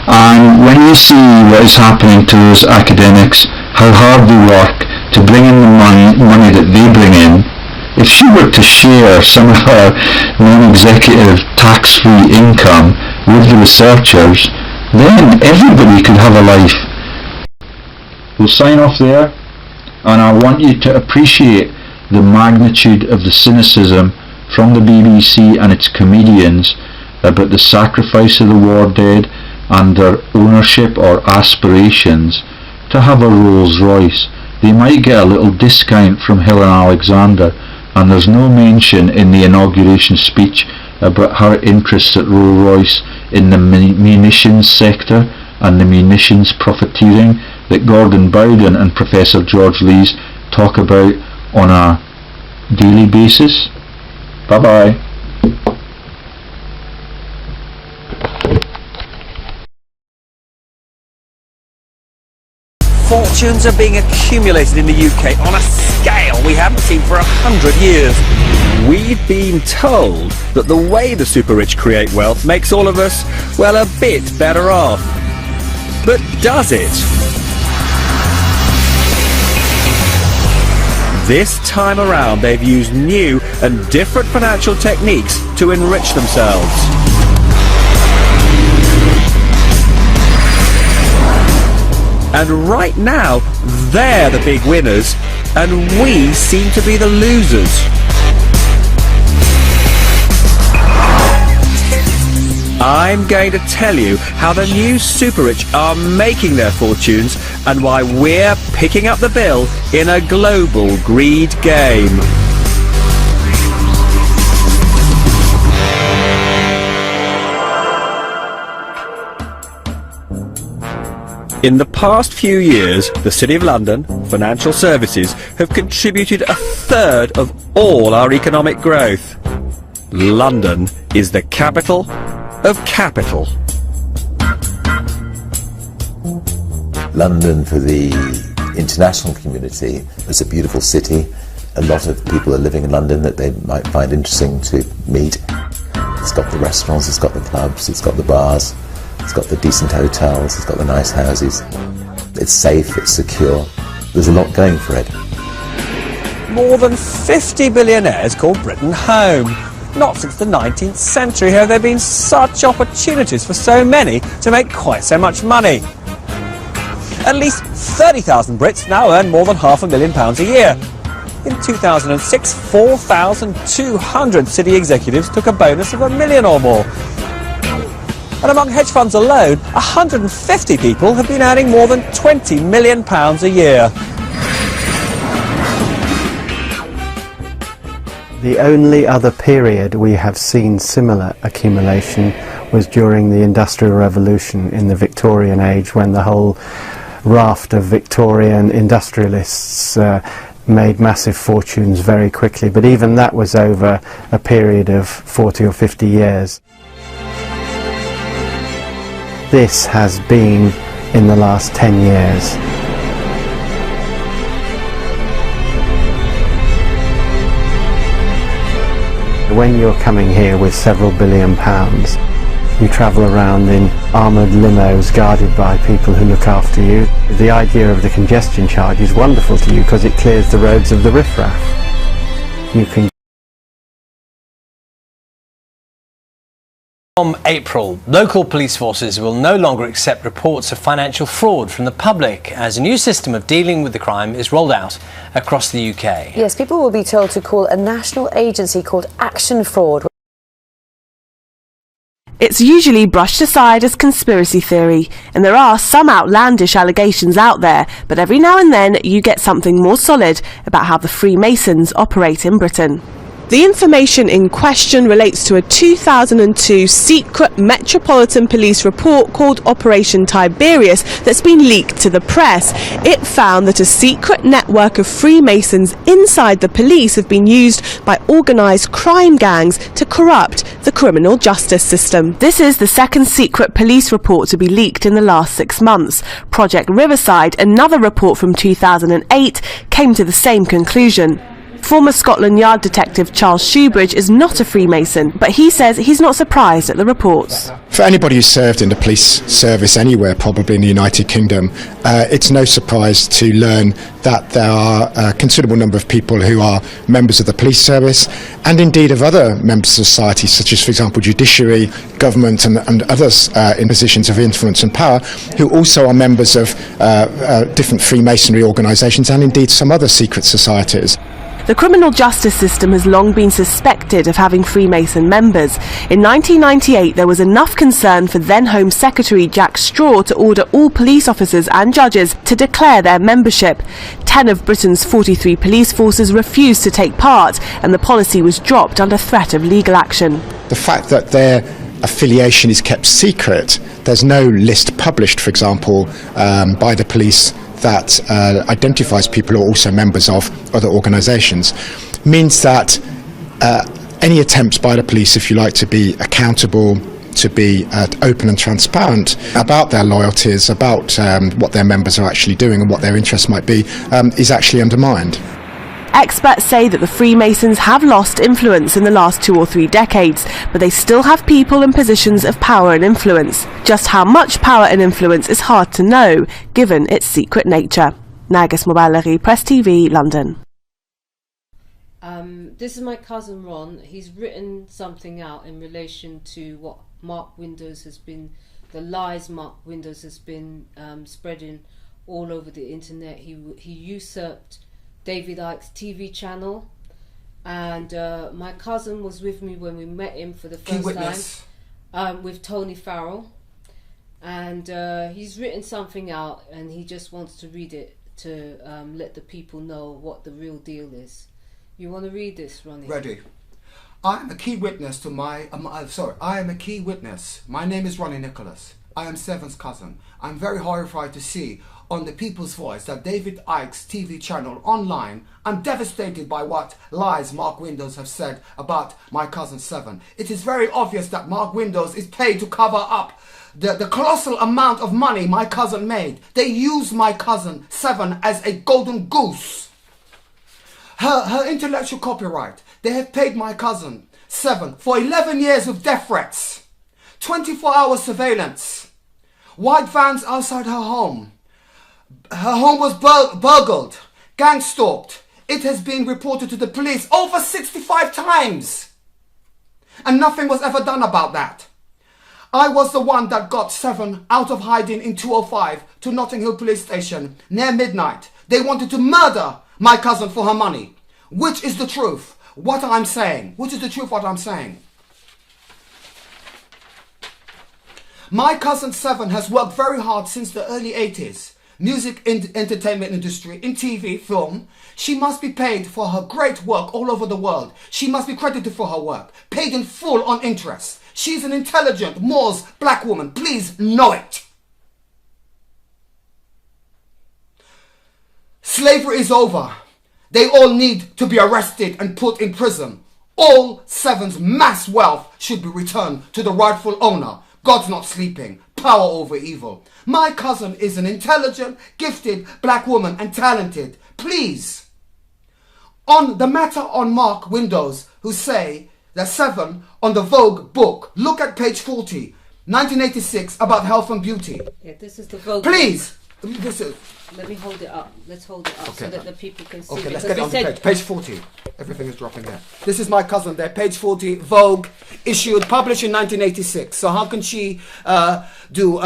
And when you see what is happening to those academics, how hard they work to bring in the money that they bring in, if she were to share some of her non-executive tax-free income with the researchers, then everybody could have a life. We'll sign off there, and I want you to appreciate the magnitude of the cynicism from the BBC and its comedians about the sacrifice of the war dead and their ownership or aspirations to have a Rolls Royce. They might get a little discount from Helen Alexander, and there's no mention in the inauguration speech about her interests at Rolls Royce in the munitions sector and the munitions profiteering that Gordon Bowden and Professor George Lees talk about on a daily basis. Bye bye. Fortunes are being accumulated in the UK on a scale we haven't seen for 100 years. We've been told that the way the super rich create wealth makes all of us, well, a bit better off. But does it? This time around, they've used new and different financial techniques to enrich themselves. And right now, they're the big winners, and we seem to be the losers. I'm going to tell you how the new super rich are making their fortunes and why we're picking up the bill in a global greed game. In the past few years, the City of London, financial services, have contributed a third of all our economic growth. London is the capital of capital. London, for the international community, is a beautiful city. A lot of people are living in London that they might find interesting to meet. It's got the restaurants, it's got the clubs, it's got the bars, it's got the decent hotels, it's got the nice houses. It's safe, it's secure. There's a lot going for it. More than 50 billionaires call Britain home. Not since the 19th century have there been such opportunities for so many to make quite so much money. At least 30,000 Brits now earn more than £500,000 a year. In 2006, 4,200 city executives took a bonus of £1 million or more. And among hedge funds alone, 150 people have been earning more than £20 million a year. The only other period we have seen similar accumulation was during the Industrial Revolution in the Victorian age, when the whole raft of Victorian industrialists made massive fortunes very quickly. But even that was over a period of 40 or 50 years. This has been in the last 10 years. When you're coming here with several £billion, you travel around in armoured limos guarded by people who look after you. The idea of the congestion charge is wonderful to you because it clears the roads of the riffraff. You can From April, local police forces will no longer accept reports of financial fraud from the public as a new system of dealing with the crime is rolled out across the UK. Yes, people will be told to call a national agency called Action Fraud. It's usually brushed aside as conspiracy theory, and there are some outlandish allegations out there, but every now and then you get something more solid about how the Freemasons operate in Britain. The information in question relates to a 2002 secret Metropolitan Police report called Operation Tiberius that's been leaked to the press. It found that a secret network of Freemasons inside the police have been used by organised crime gangs to corrupt the criminal justice system. This is the second secret police report to be leaked in the last 6 months. Project Riverside, another report from 2008, came to the same conclusion. Former Scotland Yard detective Charles Shoebridge is not a Freemason, but he says he's not surprised at the reports. For anybody who's served in the police service anywhere, probably in the United Kingdom, it's no surprise to learn that there are a considerable number of people who are members of the police service and indeed of other members of society, such as, for example, judiciary, government and others in positions of influence and power, who also are members of different Freemasonry organisations and indeed some other secret societies. The criminal justice system has long been suspected of having Freemason members. In 1998, there was enough concern for then Home Secretary Jack Straw to order all police officers and judges to declare their membership. 10 of Britain's 43 police forces refused to take part, and the policy was dropped under threat of legal action. The fact that their affiliation is kept secret, there's no list published, for example, by the police that identifies people who are also members of other organisations, means that any attempts by the police, if you like, to be accountable, to be open and transparent about their loyalties, about what their members are actually doing and what their interests might be, is actually undermined. Experts say that the Freemasons have lost influence in the last 2 or 3 decades, but they still have people in positions of power and influence. Just how much power and influence is hard to know, given its secret nature. Nagus Mobalari, Press TV, London. This is my cousin Ron. He's written something out in relation to what Mark Windows has been, the lies Mark Windows has been spreading all over the internet. He usurped David Icke's TV channel, and my cousin was with me when we met him for the first time with Tony Farrell, and he's written something out and he just wants to read it to let the people know what the real deal is. You want to read this, Ronnie? Ready. I am a key witness to I am a key witness. My name is Ronnie Nicholas. I am Seven's cousin. I'm very horrified to see on the People's Voice that David Icke's TV channel online. I'm devastated by what lies Mark Windows have said about my cousin Seven. It is very obvious that Mark Windows is paid to cover up the colossal amount of money my cousin made. They used my cousin Seven as a golden goose. Her intellectual copyright. They have paid my cousin Seven for 11 years of death threats, 24-hour surveillance, white vans outside her home. Her home was burgled, gang stalked. It has been reported to the police over 65 times. And nothing was ever done about that. I was the one that got Seven out of hiding in 205 to Notting Hill Police Station near midnight. They wanted to murder my cousin for her money. Which is the truth? What I'm saying. Which is the truth what I'm saying? My cousin Seven has worked very hard since the early 80s. Music entertainment industry, in TV, film. She must be paid for her great work all over the world. She must be credited for her work, paid in full on interest. She's an intelligent, Moors, black woman. Please know it. Slavery is over. They all need to be arrested and put in prison. All Seven's mass wealth should be returned to the rightful owner. God's not sleeping. Power over evil. My cousin is an intelligent, gifted black woman and talented. Please. On the matter on Mark Windows, who say that Seven on the Vogue book, look at page 40, 1986, about health and beauty. Yeah, this is the Vogue. Please. This is. Let me hold it up. Let's hold it up so that the people can see. Okay, let's because get it on the page. Page 40. Everything is dropping there. This is my cousin there. Page 40. Vogue, issued, published in 1986. So how can she do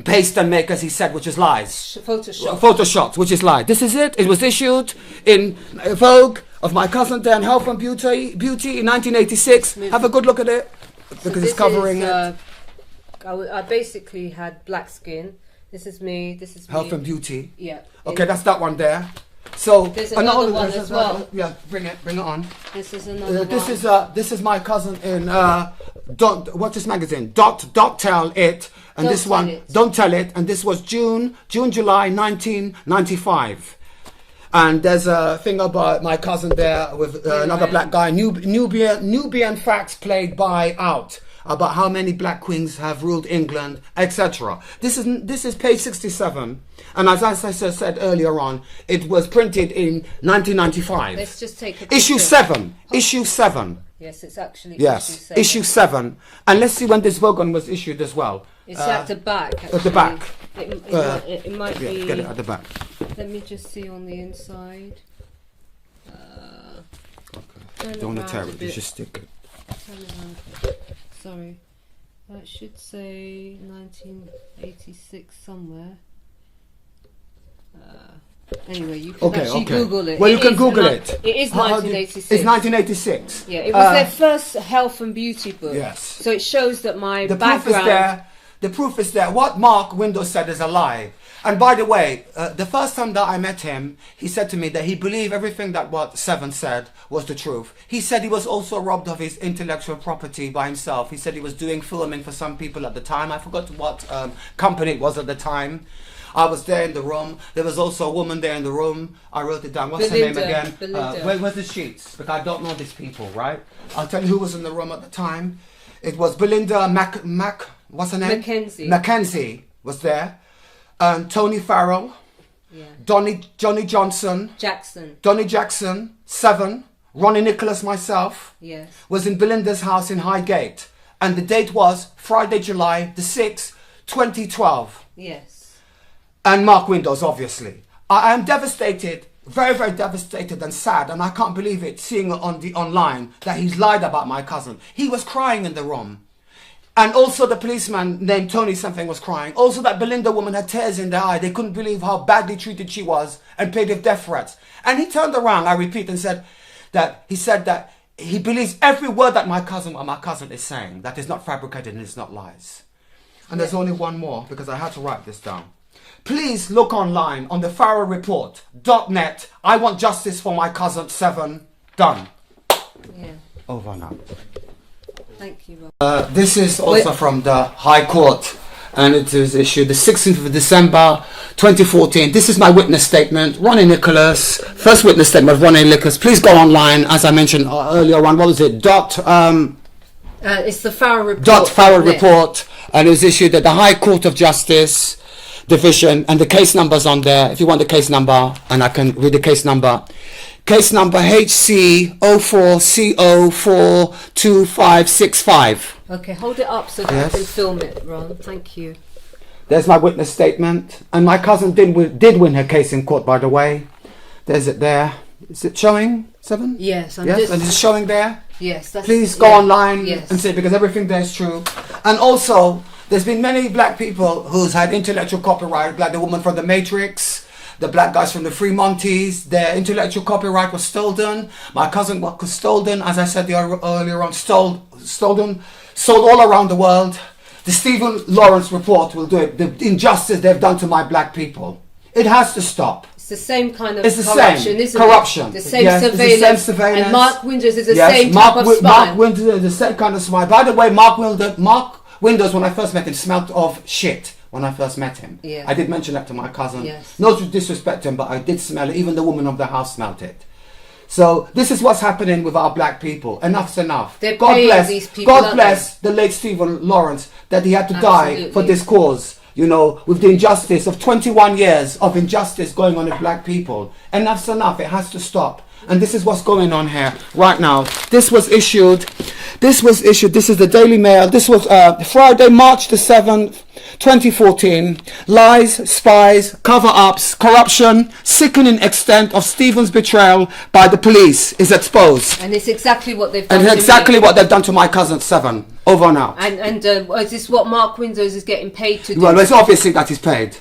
paste and make, as he said, which is lies? Photoshopped, which is lie. This is it. It was issued in Vogue of my cousin there in Health and Beauty in 1986. Have a good look at it because it's covering it. I basically had black skin. This is me. This is Health me. and Beauty. Yeah. Okay, that's that one there. So there's another one as well. Yeah, bring it on. This is another one. This is my cousin in what's this magazine? Dot Tell It, and Don't this Tell one It. Don't Tell It, and this was July 1995. And there's a thing about my cousin there with another black guy. Nubian Facts played by Out. About how many black queens have ruled England, etc. This is page 67, and as I said earlier on, it was printed in 1995. Let's just take a issue picture. 7. Issue 7. Yes, it's actually Yes, issue 7. And let's see when this Vogue one was issued as well. It's at the back. Actually. At the back. It might be. Get it at the back. Let me just see on the inside. Don't want to tear it. You just stick it. Turn around. Sorry. It should say 1986 somewhere. Anyway, you can actually Google it. Well, you can Google it. It is 1986. It's 1986. Yeah, it was their first health and beauty book. Yes. So it shows that my The background... proof is there. The proof is there. What Mark Windows said is a lie. And by the way, the first time that I met him, he said to me that he believed everything that what Seven said was the truth. He said he was also robbed of his intellectual property by himself. He said he was doing filming for some people at the time. I forgot what company it was at the time. I was there in the room. There was also a woman there in the room. I wrote it down. What's her name again? Where's the sheets? Because I don't know these people, right? I'll tell you who was in the room at the time. It was Belinda what's her name? Mackenzie was there. Tony Farrell, Johnny Johnson, Donny Jackson, Seven, Ronnie Nicholas, myself, was in Belinda's house in Highgate. And the date was Friday, July the 6th, 2012. Yes. And Mark Windows, obviously. I am devastated, very, very devastated and sad, and I can't believe it, seeing on the online that he's lied about my cousin. He was crying in the room. And also the policeman named Tony something was crying. Also that Belinda woman had tears in their eye. They couldn't believe how badly treated she was and paid with death threats. And he turned around, I repeat, and said that he believes every word that my cousin is saying. That is not fabricated and it's not lies. And there's only one more because I had to write this down. Please look online on the farrowreport.net. I want justice for my cousin Seven. Done. Yeah. Over now. Thank you, Rob. This is also from the High Court, and it was issued the 16th of December 2014. This is my witness statement. Ronnie Nicholas, first witness statement of Ronnie Nicholas. Please go online, as I mentioned earlier on. What was it? It's the Farrow Report. Farrow Report, and it was issued at the High Court of Justice Division, and the case number's on there. If you want the case number, and I can read the case number. Case number HC04CO42565. Okay, hold it up so that I can film it, Ron. Thank you. There's my witness statement. And my cousin did win her case in court, by the way. There's it there. Is it showing, Seven? Yes. And it's showing there? Yes. Please go online and see, because everything there is true. And also, there's been many black people who's had intellectual copyright, like the woman from The Matrix, the black guys from the Fremonties. Their intellectual copyright was stolen. My cousin was stolen, as I said earlier on, sold all around the world. The Stephen Lawrence report will do it. The injustice they've done to my black people. It has to stop. It's the same kind of corruption, isn't corruption. it? The same surveillance. The same surveillance. And Mark Windows is the same Mark type of spy. Mark Windows is the same kind of spy. By the way, Mark Windows, when I first met him, smelled of shit. When I first met him, I did mention that to my cousin. Yes. Not to disrespect him, but I did smell it. Even the woman of the house smelled it. So this is what's happening with our black people. Enough's enough. God bless the late Stephen Lawrence that he had to die for this cause. You know, with the injustice of 21 years of injustice going on with black people. Enough's enough. It has to stop. And this is what's going on here right now. This was issued, this is the Daily Mail. This was Friday, March the 7th, 2014. Lies, spies, cover-ups, corruption, sickening extent of Stephen's betrayal by the police is exposed. And it's exactly what they've done. And to exactly me. what they've done to my cousin Seven. Over and out. And is this what Mark Windows is getting paid to do? Well, it's obviously that he's paid.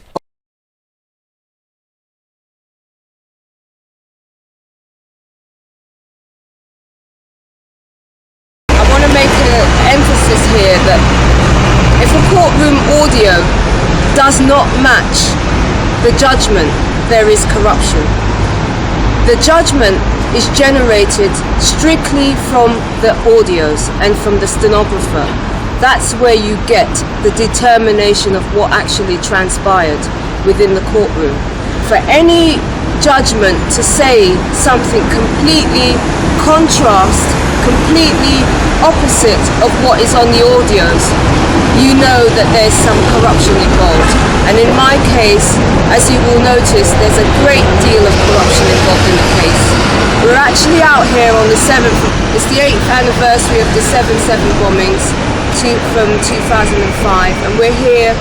I want to make an emphasis here that if a courtroom audio does not match the judgment, there is corruption. The judgment is generated strictly from the audios and from the stenographer. That's where you get the determination of what actually transpired within the courtroom. For any judgment to say something completely completely opposite of what is on the audios, you know that there's some corruption involved. And in my case, as you will notice, there's a great deal of corruption involved in the case. We're actually out here on the 7th, it's the 8th anniversary of the 7/7 bombings from 2005, and we're here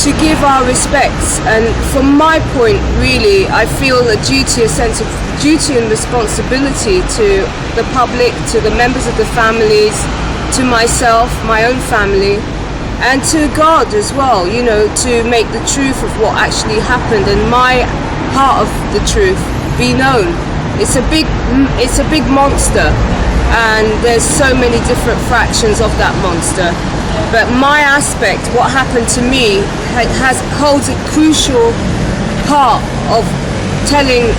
to give our respects. And from my point, really, I feel a sense of duty and responsibility to the public, to the members of the families, to myself, my own family, and to God as well, you know, to make the truth of what actually happened and my part of the truth be known. It's a big monster, and there's so many different fractions of that monster. But my aspect, what happened to me, holds a crucial part of telling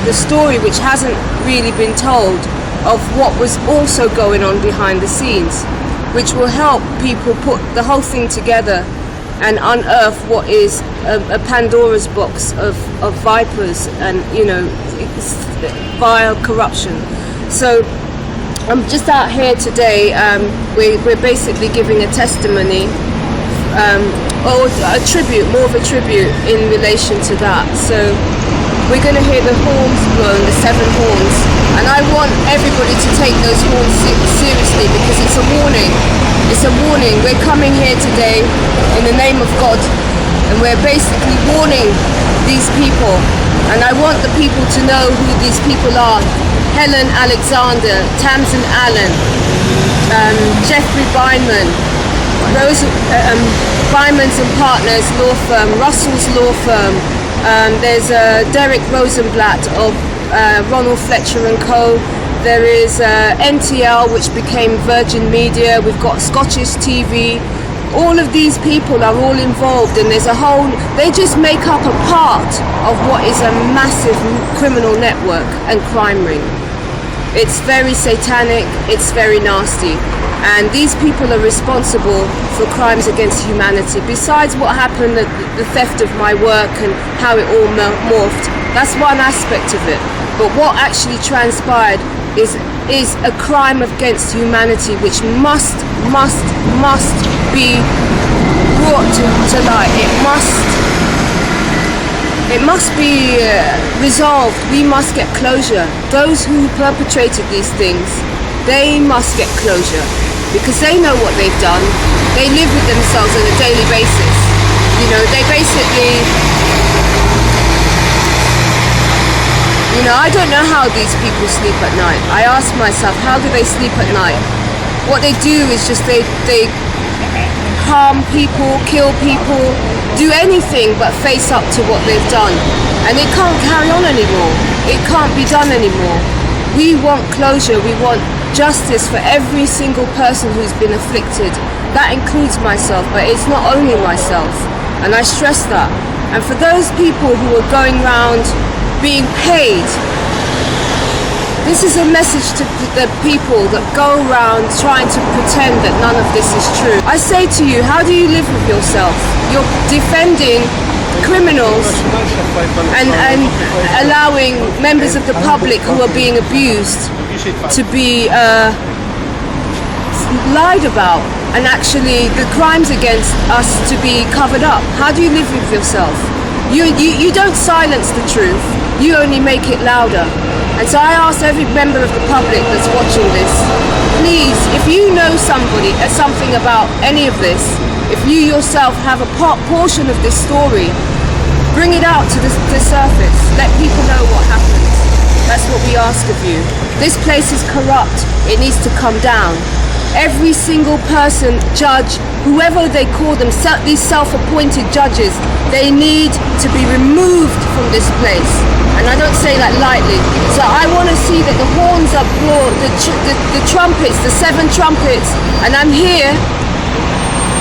the story, which hasn't really been told, of what was also going on behind the scenes, which will help people put the whole thing together and unearth what is a Pandora's box of vipers and, you know, vile corruption. So I'm just out here today. We're basically giving a testimony, or a tribute, more of a tribute in relation to that. So we're going to hear the horns blown, the 7 horns, and I want everybody to take those horns seriously, because it's a warning. It's a warning. We're coming here today in the name of God, and we're basically warning these people. And I want the people to know who these people are. Helen Alexander, Tamsin Allen, Jeffrey Beinman, Beinman's and Partners law firm, Russell's law firm. There's Derek Rosenblatt of Ronald Fletcher and Co. There is NTL, which became Virgin Media. We've got Scottish TV. All of these people are all involved, and there's a whole, they just make up a part of what is a massive criminal network and crime ring. It's very satanic, it's very nasty, and these people are responsible for crimes against humanity. Besides what happened, the theft of my work and how it all morphed, that's one aspect of it. But what actually transpired is a crime against humanity, which must be brought to light. It must be resolved. We must get closure. Those who perpetrated these things, they must get closure, because they know what they've done. They live with themselves on a daily basis. You know, they basically, you know, I don't know how these people sleep at night. I ask myself, how do they sleep at night? What they do is just they harm people, kill people, do anything but face up to what they've done. And it can't carry on anymore. It can't be done anymore. We want closure. We want justice for every single person who's been afflicted. That includes myself, but it's not only myself. And I stress that. And for those people who are going around being paid, this is a message to the people that go around trying to pretend that none of this is true. I say to you, how do you live with yourself? You're defending criminals and allowing members of the public who are being abused to be lied about, and actually the crimes against us to be covered up. How do you live with yourself? You don't silence the truth, you only make it louder. And so I ask every member of the public that's watching this, please, if you know something about any of this, if you yourself have a portion of this story, bring it out to the surface. Let people know what happened. That's what we ask of you. This place is corrupt. It needs to come down. Every single person, judge, whoever they call them, these self-appointed judges, they need to be removed from this place. And I don't say that lightly. So I want to see that the horns are blown, the trumpets, the 7 trumpets, and I'm here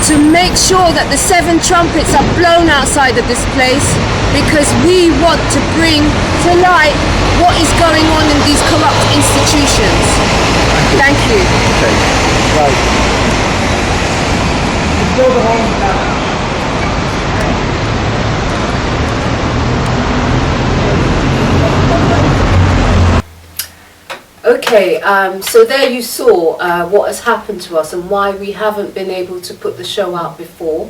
to make sure that the 7 trumpets are blown outside of this place, because we want to bring to light what is going on in these corrupt institutions. Thank you. Okay. Right. Okay, so there you saw what has happened to us and why we haven't been able to put the show out before.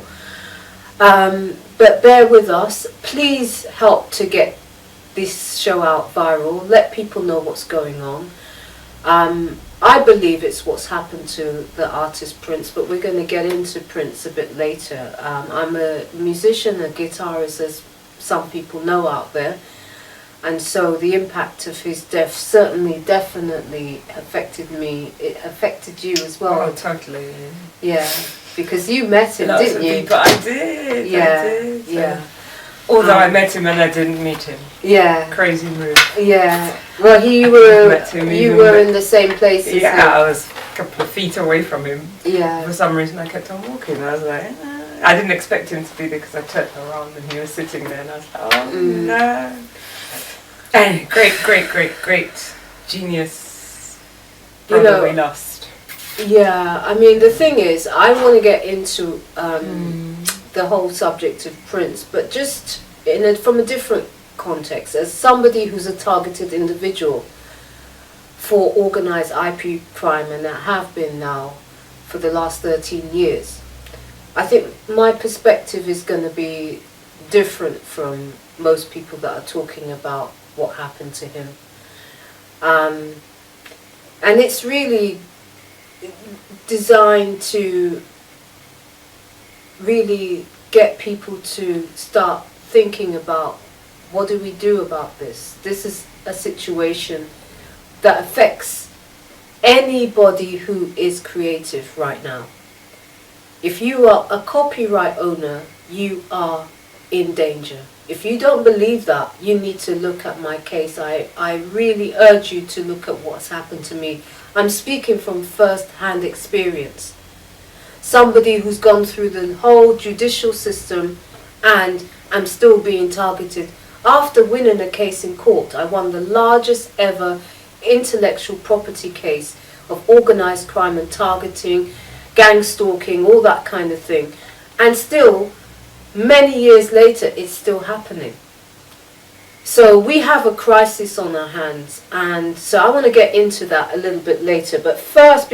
But bear with us. Please help to get this show out viral. Let people know what's going on. I believe it's what's happened to the artist Prince, but we're going to get into Prince a bit later. I'm a musician, a guitarist, as some people know out there. And so the impact of his death certainly, definitely affected me. It affected you as well. Oh, totally. Yeah, because you met him, didn't you? But I did. Yeah, I did. yeah. Although I met him and I didn't meet him. Yeah. Crazy move. Yeah. Well, you were in the same place as him. Yeah, I was a couple of feet away from him. Yeah. For some reason, I kept on walking. I was like, I didn't expect him to be there because I turned around and he was sitting there, and I was like, oh no. Anyway, great genius. Brother we lost. Yeah, I mean, the thing is, I want to get into the whole subject of Prince, but just from a different context, as somebody who's a targeted individual for organised IP crime, and that have been now for the last 13 years. I think my perspective is going to be different from most people that are talking about what happened to him. And it's really designed to really get people to start thinking about, what do we do about this? This is a situation that affects anybody who is creative right now. If you are a copyright owner, you are in danger. If you don't believe that, you need to look at my case. I really urge you to look at what's happened to me. I'm speaking from first-hand experience. Somebody who's gone through the whole judicial system, and I'm still being targeted. After winning a case in court, I won the largest ever intellectual property case of organised crime and targeting, gang stalking, all that kind of thing. And still, many years later, it's still happening. So we have a crisis on our hands, and so I want to get into that a little bit later. But first,